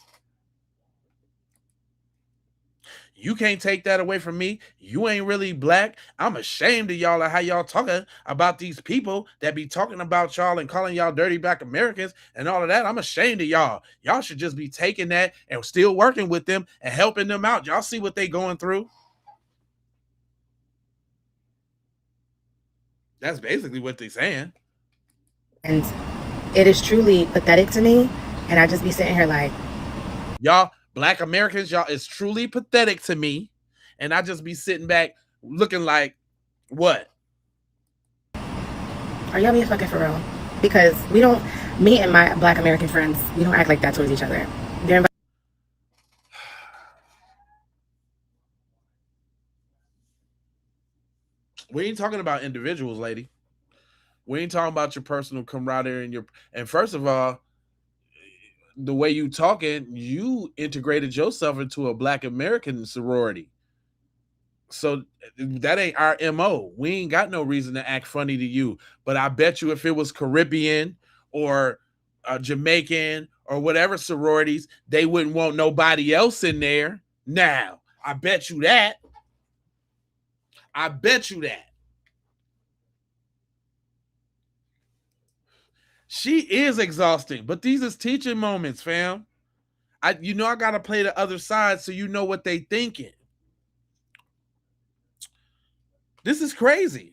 You can't take that away from me. You ain't really black. I'm ashamed of y'all and how y'all talking about these people that be talking about y'all and calling y'all dirty black Americans and all of that. I'm ashamed of y'all. Y'all should just be taking that and still working with them and helping them out. Y'all see what they going through? That's basically what they're saying. And it is truly pathetic to me. And I just be sitting here like, y'all, black Americans, y'all, it's truly pathetic to me. And I just be sitting back looking like, what? Are y'all being fucking for real? Because we don't, me and my black American friends, we don't act like that towards each other. We ain't talking about individuals, lady. We ain't talking about your personal camaraderie and first of all, the way you talking, you integrated yourself into a black American sorority. So that ain't our MO. We ain't got no reason to act funny to you. But I bet you if it was Caribbean or Jamaican or whatever sororities, they wouldn't want nobody else in there. Now, I bet you that. I bet you that. She is exhausting, but these is teaching moments, fam. I gotta play the other side so you know what they thinking. This is crazy.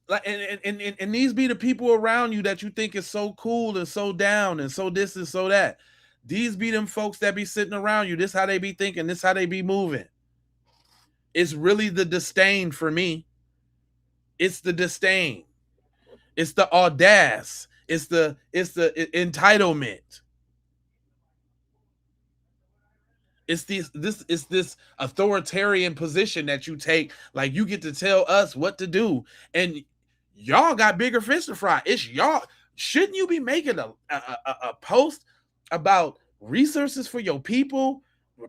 Like and these be the people around you that you think is so cool and so down and so this and so that. These be them folks that be sitting around you. This how they be thinking. This how they be moving. It's really the disdain for me. It's the disdain. It's the audace. It's the entitlement. It's this authoritarian position that you take, like you get to tell us what to do, and y'all got bigger fish to fry. It's y'all. Shouldn't you be making a post about resources for your people,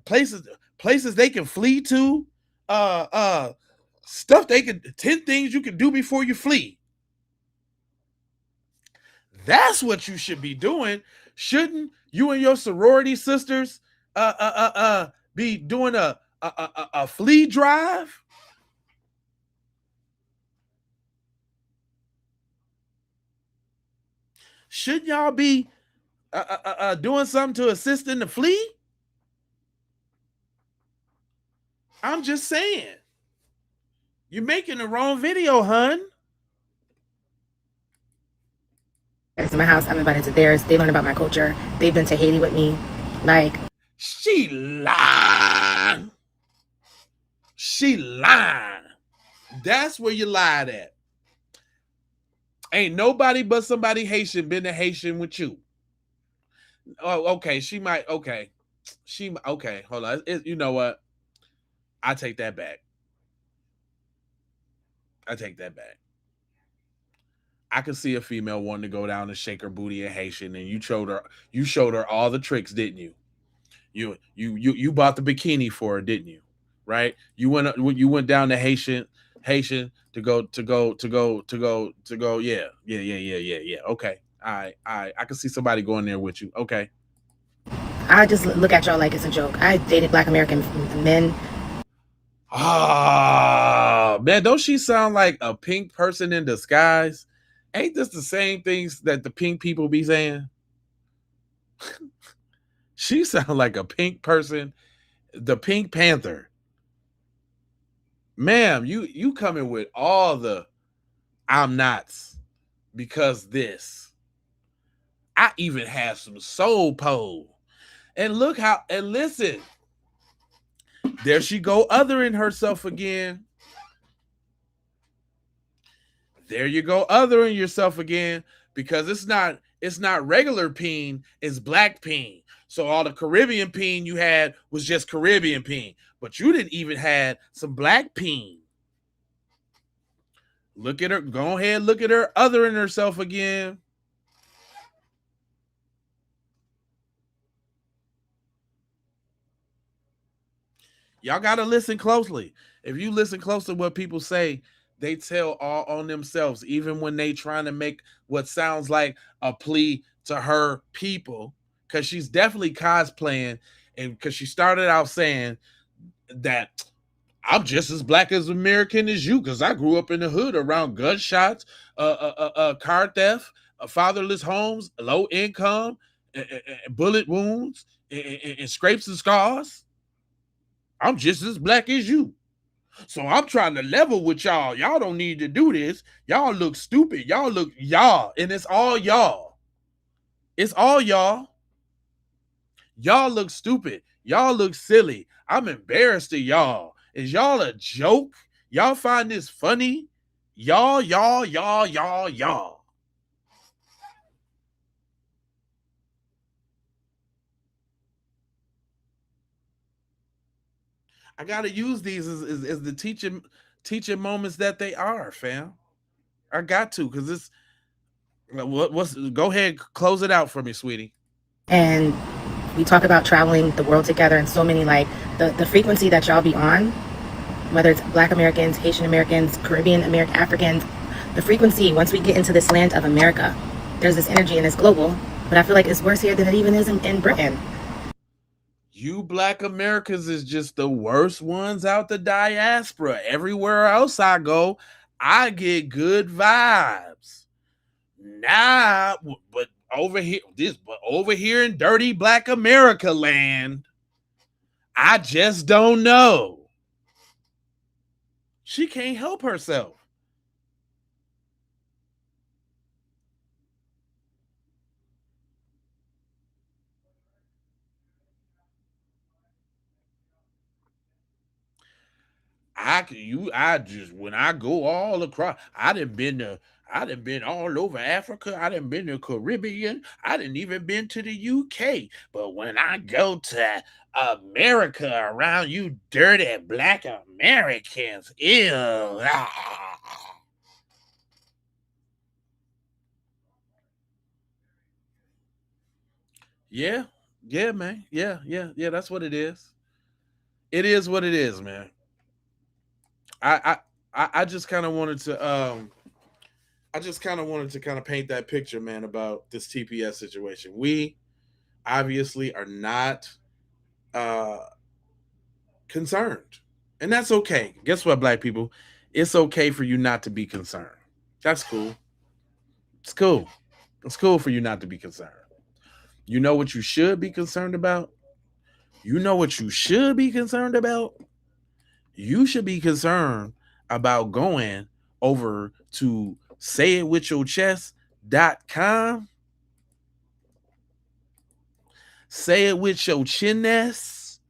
places they can flee to, stuff 10 things you can do before you flee. That's what you should be doing. Shouldn't you and your sorority sisters be doing a flea drive? Should y'all be doing something to assist in the flea? I'm just saying. You're making the wrong video, hun. It's my house. I'm invited to theirs. They learn about my culture. They've been to Haiti with me. Like, she lied. She lied. That's where you lied at. Ain't nobody but somebody Haitian been to Haitian with you. Oh, okay. She might. Okay. Okay. Hold on. You know what? I take that back. I take that back. I could see a female wanting to go down and shake her booty in Haitian, and you showed her all the tricks, didn't you? You bought the bikini for her, didn't you? Right? You went down to Haitian Haitian to go. Yeah. Okay. I can see somebody going there with you. Okay. I just look at y'all like it's a joke. I dated Black American men. Ah, man, don't she sound like a pink person in disguise? Ain't this the same things that the pink people be saying? She sound like a pink person, the Pink Panther. Ma'am, you coming with all the I'm nots because this. I even have some soul pole. And look how, and listen, there she go othering herself again. There you go othering yourself again, because it's not regular peen, it's black peen. So all the Caribbean peen you had was just Caribbean peen, but you didn't even had some black peen. Look at her, go ahead, look at her othering herself again. Y'all got to listen closely. If you listen close to what people say, they tell all on themselves, even when they trying to make what sounds like a plea to her people, because she's definitely cosplaying, and because she started out saying that I'm just as black as American as you, because I grew up in the hood around gunshots, car theft, fatherless homes, low income, bullet wounds, and scrapes and scars. I'm just as black as you. So I'm trying to level with y'all. Y'all don't need to do this. Y'all look stupid. Y'all look y'all. And it's all y'all. It's all y'all. Y'all look stupid. Y'all look silly. I'm embarrassed of y'all. Is y'all a joke? Y'all find this funny? Y'all. I gotta use these as the teaching moments that they are, fam. I got to, because it's what's go ahead, close it out for me, sweetie. And we talk about traveling the world together, and so many, like the frequency that y'all be on, whether it's Black Americans, Haitian Americans, Caribbean American, Africans, the frequency, once we get into this land of America, there's this energy and it's global, but I feel like it's worse here than it even is in Britain. You Black Americans is just the worst ones out the diaspora. Everywhere else I go, I get good vibes. Nah, but over here in dirty Black America land, I just don't know. She can't help herself. I just, when I go all across, I done been all over Africa. I done been to Caribbean. I done even been to the UK. But when I go to America around you dirty Black Americans, ew. Yeah, yeah, man. Yeah. That's what it is. It is what it is, man. I just kind of wanted to kind of paint that picture, man, about this TPS situation. We obviously are not uh concerned. And that's okay. Guess what, Black people? It's okay for you not to be concerned. That's cool. It's cool. It's cool for you not to be concerned. You know what you should be concerned about? You know what you should be concerned about? You should be concerned about going over to sayitwithyourchest.com. Say it with your chinness.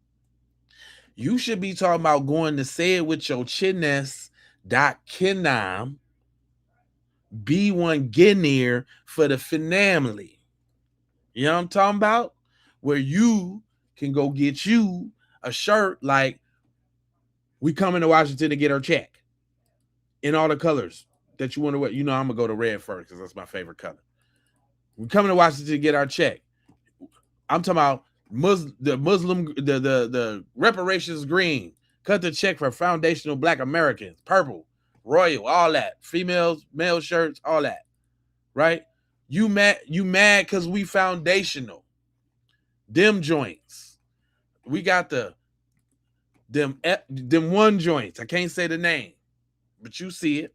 You should be talking about going to sayitwithyourchinness.com. Be one Guinea for the family. You know what I'm talking about? Where you can go get you a shirt like, we coming to Washington to get our check, in all the colors that you want to wear. You know, I'm gonna go to red first because that's my favorite color. We coming to Washington to get our check. I'm talking about the reparations green. Cut the check for foundational Black Americans. Purple. Royal, all that. Females, male shirts, all that. Right? You mad because we foundational. Them joints. We got them one joints. I can't say the name, but you see it.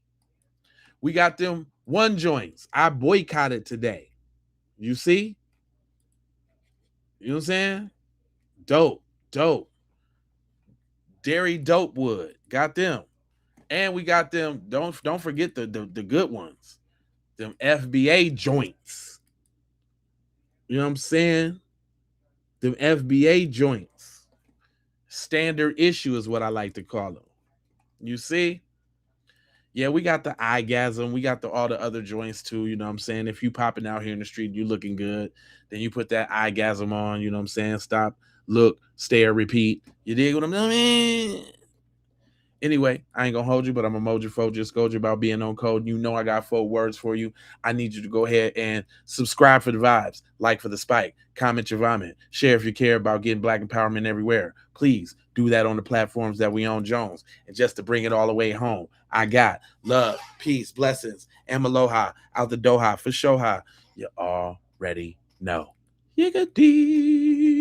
We got them one joints. I boycotted today. You see? You know what I'm saying? Dope. Dairy Dope Wood. Got them. And we got them. Don't forget the good ones. Them FBA joints. You know what I'm saying? Them FBA joints. Standard issue is what I like to call them. You see? Yeah, we got the eyegasm. We got all the other joints too. You know what I'm saying? If you popping out here in the street, you looking good, then you put that eyegasm on. You know what I'm saying? Stop, look, stare, repeat. You dig what I'm doing? Anyway, I ain't gonna hold you, but I'm a mojo just told you about being on code. You know I got 4 words for you. I need you to go ahead and subscribe for the vibes, like for the spike, comment your vomit, share if you care about getting black empowerment everywhere. Please do that on the platforms that we own, Jones. And just to bring it all the way home, I got love, peace, blessings, and aloha out the Doha for Shoha. You already know. Yiggity.